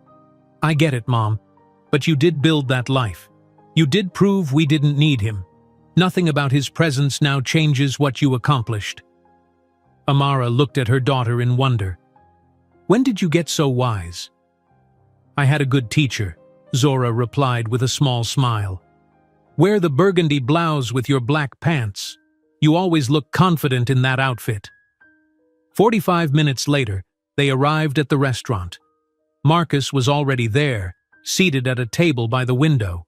[SPEAKER 1] "I get it, Mom, but you did build that life. You did prove we didn't need him. Nothing about his presence now changes what you accomplished." Amara looked at her daughter in wonder. "When did you get so wise?" "I had a good teacher," Zora replied with a small smile. "Wear the burgundy blouse with your black pants. You always look confident in that outfit." 45 minutes later, they arrived at the restaurant. Marcus was already there, seated at a table by the window.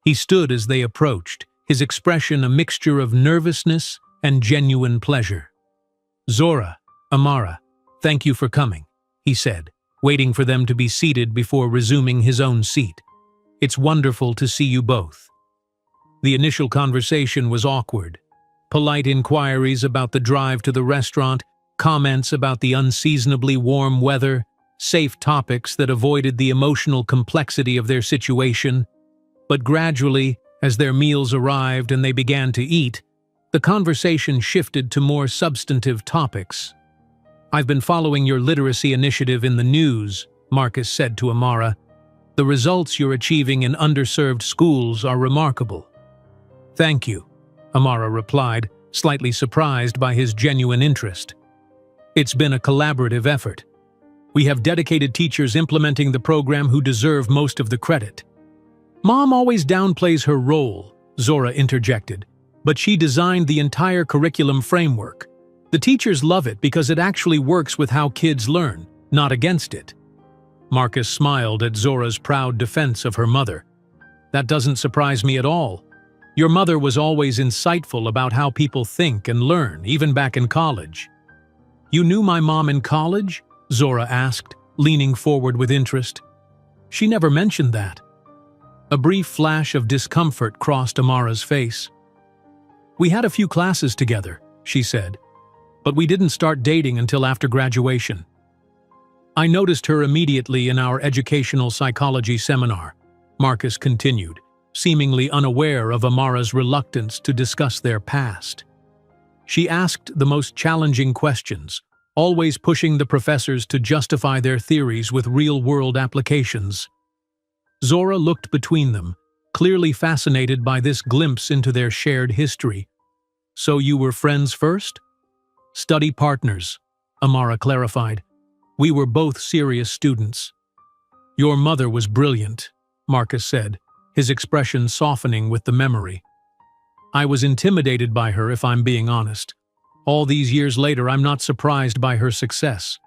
[SPEAKER 1] He stood as they approached, his expression a mixture of nervousness and genuine pleasure. "Zora, Amara, thank you for coming," he said, waiting for them to be seated before resuming his own seat. "It's wonderful to see you both." The initial conversation was awkward. Polite inquiries about the drive to the restaurant, comments about the unseasonably warm weather, safe topics that avoided the emotional complexity of their situation. But gradually, as their meals arrived and they began to eat, the conversation shifted to more substantive topics. "I've been following your literacy initiative in the news," Marcus said to Amara. "The results you're achieving in underserved schools are remarkable." "Thank you," Amara replied, slightly surprised by his genuine interest. "It's been a collaborative effort. We have dedicated teachers implementing the program who deserve most of the credit." "Mom always downplays her role," Zora interjected, "but she designed the entire curriculum framework. The teachers love it because it actually works with how kids learn, not against it." Marcus smiled at Zora's proud defense of her mother. "That doesn't surprise me at all. Your mother was always insightful about how people think and learn, even back in college." "You knew my mom in college?" Zora asked, leaning forward with interest. "She never mentioned that." A brief flash of discomfort crossed Amara's face. "We had a few classes together," she said, "but we didn't start dating until after graduation. I noticed her immediately in our educational psychology seminar," Marcus continued, seemingly unaware of Amara's reluctance to discuss their past. "She asked the most challenging questions, always pushing the professors to justify their theories with real-world applications." Zora looked between them, clearly fascinated by this glimpse into their shared history. "So you were friends first?" "Study partners," Amara clarified. "We were both serious students." "Your mother was brilliant," Marcus said, his expression softening with the memory. "I was intimidated by her, if I'm being honest. All these years later, I'm not surprised by her success.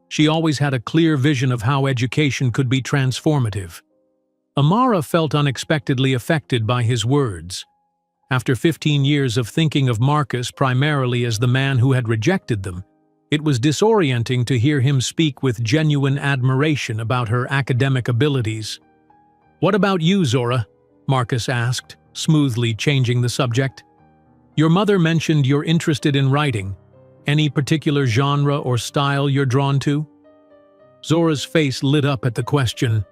[SPEAKER 1] She always had a clear vision of how education could be transformative." Amara felt unexpectedly affected by his words. After 15 years of thinking of Marcus primarily as the man who had rejected them, it was disorienting to hear him speak with genuine admiration about her academic abilities. "What about you, Zora?" Marcus asked, smoothly changing the subject. "Your mother mentioned you're interested in writing. Any particular genre or style you're drawn to?" Zora's face lit up at the question.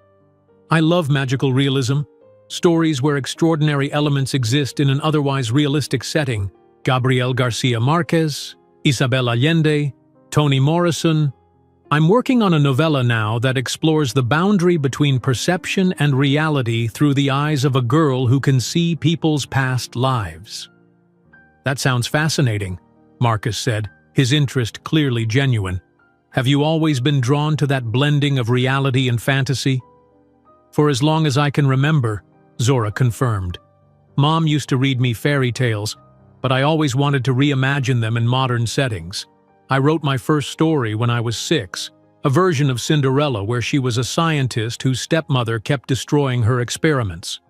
[SPEAKER 1] "I love magical realism, stories where extraordinary elements exist in an otherwise realistic setting. Gabriel Garcia Marquez, Isabel Allende, Toni Morrison. I'm working on a novella now that explores the boundary between perception and reality through the eyes of a girl who can see people's past lives. That sounds fascinating, Marcus said, his interest clearly genuine. Have you always been drawn to that blending of reality and fantasy? For as long as I can remember, Zora confirmed. Mom used to read me fairy tales, but I always wanted to reimagine them in modern settings. I wrote my first story when I was 6, a version of Cinderella where she was a scientist whose stepmother kept destroying her experiments.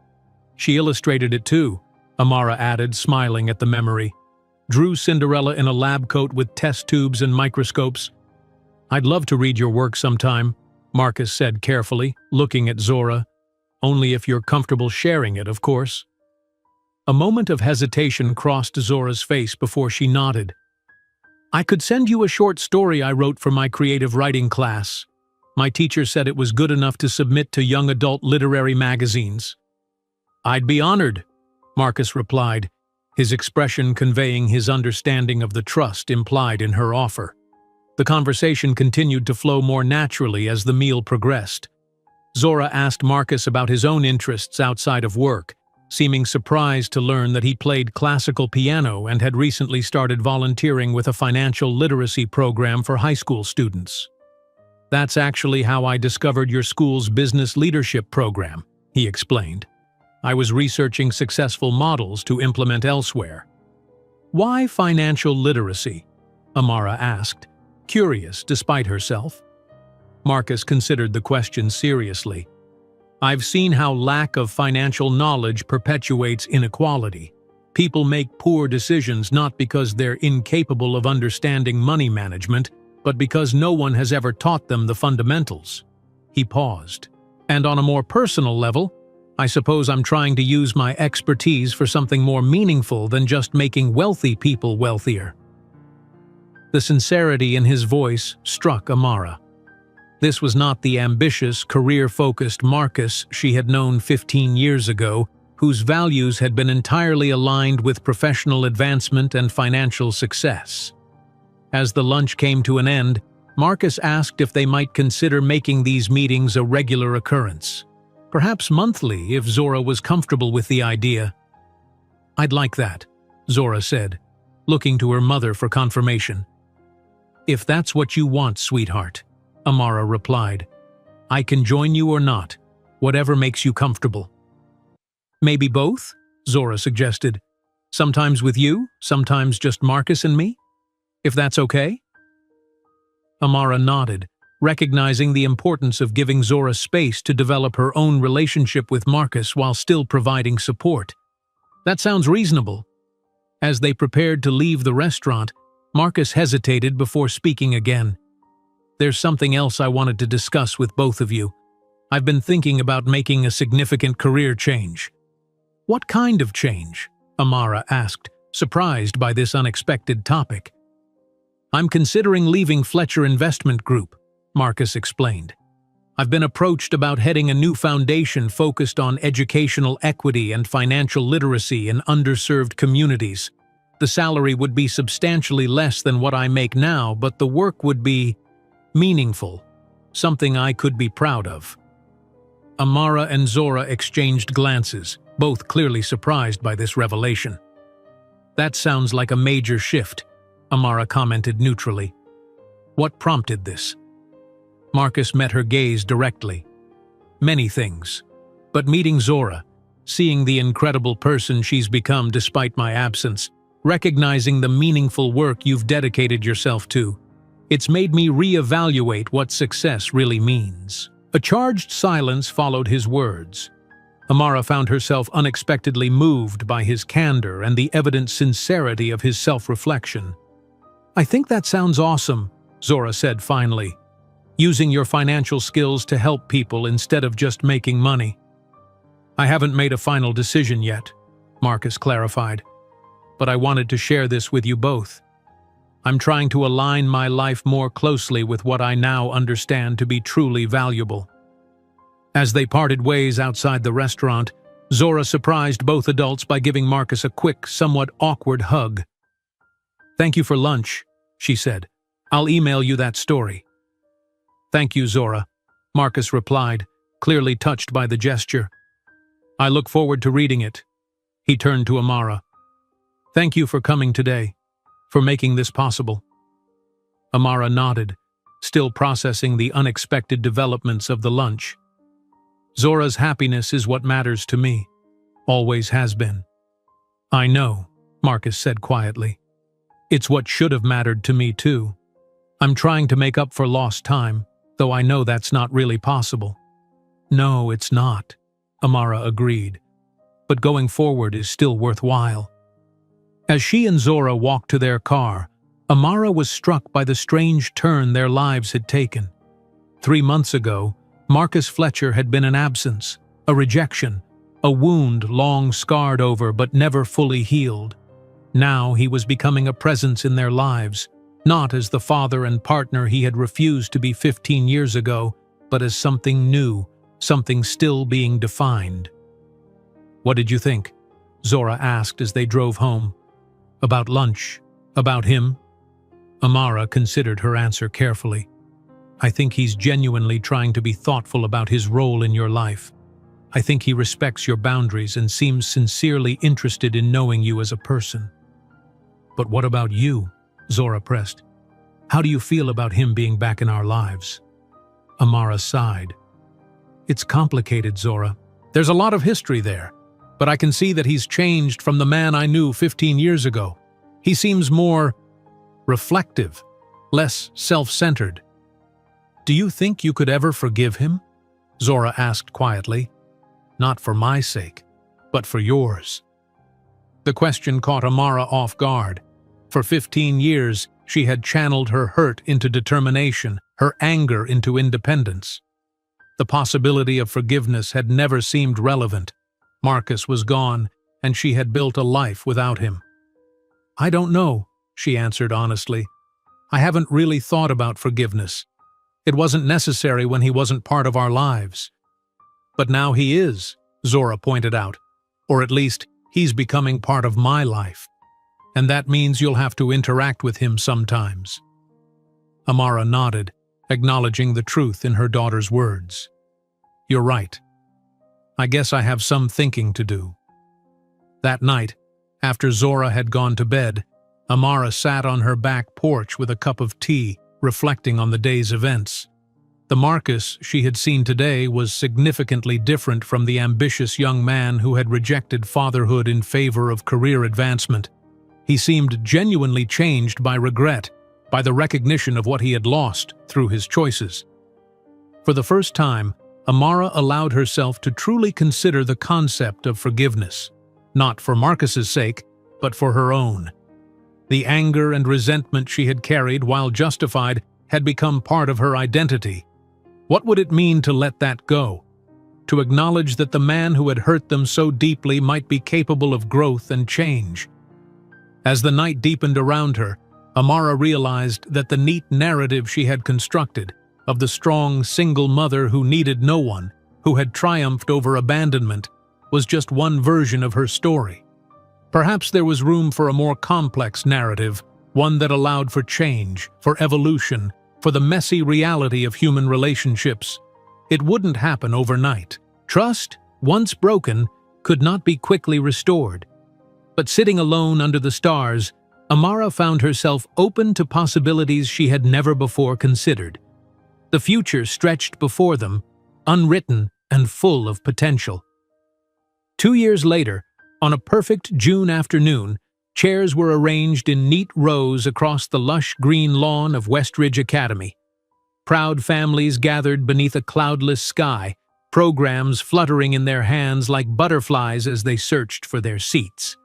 [SPEAKER 1] She illustrated it too, Amara added, smiling at the memory. Drew Cinderella in a lab coat with test tubes and microscopes. I'd love to read your work sometime, Marcus said carefully, looking at Zora. Only if you're comfortable sharing it, of course. A moment of hesitation crossed Zora's face before she nodded. I could send you a short story I wrote for my creative writing class. My teacher said it was good enough to submit to young adult literary magazines. I'd be honored, Marcus replied, his expression conveying his understanding of the trust implied in her offer. The conversation continued to flow more naturally as the meal progressed. Zora asked Marcus about his own interests outside of work, seeming surprised to learn that he played classical piano and had recently started volunteering with a financial literacy program for high school students. That's actually how I discovered your school's business leadership program, he explained. I was researching successful models to implement elsewhere. Why financial literacy? Amara asked, curious despite herself. Marcus considered the question seriously. I've seen how lack of financial knowledge perpetuates inequality. People make poor decisions not because they're incapable of understanding money management, but because no one has ever taught them the fundamentals. He paused. And on a more personal level, I suppose I'm trying to use my expertise for something more meaningful than just making wealthy people wealthier. The sincerity in his voice struck Amara. This was not the ambitious, career-focused Marcus she had known 15 years ago, whose values had been entirely aligned with professional advancement and financial success. As the lunch came to an end, Marcus asked if they might consider making these meetings a regular occurrence. Perhaps monthly, if Zora was comfortable with the idea. I'd like that, Zora said, looking to her mother for confirmation. If that's what you want, sweetheart, Amara replied. I can join you or not, whatever makes you comfortable. Maybe both? Zora suggested. Sometimes with you, sometimes just Marcus and me? If that's okay? Amara nodded, recognizing the importance of giving Zora space to develop her own relationship with Marcus while still providing support. That sounds reasonable. As they prepared to leave the restaurant, Marcus hesitated before speaking again. There's something else I wanted to discuss with both of you. I've been thinking about making a significant career change. What kind of change? Amara asked, surprised by this unexpected topic. I'm considering leaving Fletcher Investment Group, Marcus explained. I've been approached about heading a new foundation focused on educational equity and financial literacy in underserved communities. The salary would be substantially less than what I make now, but the work would be meaningful, something I could be proud of. Amara and Zora exchanged glances, both clearly surprised by this revelation. That sounds like a major shift, Amara commented neutrally. What prompted this? Marcus met her gaze directly. Many things. But meeting Zora, seeing the incredible person she's become despite my absence, recognizing the meaningful work you've dedicated yourself to, it's made me reevaluate what success really means. A charged silence followed his words. Amara found herself unexpectedly moved by his candor and the evident sincerity of his self-reflection. I think that sounds awesome, Zora said finally. Using your financial skills to help people instead of just making money. I haven't made a final decision yet, Marcus clarified. But I wanted to share this with you both. I'm trying to align my life more closely with what I now understand to be truly valuable. As they parted ways outside the restaurant, Zora surprised both adults by giving Marcus a quick, somewhat awkward hug. Thank you for lunch, she said. I'll email you that story. "Thank you, Zora," Marcus replied, clearly touched by the gesture. "I look forward to reading it." He turned to Amara. "Thank you for coming today, for making this possible." Amara nodded, still processing the unexpected developments of the lunch. "Zora's happiness is what matters to me. Always has been." "I know," Marcus said quietly. "It's what should have mattered to me too. I'm trying to make up for lost time, though I know that's not really possible." "No, it's not," Amara agreed. "But going forward is still worthwhile." As she and Zora walked to their car, Amara was struck by the strange turn their lives had taken. 3 months ago, Marcus Fletcher had been an absence, a rejection, a wound long scarred over but never fully healed. Now he was becoming a presence in their lives, not as the father and partner he had refused to be 15 years ago, but as something new, something still being defined. "What did you think?" Zora asked as they drove home. "About lunch? About him?" Amara considered her answer carefully. "I think he's genuinely trying to be thoughtful about his role in your life. I think he respects your boundaries and seems sincerely interested in knowing you as a person." "But what about you?" Zora pressed. "How do you feel about him being back in our lives?" Amara sighed. "It's complicated, Zora. There's a lot of history there, but I can see that he's changed from the man I knew 15 years ago. He seems more reflective, less self-centered." "Do you think you could ever forgive him?" Zora asked quietly. "Not for my sake, but for yours." The question caught Amara off guard. For 15 years, she had channeled her hurt into determination, her anger into independence. The possibility of forgiveness had never seemed relevant. Marcus was gone, and she had built a life without him. "I don't know," she answered honestly. "I haven't really thought about forgiveness. It wasn't necessary when he wasn't part of our lives." "But now he is," Zora pointed out. "Or at least, he's becoming part of my life. And that means you'll have to interact with him sometimes." Amara nodded, acknowledging the truth in her daughter's words. "You're right. I guess I have some thinking to do." That night, after Zora had gone to bed, Amara sat on her back porch with a cup of tea, reflecting on the day's events. The Marcus she had seen today was significantly different from the ambitious young man who had rejected fatherhood in favor of career advancement. He seemed genuinely changed by regret, by the recognition of what he had lost through his choices. For the first time, Amara allowed herself to truly consider the concept of forgiveness, not for Marcus's sake, but for her own. The anger and resentment she had carried, while justified, had become part of her identity. What would it mean to let that go? To acknowledge that the man who had hurt them so deeply might be capable of growth and change. As the night deepened around her, Amara realized that the neat narrative she had constructed, of the strong, single mother who needed no one, who had triumphed over abandonment, was just one version of her story. Perhaps there was room for a more complex narrative, one that allowed for change, for evolution, for the messy reality of human relationships. It wouldn't happen overnight. Trust, once broken, could not be quickly restored. But sitting alone under the stars, Amara found herself open to possibilities she had never before considered. The future stretched before them, unwritten and full of potential. 2 years later, on a perfect June afternoon, chairs were arranged in neat rows across the lush green lawn of Westridge Academy. Proud families gathered beneath a cloudless sky, programs fluttering in their hands like butterflies as they searched for their seats.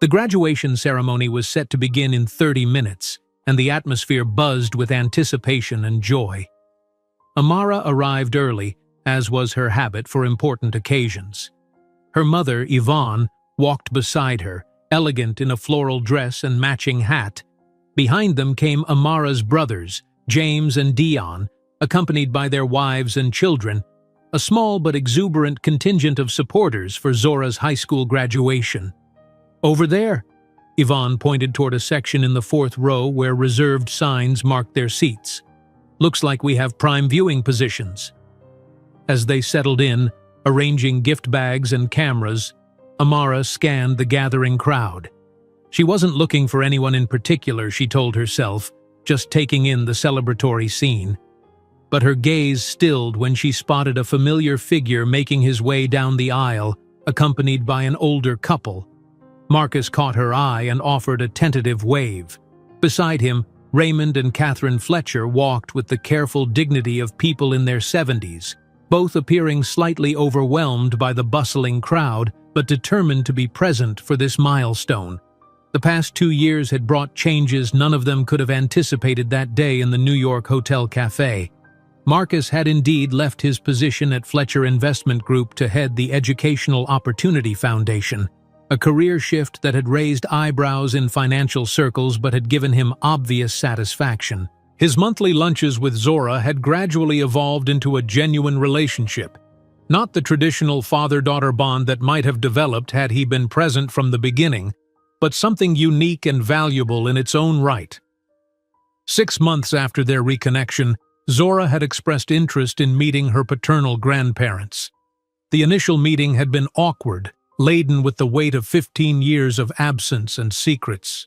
[SPEAKER 1] The graduation ceremony was set to begin in 30 minutes, and the atmosphere buzzed with anticipation and joy. Amara arrived early, as was her habit for important occasions. Her mother, Yvonne, walked beside her, elegant in a floral dress and matching hat. Behind them came Amara's brothers, James and Dion, accompanied by their wives and children, a small but exuberant contingent of supporters for Zora's high school graduation. "Over there," Yvonne pointed toward a section in the 4th row where reserved signs marked their seats. Looks like we have prime viewing positions." As they settled in, arranging gift bags and cameras, Amara scanned the gathering crowd. She wasn't looking for anyone in particular, she told herself, just taking in the celebratory scene. But her gaze stilled when she spotted a familiar figure making his way down the aisle, accompanied by an older couple. Marcus caught her eye and offered a tentative wave. Beside him, Raymond and Catherine Fletcher walked with the careful dignity of people in their 70s, both appearing slightly overwhelmed by the bustling crowd, but determined to be present for this milestone. The past 2 years had brought changes none of them could have anticipated that day in the New York Hotel Cafe. Marcus had indeed left his position at Fletcher Investment Group to head the Educational Opportunity Foundation, a career shift that had raised eyebrows in financial circles but had given him obvious satisfaction. His monthly lunches with Zora had gradually evolved into a genuine relationship, not the traditional father-daughter bond that might have developed had he been present from the beginning, but something unique and valuable in its own right. 6 months after their reconnection, Zora had expressed interest in meeting her paternal grandparents. The initial meeting had been awkward, laden with the weight of 15 years of absence and secrets.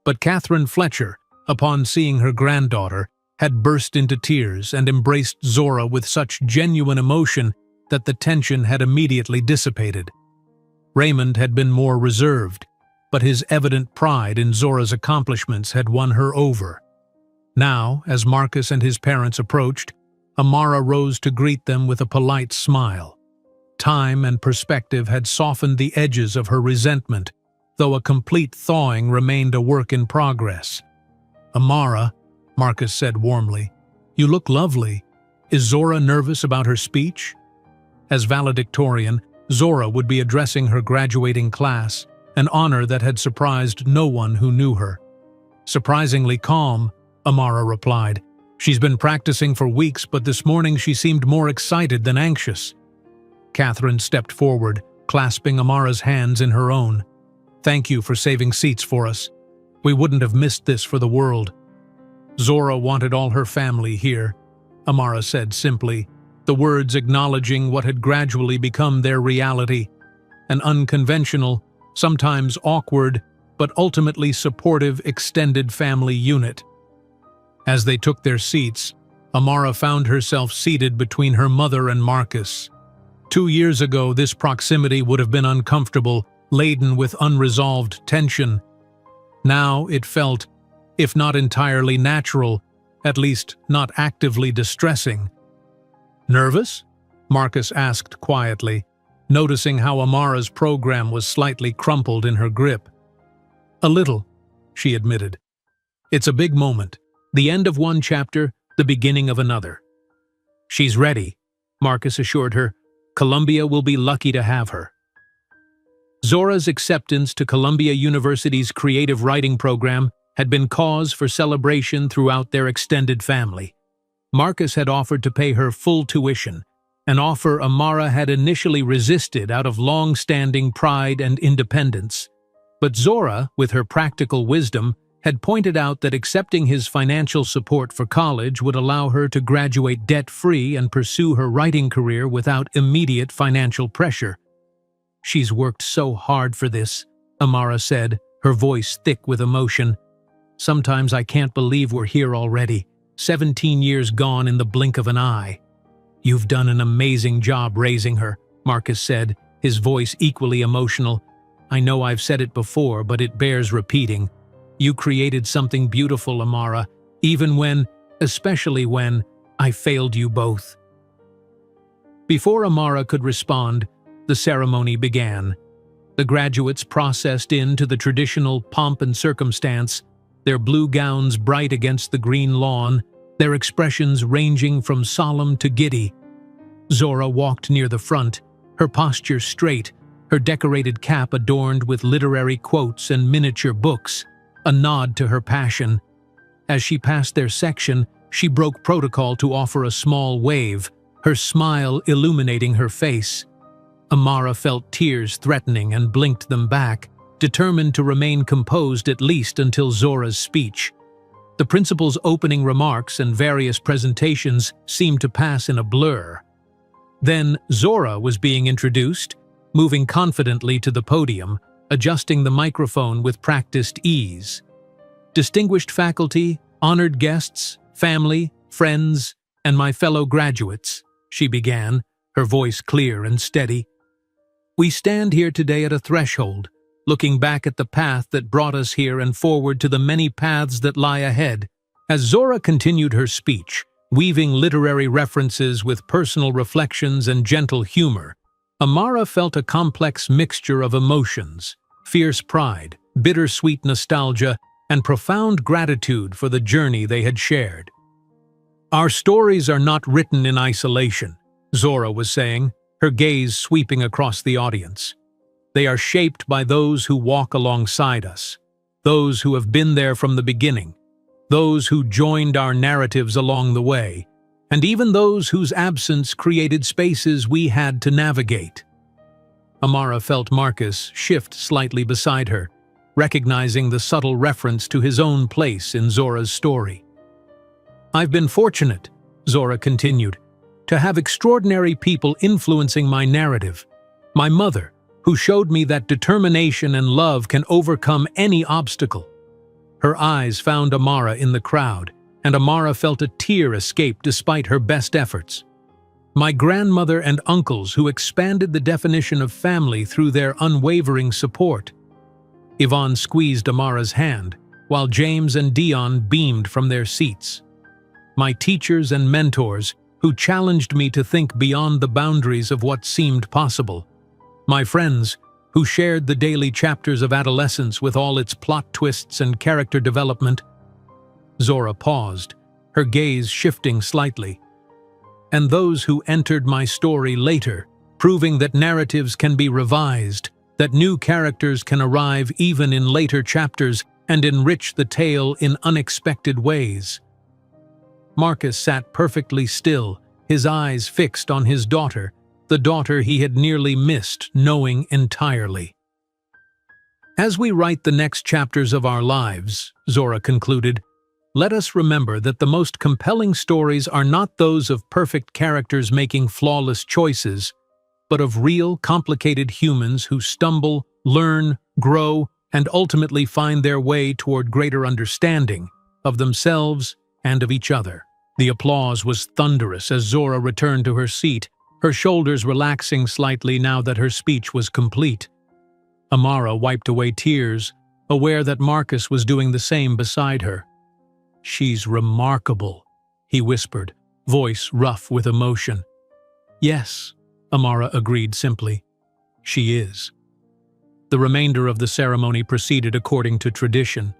[SPEAKER 1] But Catherine Fletcher, upon seeing her granddaughter, had burst into tears and embraced Zora with such genuine emotion that the tension had immediately dissipated. Raymond had been more reserved, but his evident pride in Zora's accomplishments had won her over. Now, as Marcus and his parents approached, Amara rose to greet them with a polite smile. Time and perspective had softened the edges of her resentment, though a complete thawing remained a work in progress. "Amara," Marcus said warmly, "you look lovely. Is Zora nervous about her speech?" As valedictorian, Zora would be addressing her graduating class, an honor that had surprised no one who knew her. "Surprisingly calm," Amara replied. "She's been practicing for weeks, but this morning she seemed more excited than anxious." Catherine stepped forward, clasping Amara's hands in her own. "Thank you for saving seats for us. We wouldn't have missed this for the world." "Zora wanted all her family here," Amara said simply, the words acknowledging what had gradually become their reality, an unconventional, sometimes awkward, but ultimately supportive extended family unit. As they took their seats, Amara found herself seated between her mother and Marcus. 2 years ago, this proximity would have been uncomfortable, laden with unresolved tension. Now it felt, if not entirely natural, at least not actively distressing. "Nervous?" Marcus asked quietly, noticing how Amara's program was slightly crumpled in her grip. "A little," she admitted. "It's a big moment. The end of one chapter, the beginning of another." "She's ready," Marcus assured her. "Columbia will be lucky to have her." Zora's acceptance to Columbia University's creative writing program had been cause for celebration throughout their extended family. Marcus had offered to pay her full tuition, an offer Amara had initially resisted out of long-standing pride and independence. But Zora, with her practical wisdom, had pointed out that accepting his financial support for college would allow her to graduate debt-free and pursue her writing career without immediate financial pressure. "She's worked so hard for this," Amara said, her voice thick with emotion. "Sometimes I can't believe we're here already, 17 years gone in the blink of an eye." "You've done an amazing job raising her," Marcus said, his voice equally emotional. "I know I've said it before, but it bears repeating. You created something beautiful, Amara, especially when, I failed you both." Before Amara could respond, the ceremony began. The graduates processed into the traditional pomp and circumstance, their blue gowns bright against the green lawn, their expressions ranging from solemn to giddy. Zora walked near the front, her posture straight, her decorated cap adorned with literary quotes and miniature books, a nod to her passion. As she passed their section, she broke protocol to offer a small wave, her smile illuminating her face. Amara felt tears threatening and blinked them back, determined to remain composed at least until Zora's speech. The principal's opening remarks and various presentations seemed to pass in a blur. Then Zora was being introduced, moving confidently to the podium, adjusting the microphone with practiced ease. Distinguished faculty, honored guests, family, friends, and my fellow graduates, she began, her voice clear and steady. We stand here today at a threshold, looking back at the path that brought us here and forward to the many paths that lie ahead. As Zora continued her speech, weaving literary references with personal reflections and gentle humor, Amara felt a complex mixture of emotions: fierce pride, bittersweet nostalgia, and profound gratitude for the journey they had shared. Our stories are not written in isolation, Zora was saying, her gaze sweeping across the audience. They are shaped by those who walk alongside us, those who have been there from the beginning, those who joined our narratives along the way, and even those whose absence created spaces we had to navigate. Amara felt Marcus shift slightly beside her, recognizing the subtle reference to his own place in Zora's story. I've been fortunate, Zora continued, to have extraordinary people influencing my narrative. My mother, who showed me that determination and love can overcome any obstacle. Her eyes found Amara in the crowd, and Amara felt a tear escape despite her best efforts. My grandmother and uncles, who expanded the definition of family through their unwavering support. Yvonne squeezed Amara's hand, while James and Dion beamed from their seats. My teachers and mentors, who challenged me to think beyond the boundaries of what seemed possible. My friends, who shared the daily chapters of adolescence with all its plot twists and character development. Zora paused, her gaze shifting slightly. And those who entered my story later, proving that narratives can be revised, that new characters can arrive even in later chapters and enrich the tale in unexpected ways. Marcus sat perfectly still, his eyes fixed on his daughter, the daughter he had nearly missed knowing entirely. As we write the next chapters of our lives, Zora concluded, let us remember that the most compelling stories are not those of perfect characters making flawless choices, but of real, complicated humans who stumble, learn, grow, and ultimately find their way toward greater understanding of themselves and of each other. The applause was thunderous as Zora returned to her seat, her shoulders relaxing slightly now that her speech was complete. Amara wiped away tears, aware that Marcus was doing the same beside her. She's remarkable, he whispered, voice rough with emotion. Yes, Amara agreed simply. She is. The remainder of the ceremony proceeded according to tradition.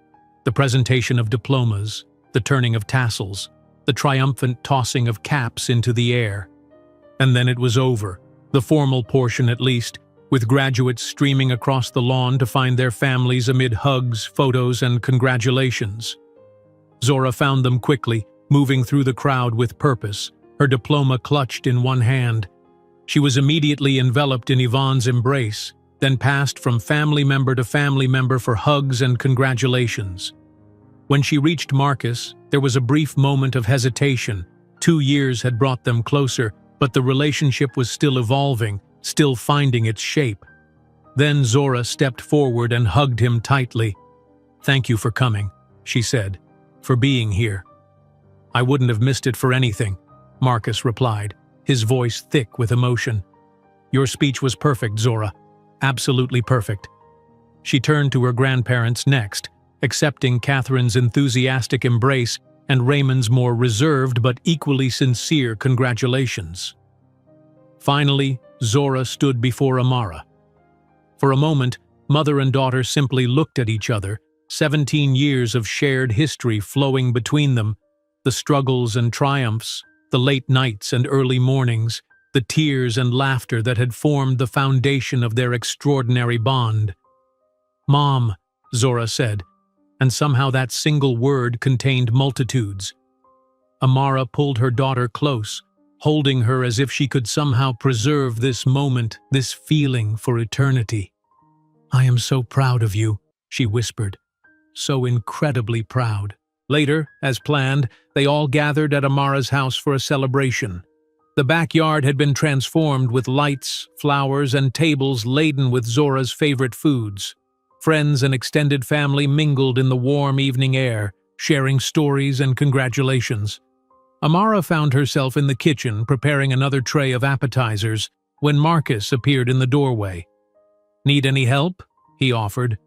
[SPEAKER 1] The presentation of diplomas, the turning of tassels, the triumphant tossing of caps into the air. And then it was over, the formal portion at least, with graduates streaming across the lawn to find their families amid hugs, photos, and congratulations. Zora found them quickly, moving through the crowd with purpose, her diploma clutched in one hand. She was immediately enveloped in Yvonne's embrace, then passed from family member to family member for hugs and congratulations. When she reached Marcus, there was a brief moment of hesitation. 2 years had brought them closer, but the relationship was still evolving, still finding its shape. Then Zora stepped forward and hugged him tightly. "Thank you for coming," she said, "for being here." "I wouldn't have missed it for anything," Marcus replied, his voice thick with emotion. "Your speech was perfect, Zora. Absolutely perfect." She turned to her grandparents next, accepting Catherine's enthusiastic embrace and Raymond's more reserved but equally sincere congratulations. Finally, Zora stood before Amara. For a moment, mother and daughter simply looked at each other, 17 years of shared history flowing between them, the struggles and triumphs, the late nights and early mornings, the tears and laughter that had formed the foundation of their extraordinary bond. "Mom," Zora said, and somehow that single word contained multitudes. Amara pulled her daughter close, holding her as if she could somehow preserve this moment, this feeling for eternity. "I am so proud of you," she whispered. "So incredibly proud." Later, as planned, they all gathered at Amara's house for a celebration. The backyard had been transformed with lights, flowers, and tables laden with Zora's favorite foods. Friends and extended family mingled in the warm evening air, sharing stories and congratulations. Amara found herself in the kitchen preparing another tray of appetizers when Marcus appeared in the doorway. "Need any help?" he offered.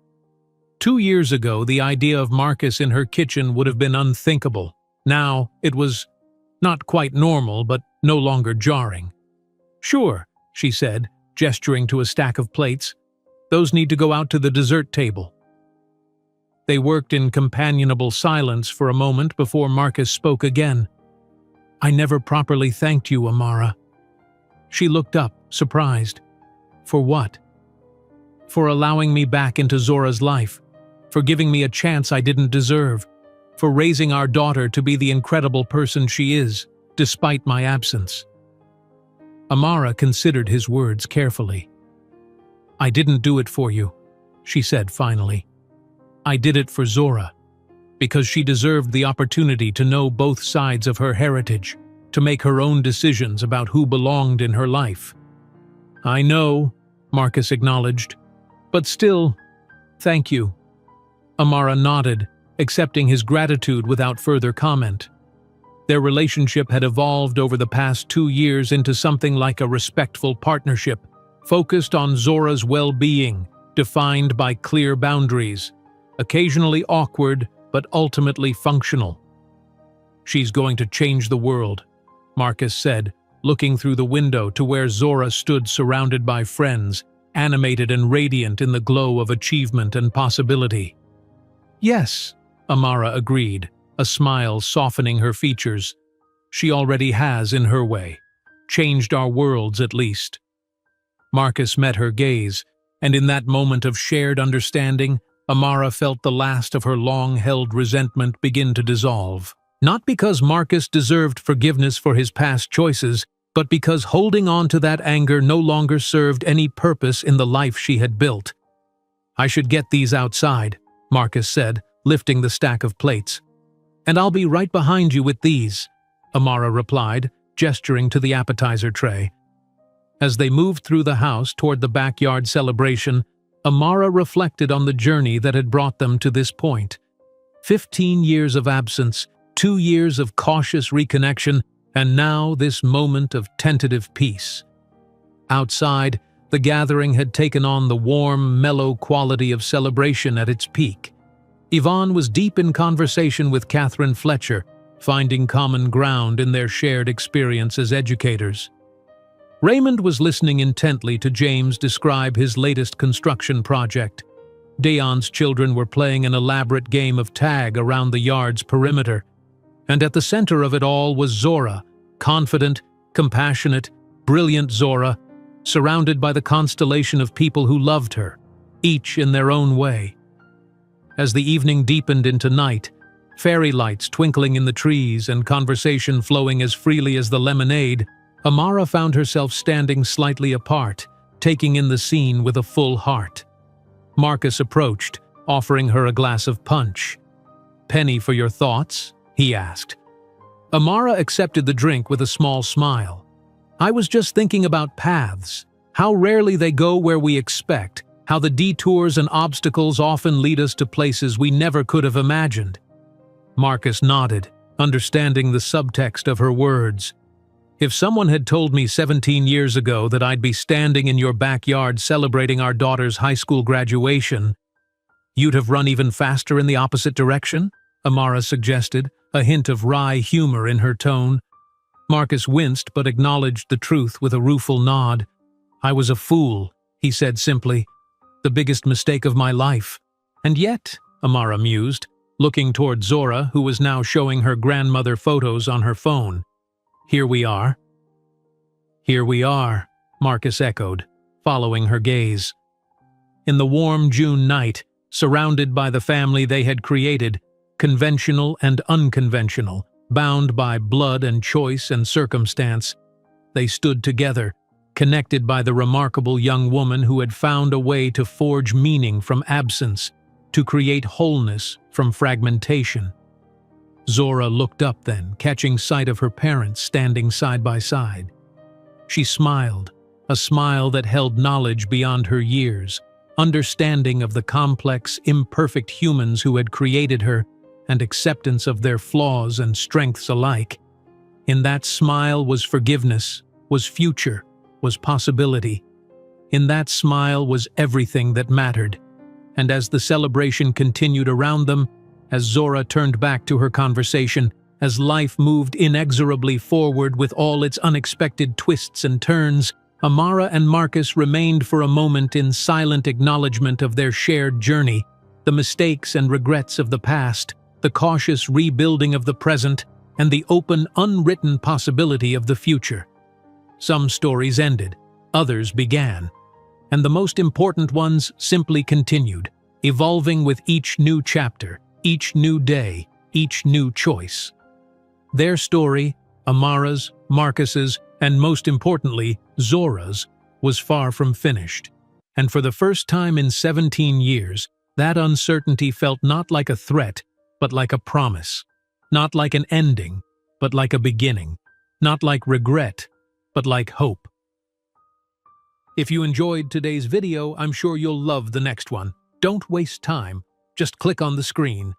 [SPEAKER 1] 2 years ago, the idea of Marcus in her kitchen would have been unthinkable. Now, it was not quite normal, but no longer jarring. "Sure," she said, gesturing to a stack of plates. "Those need to go out to the dessert table." They worked in companionable silence for a moment before Marcus spoke again. "I never properly thanked you, Amara." She looked up, surprised. "For what?" "For allowing me back into Zora's life, for giving me a chance I didn't deserve, for raising our daughter to be the incredible person she is, despite my absence." Amara considered his words carefully. "I didn't do it for you," she said finally. "I did it for Zora, because she deserved the opportunity to know both sides of her heritage, to make her own decisions about who belonged in her life." "I know," Marcus acknowledged, "but still, thank you." Amara nodded, accepting his gratitude without further comment. Their relationship had evolved over the past 2 years into something like a respectful partnership, focused on Zora's well-being, defined by clear boundaries, occasionally awkward but ultimately functional. "She's going to change the world," Marcus said, looking through the window to where Zora stood surrounded by friends, animated and radiant in the glow of achievement and possibility. "Yes," Amara agreed, a smile softening her features. "She already has, in her way. Changed our worlds, at least." Marcus met her gaze, and in that moment of shared understanding, Amara felt the last of her long-held resentment begin to dissolve. Not because Marcus deserved forgiveness for his past choices, but because holding on to that anger no longer served any purpose in the life she had built. "I should get these outside," Marcus said, lifting the stack of plates. "And I'll be right behind you with these," Amara replied, gesturing to the appetizer tray. As they moved through the house toward the backyard celebration, Amara reflected on the journey that had brought them to this point. 15 years of absence, 2 years of cautious reconnection, and now this moment of tentative peace. Outside, the gathering had taken on the warm, mellow quality of celebration at its peak. Yvonne was deep in conversation with Catherine Fletcher, finding common ground in their shared experience as educators. Raymond was listening intently to James describe his latest construction project. Dayon's children were playing an elaborate game of tag around the yard's perimeter, and at the center of it all was Zora, confident, compassionate, brilliant Zora, surrounded by the constellation of people who loved her, each in their own way. As the evening deepened into night, fairy lights twinkling in the trees and conversation flowing as freely as the lemonade, Amara found herself standing slightly apart, taking in the scene with a full heart. Marcus approached, offering her a glass of punch. "Penny for your thoughts?" he asked. Amara accepted the drink with a small smile. "I was just thinking about paths, how rarely they go where we expect, how the detours and obstacles often lead us to places we never could have imagined." Marcus nodded, understanding the subtext of her words. "If someone had told me 17 years ago that I'd be standing in your backyard celebrating our daughter's high school graduation, you'd have run even faster in the opposite direction?" Amara suggested, a hint of wry humor in her tone. Marcus winced but acknowledged the truth with a rueful nod. "I was a fool," he said simply. "The biggest mistake of my life." "And yet," Amara mused, looking toward Zora, who was now showing her grandmother photos on her phone. "Here we are." "Here we are," Marcus echoed, following her gaze. In the warm June night, surrounded by the family they had created, conventional and unconventional, bound by blood and choice and circumstance, they stood together, connected by the remarkable young woman who had found a way to forge meaning from absence, to create wholeness from fragmentation. Zora looked up then, catching sight of her parents standing side by side. She smiled, a smile that held knowledge beyond her years, understanding of the complex, imperfect humans who had created her, and acceptance of their flaws and strengths alike. In that smile was forgiveness, was future, was possibility. In that smile was everything that mattered. And as the celebration continued around them, as Zora turned back to her conversation, as life moved inexorably forward with all its unexpected twists and turns, Amara and Marcus remained for a moment in silent acknowledgement of their shared journey, the mistakes and regrets of the past, the cautious rebuilding of the present, and the open, unwritten possibility of the future. Some stories ended, others began, and the most important ones simply continued, evolving with each new chapter, each new day, each new choice. Their story, Amara's, Marcus's, and most importantly, Zora's, was far from finished. And for the first time in 17 years, that uncertainty felt not like a threat, but like a promise. Not like an ending, but like a beginning. Not like regret, but like hope. If you enjoyed today's video, I'm sure you'll love the next one. Don't waste time. Just click on the screen,